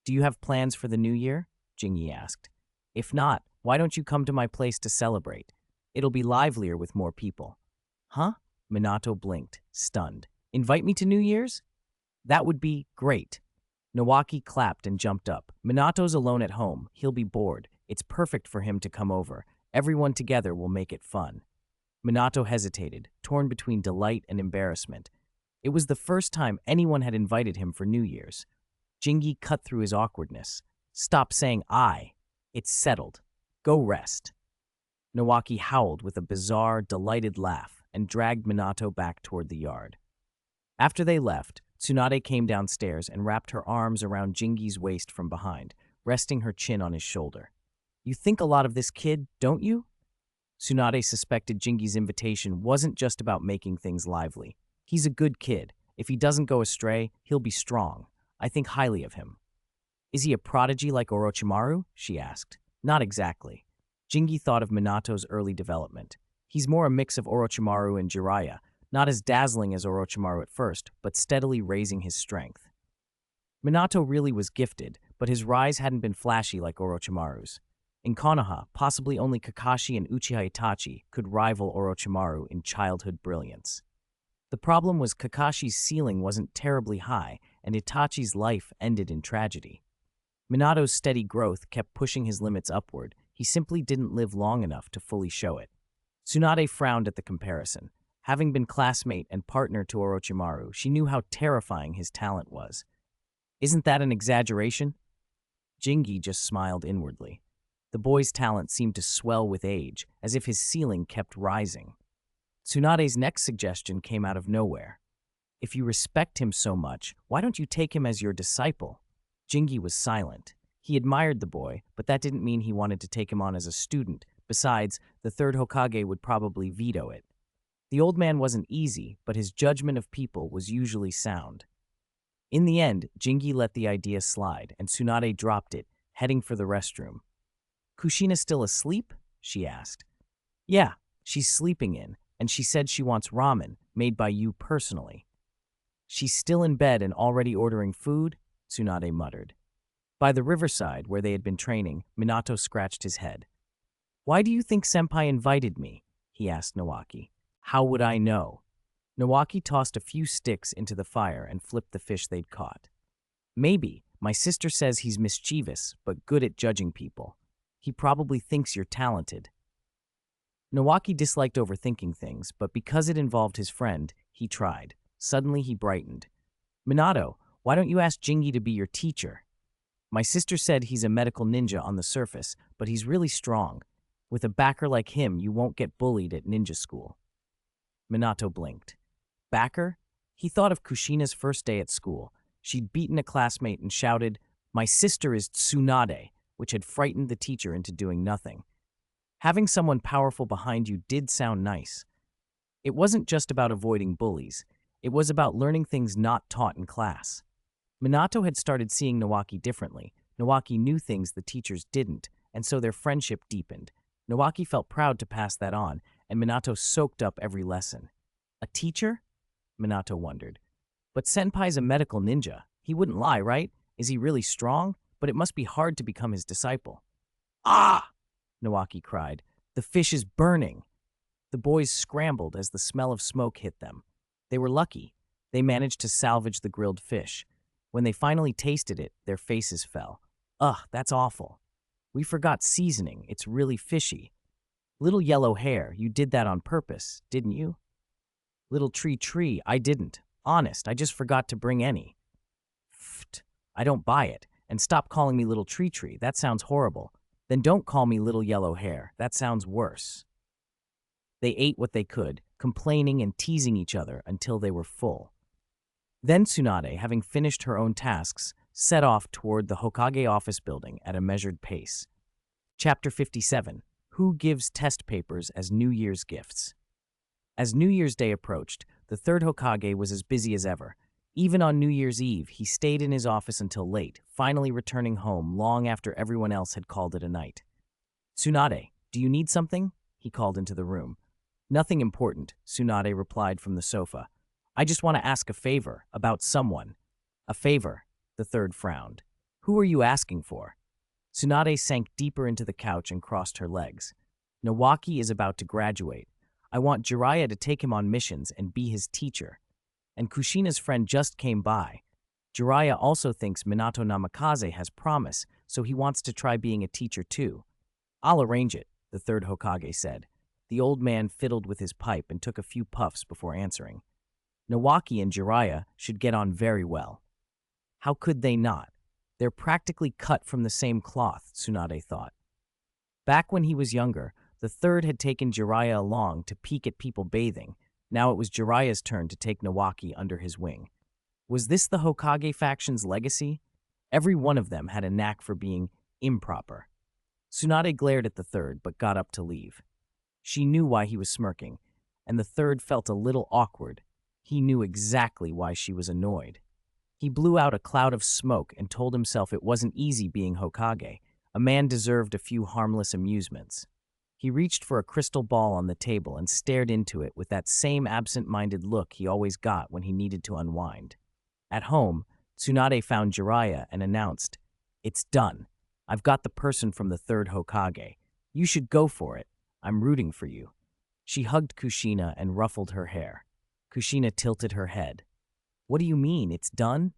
[SPEAKER 1] "Do you have plans for the new year?" Jingi asked. "If not, why don't you come to my place to celebrate? It'll be livelier with more people." "Huh?" Minato blinked, stunned. "Invite me to New Year's?" "That would be great." Nawaki clapped and jumped up. "Minato's alone at home. He'll be bored. It's perfect for him to come over. Everyone together will make it fun." Minato hesitated, torn between delight and embarrassment. It was the first time anyone had invited him for New Year's. Jingi cut through his awkwardness. "Stop saying I. It's settled. Go rest." Nawaki howled with a bizarre, delighted laugh and dragged Minato back toward the yard. After they left, Tsunade came downstairs and wrapped her arms around Jingi's waist from behind, resting her chin on his shoulder. "You think a lot of this kid, don't you?" Tsunade suspected Jingi's invitation wasn't just about making things lively. "He's a good kid. If he doesn't go astray, he'll be strong. I think highly of him." "Is he a prodigy like Orochimaru?" she asked. "Not exactly." Jingi thought of Minato's early development. "He's more a mix of Orochimaru and Jiraiya, not as dazzling as Orochimaru at first, but steadily raising his strength." Minato really was gifted, but his rise hadn't been flashy like Orochimaru's. In Konoha, possibly only Kakashi and Uchiha Itachi could rival Orochimaru in childhood brilliance. The problem was Kakashi's ceiling wasn't terribly high, and Itachi's life ended in tragedy. Minato's steady growth kept pushing his limits upward. He simply didn't live long enough to fully show it. Tsunade frowned at the comparison. Having been classmate and partner to Orochimaru, she knew how terrifying his talent was. "Isn't that an exaggeration?" Jingi just smiled inwardly. The boy's talent seemed to swell with age, as if his ceiling kept rising. Tsunade's next suggestion came out of nowhere. "If you respect him so much, why don't you take him as your disciple?" Jingi was silent. He admired the boy, but that didn't mean he wanted to take him on as a student. Besides, the third Hokage would probably veto it. The old man wasn't easy, but his judgment of people was usually sound. In the end, Jingi let the idea slide, and Tsunade dropped it, heading for the restroom. "Kushina still asleep?" she asked. "Yeah, she's sleeping in, and she said she wants ramen, made by you personally." "She's still in bed and already ordering food?" Tsunade muttered. By the riverside, where they had been training, Minato scratched his head. "Why do you think Senpai invited me?" he asked Nawaki. "How would I know?" Nawaki tossed a few sticks into the fire and flipped the fish they'd caught. "Maybe. My sister says he's mischievous, but good at judging people. He probably thinks you're talented." Nawaki disliked overthinking things, but because it involved his friend, he tried. Suddenly he brightened. "Minato, why don't you ask Jingi to be your teacher? My sister said he's a medical ninja on the surface, but he's really strong. With a backer like him, you won't get bullied at ninja school." Minato blinked. Backer? He thought of Kushina's first day at school. She'd beaten a classmate and shouted, "My sister is Tsunade," which had frightened the teacher into doing nothing. Having someone powerful behind you did sound nice. It wasn't just about avoiding bullies. It was about learning things not taught in class. Minato had started seeing Nawaki differently. Nawaki knew things the teachers didn't, and so their friendship deepened. Nawaki felt proud to pass that on, and Minato soaked up every lesson. "A teacher?" Minato wondered. "But Senpai's a medical ninja. He wouldn't lie, right? Is he really strong? But it must be hard to become his disciple." "Ah!" Nawaki cried. "The fish is burning." The boys scrambled as the smell of smoke hit them. They were lucky. They managed to salvage the grilled fish. When they finally tasted it, their faces fell. Ugh, that's awful. We forgot seasoning. It's really fishy. Little yellow hair, you did that on purpose, didn't you? Little tree, I didn't. Honest, I just forgot to bring any. Pfft, I don't buy it. And stop calling me little tree. That sounds horrible. Then don't call me little yellow hair. That sounds worse. They ate what they could, complaining and teasing each other until they were full. Then Tsunade, having finished her own tasks, set off toward the Hokage office building at a measured pace. Chapter 57. Who gives test papers as New Year's gifts? As New Year's Day approached, the third Hokage was as busy as ever. Even on New Year's Eve, he stayed in his office until late, finally returning home long after everyone else had called it a night. Tsunade, do you need something? He called into the room. Nothing important, Tsunade replied from the sofa. I just want to ask a favor about someone. A favor, the third frowned. Who are you asking for? Tsunade sank deeper into the couch and crossed her legs. Nawaki is about to graduate. I want Jiraiya to take him on missions and be his teacher. And Kushina's friend just came by. Jiraiya also thinks Minato Namikaze has promise, so he wants to try being a teacher too. I'll arrange it, the third Hokage said. The old man fiddled with his pipe and took a few puffs before answering. Nawaki and Jiraiya should get on very well. How could they not? They're practically cut from the same cloth, Tsunade thought. Back when he was younger, the third had taken Jiraiya along to peek at people bathing. Now it was Jiraiya's turn to take Nawaki under his wing. Was this the Hokage faction's legacy? Every one of them had a knack for being improper. Tsunade glared at the third, but got up to leave. She knew why he was smirking, and the third felt a little awkward. He knew exactly why she was annoyed. He blew out a cloud of smoke and told himself it wasn't easy being Hokage. A man deserved a few harmless amusements. He reached for a crystal ball on the table and stared into it with that same absent-minded look he always got when he needed to unwind. At home, Tsunade found Jiraiya and announced, It's done. I've got the person from the third Hokage. You should go for it. I'm rooting for you. She hugged Kushina and ruffled her hair. Kushina tilted her head. What do you mean, it's done?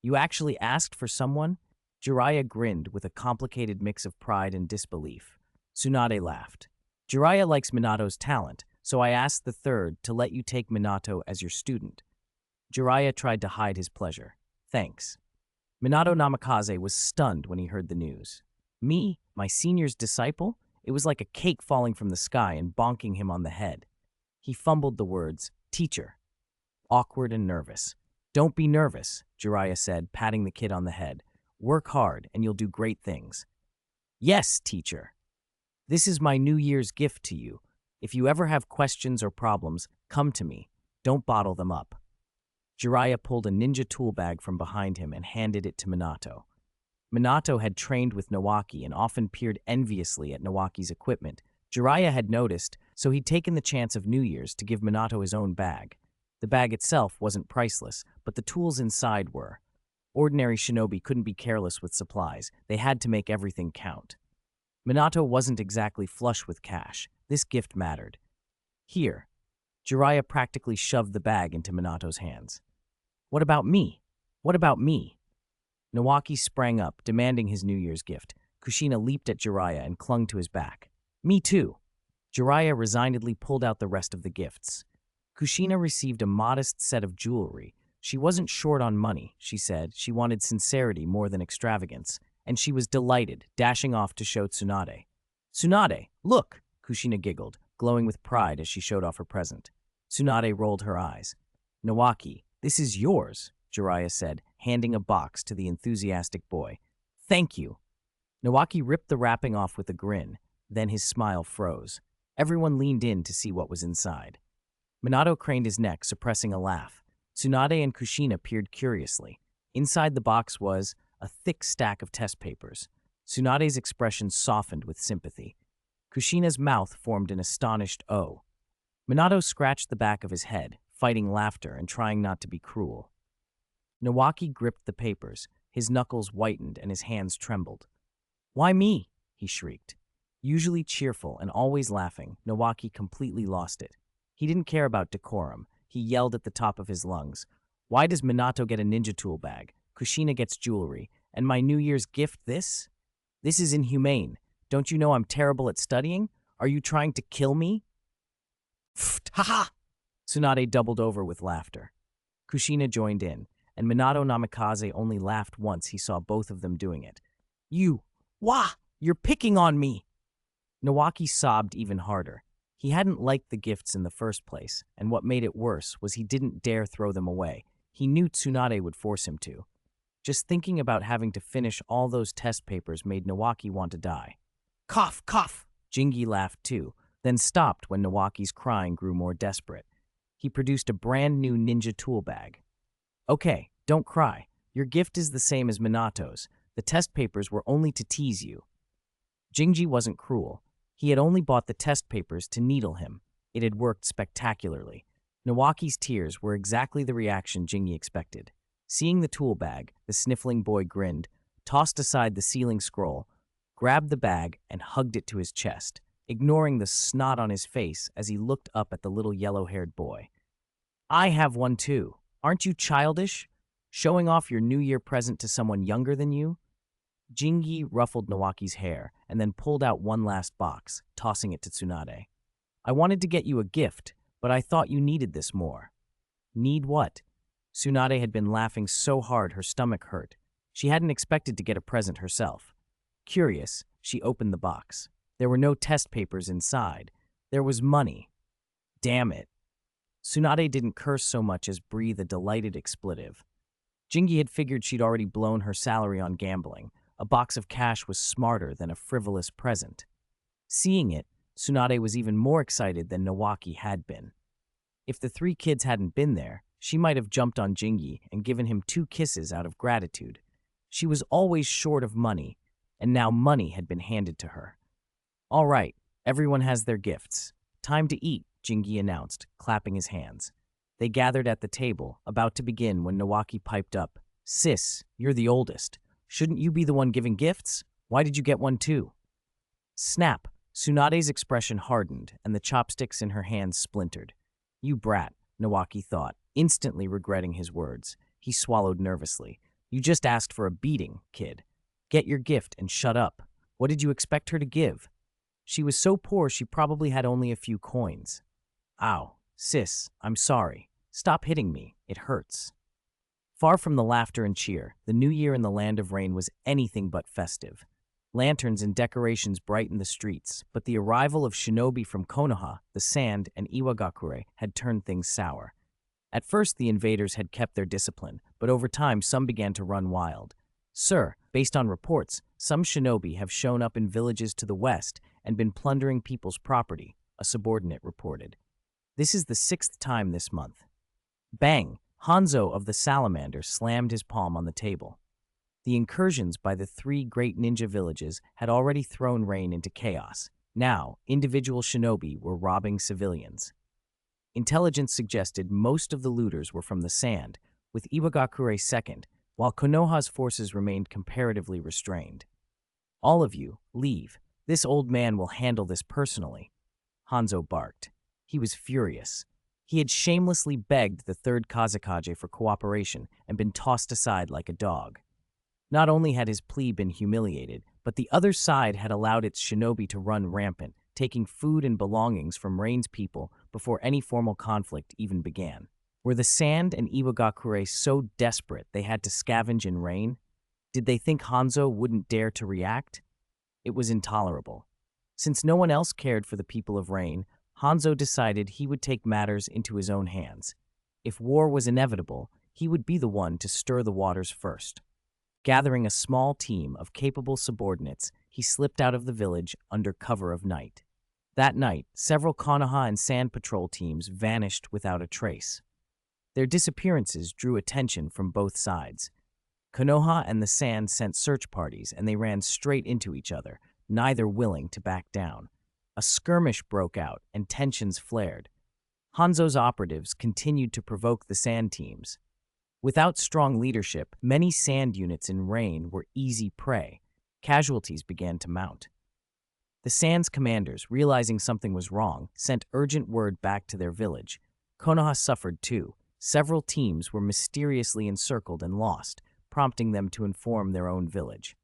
[SPEAKER 1] You actually asked for someone? Jiraiya grinned with a complicated mix of pride and disbelief. Tsunade laughed. Jiraiya likes Minato's talent, so I asked the third to let you take Minato as your student. Jiraiya tried to hide his pleasure. Thanks. Minato Namikaze was stunned when he heard the news. Me, my senior's disciple? It was like a cake falling from the sky and bonking him on the head. He fumbled the words, teacher. Awkward and nervous. Don't be nervous, Jiraiya said, patting the kid on the head. Work hard and you'll do great things. Yes, teacher. This is my New Year's gift to you. If you ever have questions or problems, come to me. Don't bottle them up. Jiraiya pulled a ninja tool bag from behind him and handed it to Minato. Minato had trained with Nawaki and often peered enviously at Nawaki's equipment. Jiraiya had noticed, so he'd taken the chance of New Year's to give Minato his own bag. The bag itself wasn't priceless, but the tools inside were. Ordinary shinobi couldn't be careless with supplies. They had to make everything count. Minato wasn't exactly flush with cash. This gift mattered. Here. Jiraiya practically shoved the bag into Minato's hands. What about me? What about me? Nawaki sprang up, demanding his New Year's gift. Kushina leaped at Jiraiya and clung to his back. Me too. Jiraiya resignedly pulled out the rest of the gifts. Kushina received a modest set of jewelry. She wasn't short on money, she said. She wanted sincerity more than extravagance. And she was delighted, dashing off to show Tsunade. Tsunade, look, Kushina giggled, glowing with pride as she showed off her present. Tsunade rolled her eyes. Nawaki, this is yours, Jiraiya said, handing a box to the enthusiastic boy. Thank you. Nawaki ripped the wrapping off with a grin, then his smile froze. Everyone leaned in to see what was inside. Minato craned his neck, suppressing a laugh. Tsunade and Kushina peered curiously. Inside the box was a thick stack of test papers. Tsunade's expression softened with sympathy. Kushina's mouth formed an astonished O. Minato scratched the back of his head, fighting laughter and trying not to be cruel. Nawaki gripped the papers. His knuckles whitened and his hands trembled. Why me? He shrieked. Usually cheerful and always laughing, Nawaki completely lost it. He didn't care about decorum. He yelled at the top of his lungs. Why does Minato get a ninja tool bag? Kushina gets jewelry. And my New Year's gift this? This is inhumane. Don't you know I'm terrible at studying? Are you trying to kill me? Pfft, ha! Tsunade doubled over with laughter. Kushina joined in, and Minato Namikaze only laughed once he saw both of them doing it. Wah! You're picking on me! Nawaki sobbed even harder. He hadn't liked the gifts in the first place, and what made it worse was he didn't dare throw them away. He knew Tsunade would force him to. Just thinking about having to finish all those test papers made Nawaki want to die. Cough, cough! Jingi laughed too, then stopped when Nawaki's crying grew more desperate. He produced a brand new ninja tool bag. Okay, don't cry. Your gift is the same as Minato's. The test papers were only to tease you. Jinji wasn't cruel. He had only bought the test papers to needle him. It had worked spectacularly. Nawaki's tears were exactly the reaction Jingi expected. Seeing the tool bag, the sniffling boy grinned, tossed aside the sealing scroll, grabbed the bag, and hugged it to his chest, ignoring the snot on his face as he looked up at the little yellow-haired boy. I have one too. Aren't you childish? Showing off your New Year present to someone younger than you? Jingi ruffled Nawaki's hair and then pulled out one last box, tossing it to Tsunade. I wanted to get you a gift, but I thought you needed this more. Need what? Tsunade had been laughing so hard her stomach hurt. She hadn't expected to get a present herself. Curious, she opened the box. There were no test papers inside. There was money. Damn it. Tsunade didn't curse so much as breathe a delighted expletive. Jingi had figured she'd already blown her salary on gambling. A box of cash was smarter than a frivolous present. Seeing it, Tsunade was even more excited than Nawaki had been. If the three kids hadn't been there, she might have jumped on Jingi and given him 2 kisses out of gratitude. She was always short of money, and now money had been handed to her. All right, everyone has their gifts. Time to eat, Jingi announced, clapping his hands. They gathered at the table, about to begin when Nawaki piped up. Sis, you're the oldest. Shouldn't you be the one giving gifts? Why did you get one too? Snap! Tsunade's expression hardened, and the chopsticks in her hands splintered. You brat, Nawaki thought, instantly regretting his words. He swallowed nervously. You just asked for a beating, kid. Get your gift and shut up. What did you expect her to give? She was so poor she probably had only a few coins. Ow, sis, I'm sorry. Stop hitting me. It hurts. Far from the laughter and cheer, the New Year in the Land of Rain was anything but festive. Lanterns and decorations brightened the streets, but the arrival of shinobi from Konoha, the Sand, and Iwagakure had turned things sour. At first, the invaders had kept their discipline, but over time some began to run wild. Sir, based on reports, some shinobi have shown up in villages to the west and been plundering people's property, a subordinate reported. This is the 6th time this month. Bang! Hanzo of the Salamander slammed his palm on the table. The incursions by the 3 great ninja villages had already thrown Rain into chaos. Now, individual shinobi were robbing civilians. Intelligence suggested most of the looters were from the Sand, with Iwagakure second, while Konoha's forces remained comparatively restrained. All of you, leave. This old man will handle this personally. Hanzo barked. He was furious. He had shamelessly begged the 3rd Kazekage for cooperation and been tossed aside like a dog. Not only had his plea been humiliated, but the other side had allowed its shinobi to run rampant, taking food and belongings from Rain's people before any formal conflict even began. Were the Sand and Iwagakure so desperate they had to scavenge in Rain? Did they think Hanzo wouldn't dare to react? It was intolerable. Since no one else cared for the people of Rain, Hanzo decided he would take matters into his own hands. If war was inevitable, he would be the one to stir the waters first. Gathering a small team of capable subordinates, he slipped out of the village under cover of night. That night, several Konoha and Sand Patrol teams vanished without a trace. Their disappearances drew attention from both sides. Konoha and the Sand sent search parties, and they ran straight into each other, neither willing to back down. A skirmish broke out, and tensions flared. Hanzo's operatives continued to provoke the Sand teams. Without strong leadership, many Sand units in Rain were easy prey. Casualties began to mount. The Sand's commanders, realizing something was wrong, sent urgent word back to their village. Konoha suffered too. several teams were mysteriously encircled and lost, prompting them to inform their own village.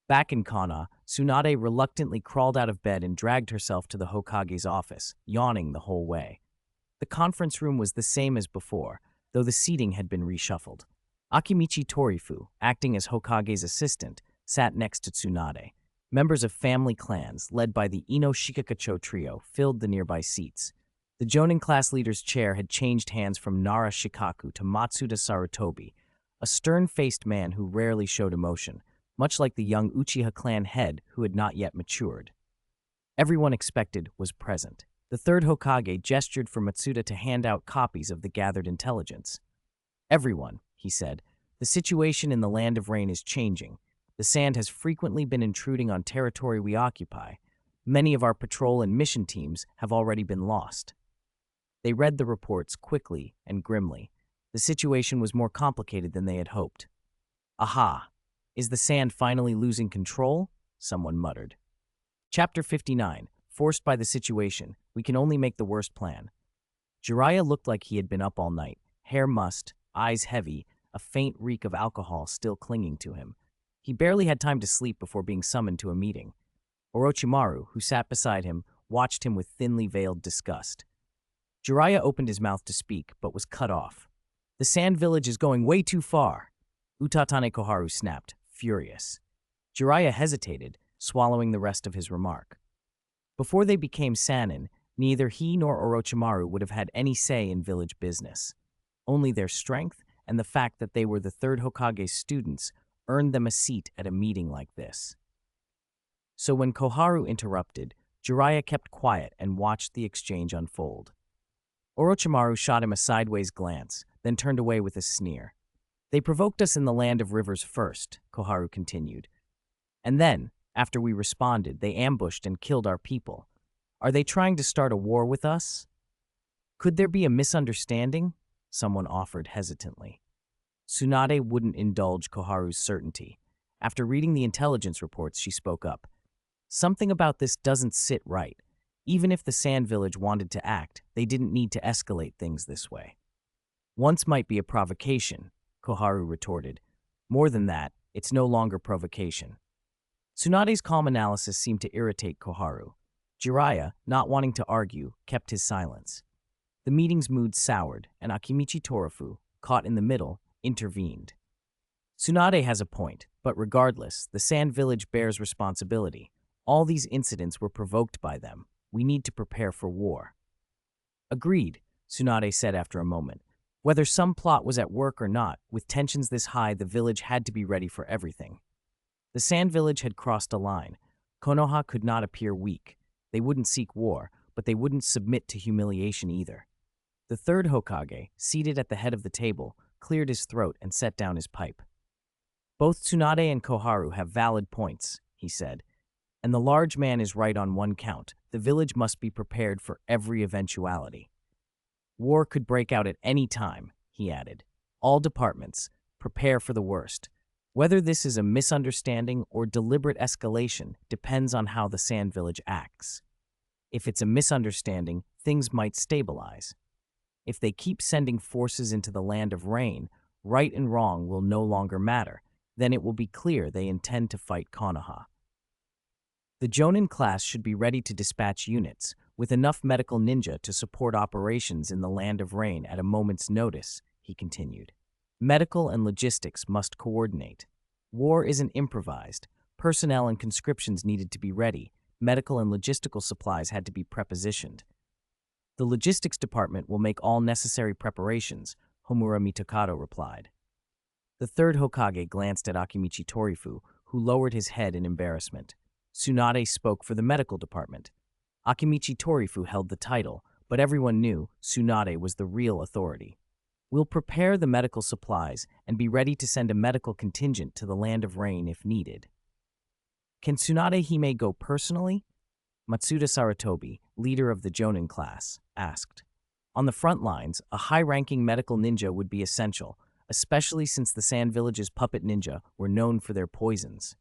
[SPEAKER 1] Back in Kana, Tsunade reluctantly crawled out of bed and dragged herself to the Hokage's office, yawning the whole way. The conference room was the same as before, though the seating had been reshuffled. Akimichi Torifu, acting as Hokage's assistant, sat next to Tsunade. Members of family clans, led by the Ino Shikakacho trio, filled the nearby seats. The Jonin class leader's chair had changed hands from Nara Shikaku to Matsuda Sarutobi, a stern-faced man who rarely showed emotion, much like the young Uchiha clan head who had not yet matured. Everyone expected was present. The third Hokage gestured for Matsuda to hand out copies of the gathered intelligence. "Everyone," he said, "the situation in the Land of Rain is changing. The sand has frequently been intruding on territory we occupy. Many of our patrol and mission teams have already been lost." They read the reports quickly and grimly. The situation was more complicated than they had hoped. "Aha! Is the sand finally losing control?" someone muttered. Chapter 59. Forced by the situation, we can only make the worst plan. Jiraiya looked like he had been up all night, hair mussed, eyes heavy, a faint reek of alcohol still clinging to him. He barely had time to sleep before being summoned to a meeting. Orochimaru, who sat beside him, watched him with thinly veiled disgust. Jiraiya opened his mouth to speak, but was cut off. "The Sand Village is going way too far," Utatane Koharu snapped, furious. Jiraiya hesitated, swallowing the rest of his remark. Before they became Sannin, neither he nor Orochimaru would have had any say in village business. Only their strength and the fact that they were the third Hokage's students earned them a seat at a meeting like this. So when Koharu interrupted, Jiraiya kept quiet and watched the exchange unfold. Orochimaru shot him a sideways glance, then turned away with a sneer. "They provoked us in the Land of Rivers first," Koharu continued. "And then, after we responded, they ambushed and killed our people. Are they trying to start a war with us?" "Could there be a misunderstanding?" someone offered hesitantly. Tsunade wouldn't indulge Koharu's certainty. After reading the intelligence reports, she spoke up. "Something about this doesn't sit right. Even if the Sand Village wanted to act, they didn't need to escalate things this way." "Once might be a provocation," Koharu retorted. "More than that, it's no longer provocation." Tsunade's calm analysis seemed to irritate Koharu. Jiraiya, not wanting to argue, kept his silence. The meeting's mood soured, and Akimichi Torifu, caught in the middle, intervened. "Tsunade has a point, but regardless, the Sand Village bears responsibility. All these incidents were provoked by them. We need to prepare for war." "Agreed," Tsunade said after a moment. Whether some plot was at work or not, with tensions this high, the village had to be ready for everything. The Sand Village had crossed a line. Konoha could not appear weak. They wouldn't seek war, but they wouldn't submit to humiliation either. The third Hokage, seated at the head of the table, cleared his throat and set down his pipe. "Both Tsunade and Koharu have valid points," he said. "And the large man is right on one count. The village must be prepared for every eventuality. War could break out at any time," he added. "All departments, prepare for the worst. Whether this is a misunderstanding or deliberate escalation depends on how the Sand Village acts. If it's a misunderstanding, things might stabilize. If they keep sending forces into the Land of Rain, right and wrong will no longer matter. Then it will be clear they intend to fight Konoha. The Jonin class should be ready to dispatch units, with enough medical ninja to support operations in the Land of Rain at a moment's notice," he continued. "Medical and logistics must coordinate. War isn't improvised. Personnel and conscriptions needed to be ready. Medical and logistical supplies had to be prepositioned. The logistics department will make all necessary preparations," Homura Mitokado replied. The third Hokage glanced at Akimichi Torifu, who lowered his head in embarrassment. Tsunade spoke for the medical department. Akimichi Torifu held the title, but everyone knew Tsunade was the real authority. "We'll prepare the medical supplies and be ready to send a medical contingent to the Land of Rain if needed." "Can Tsunade Hime go personally?" Matsuda Sarutobi, leader of the Jonin class, asked. "On the front lines, a high-ranking medical ninja would be essential, especially since the Sand Village's puppet ninja were known for their poisons.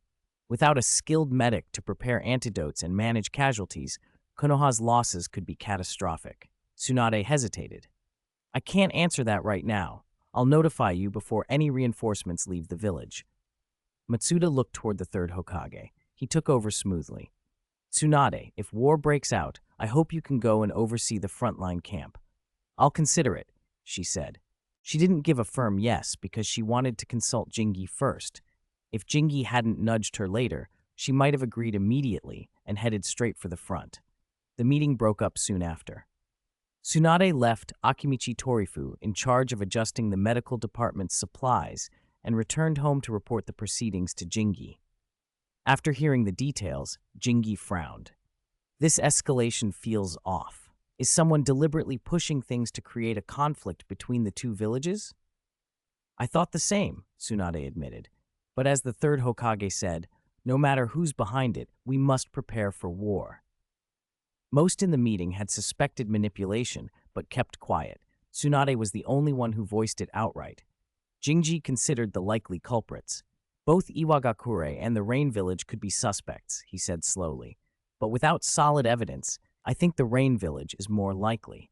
[SPEAKER 1] Without a skilled medic to prepare antidotes and manage casualties, Konoha's losses could be catastrophic." Tsunade hesitated. I can't answer that right now. I'll notify you before any reinforcements leave the village. Matsuda looked toward the third Hokage. He took over smoothly. Tsunade, if war breaks out, I hope you can go and oversee the frontline camp. I'll consider it, she said. She didn't give a firm yes because she wanted to consult Jingi first. If Jingi hadn't nudged her later, she might have agreed immediately and headed straight for the front. The meeting broke up soon after. Tsunade left Akimichi Torifu in charge of adjusting the medical department's supplies and returned home to report the proceedings to Jingi. After hearing the details, Jingi frowned. This escalation feels off. Is someone deliberately pushing things to create a conflict between the two villages? I thought the same, Tsunade admitted. But as the third Hokage said, no matter who's behind it, we must prepare for war. Most in the meeting had suspected manipulation, but kept quiet. Tsunade was the only one who voiced it outright. Jingi considered the likely culprits. Both Iwagakure and the Rain Village could be suspects, he said slowly. But without solid evidence, I think the Rain Village is more likely.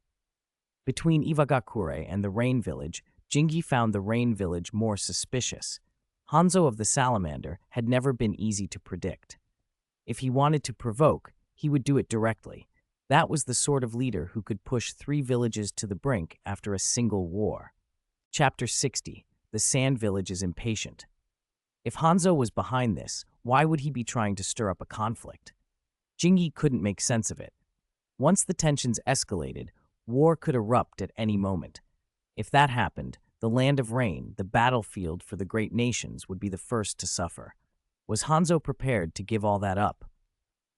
[SPEAKER 1] Between Iwagakure and the Rain Village, Jingi found the Rain Village more suspicious. Hanzo of the Salamander had never been easy to predict. If he wanted to provoke, he would do it directly. That was the sort of leader who could push 3 villages to the brink after a single war. Chapter 60. The Sand Village is impatient. If Hanzo was behind this, why would he be trying to stir up a conflict? Jingi couldn't make sense of it. Once the tensions escalated, war could erupt at any moment. If that happened, the Land of Rain, the battlefield for the great nations, would be the first to suffer. Was Hanzo prepared to give all that up?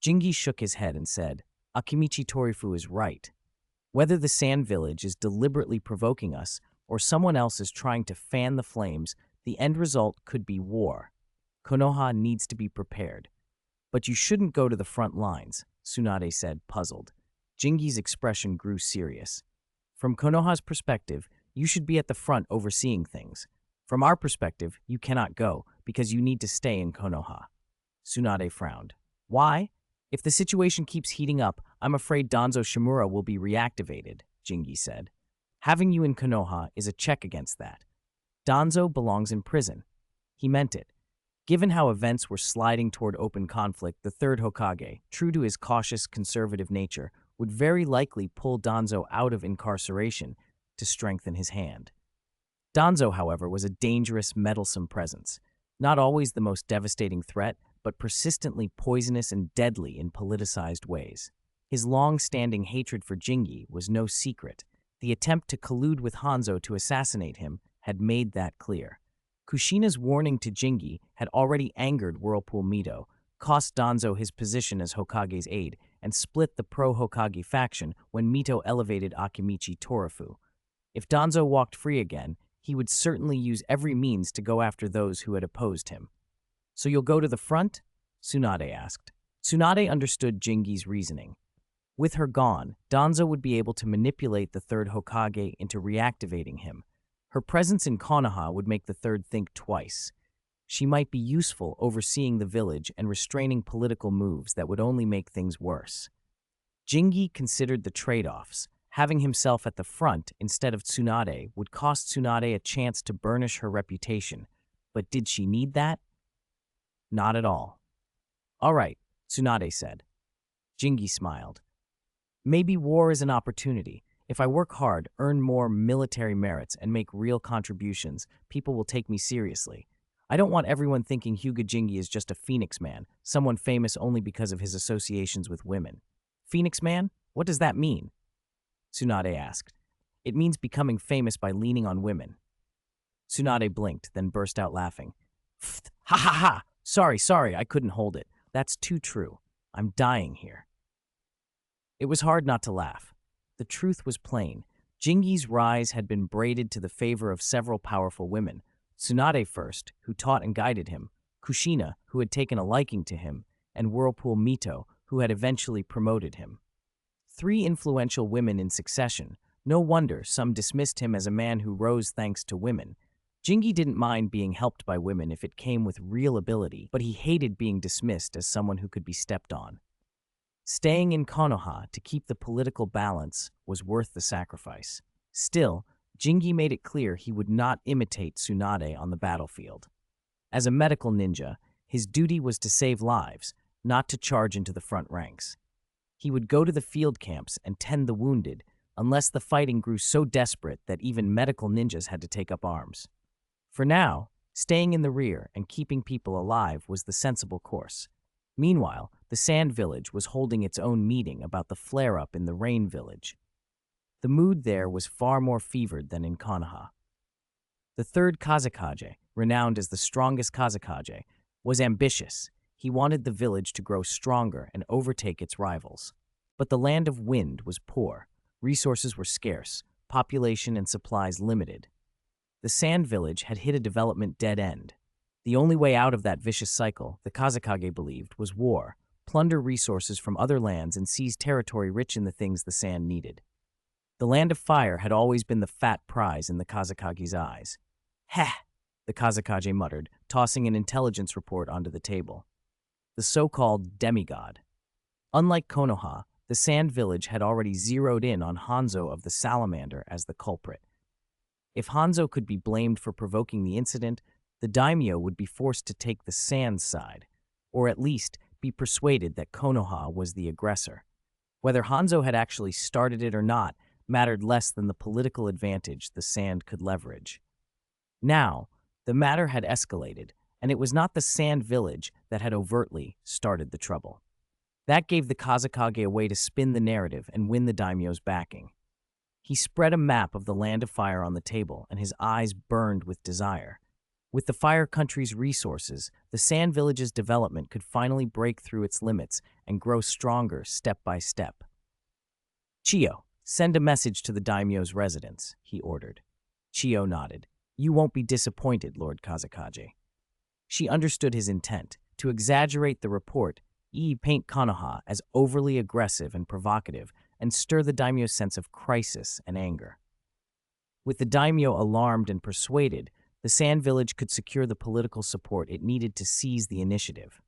[SPEAKER 1] Jingi shook his head and said, Akimichi Torifu is right. Whether the Sand Village is deliberately provoking us or someone else is trying to fan the flames, the end result could be war. Konoha needs to be prepared. But you shouldn't go to the front lines, Tsunade said, puzzled. Jingi's expression grew serious. From Konoha's perspective, you should be at the front overseeing things. From our perspective, you cannot go because you need to stay in Konoha. Tsunade frowned. Why? If the situation keeps heating up, I'm afraid Danzo Shimura will be reactivated, Jingi said. Having you in Konoha is a check against that. Danzo belongs in prison. He meant it. Given how events were sliding toward open conflict, the third Hokage, true to his cautious, conservative nature, would very likely pull Danzo out of incarceration to strengthen his hand. Danzo, however, was a dangerous, meddlesome presence. Not always the most devastating threat, but persistently poisonous and deadly in politicized ways. His long-standing hatred for Jingi was no secret. The attempt to collude with Hanzo to assassinate him had made that clear. Kushina's warning to Jingi had already angered Whirlpool Mito, cost Danzo his position as Hokage's aide, and split the pro-Hokage faction when Mito elevated Akimichi Torifu. If Danzo walked free again, he would certainly use every means to go after those who had opposed him. So you'll go to the front? Tsunade asked. Tsunade understood Jingi's reasoning. With her gone, Danzo would be able to manipulate the third Hokage into reactivating him. Her presence in Konoha would make the third think twice. She might be useful overseeing the village and restraining political moves that would only make things worse. Jingi considered the trade-offs. Having himself at the front instead of Tsunade would cost Tsunade a chance to burnish her reputation. But did she need that? Not at all. All right, Tsunade said. Jingi smiled. Maybe war is an opportunity. If I work hard, earn more military merits, and make real contributions, people will take me seriously. I don't want everyone thinking Hyuga Jingi is just a Phoenix Man, someone famous only because of his associations with women. Phoenix Man? What does that mean? Tsunade asked. It means becoming famous by leaning on women. Tsunade blinked, then burst out laughing. Ha ha ha! Sorry, I couldn't hold it. That's too true. I'm dying here. It was hard not to laugh. The truth was plain. Jingi's rise had been braided to the favor of several powerful women. Tsunade first, who taught and guided him, Kushina, who had taken a liking to him, and Whirlpool Mito, who had eventually promoted him. 3 influential women in succession. No wonder some dismissed him as a man who rose thanks to women. Jingi didn't mind being helped by women if it came with real ability, but he hated being dismissed as someone who could be stepped on. Staying in Konoha to keep the political balance was worth the sacrifice. Still, Jingi made it clear he would not imitate Tsunade on the battlefield. As a medical ninja, his duty was to save lives, not to charge into the front ranks. He would go to the field camps and tend the wounded, unless the fighting grew so desperate that even medical ninjas had to take up arms. For now, staying in the rear and keeping people alive was the sensible course. Meanwhile, the Sand Village was holding its own meeting about the flare-up in the Rain Village. The mood there was far more fevered than in Konoha. The third Kazekage, renowned as the strongest Kazekage, was ambitious. He wanted the village to grow stronger and overtake its rivals. But the Land of Wind was poor. Resources were scarce, population and supplies limited. The Sand Village had hit a development dead end. The only way out of that vicious cycle, the Kazekage believed, was war, plunder resources from other lands and seize territory rich in the things the sand needed. The Land of Fire had always been the fat prize in the Kazekage's eyes. "Heh," the Kazekage muttered, tossing an intelligence report onto the table. The so-called demigod. Unlike Konoha, the Sand Village had already zeroed in on Hanzo of the Salamander as the culprit. If Hanzo could be blamed for provoking the incident, the daimyo would be forced to take the sand's side, or at least be persuaded that Konoha was the aggressor. Whether Hanzo had actually started it or not mattered less than the political advantage the sand could leverage. Now, the matter had escalated, and it was not the Sand Village that had overtly started the trouble. That gave the Kazekage a way to spin the narrative and win the daimyo's backing. He spread a map of the Land of Fire on the table, and his eyes burned with desire. With the Fire Country's resources, the Sand Village's development could finally break through its limits and grow stronger step by step. "Chiyo, send a message to the daimyo's residence," he ordered. Chiyo nodded. "You won't be disappointed, Lord Kazekage." She understood his intent, to exaggerate the report, paint Konoha as overly aggressive and provocative, and stir the daimyo's sense of crisis and anger. With the daimyo alarmed and persuaded, the Sand Village could secure the political support it needed to seize the initiative.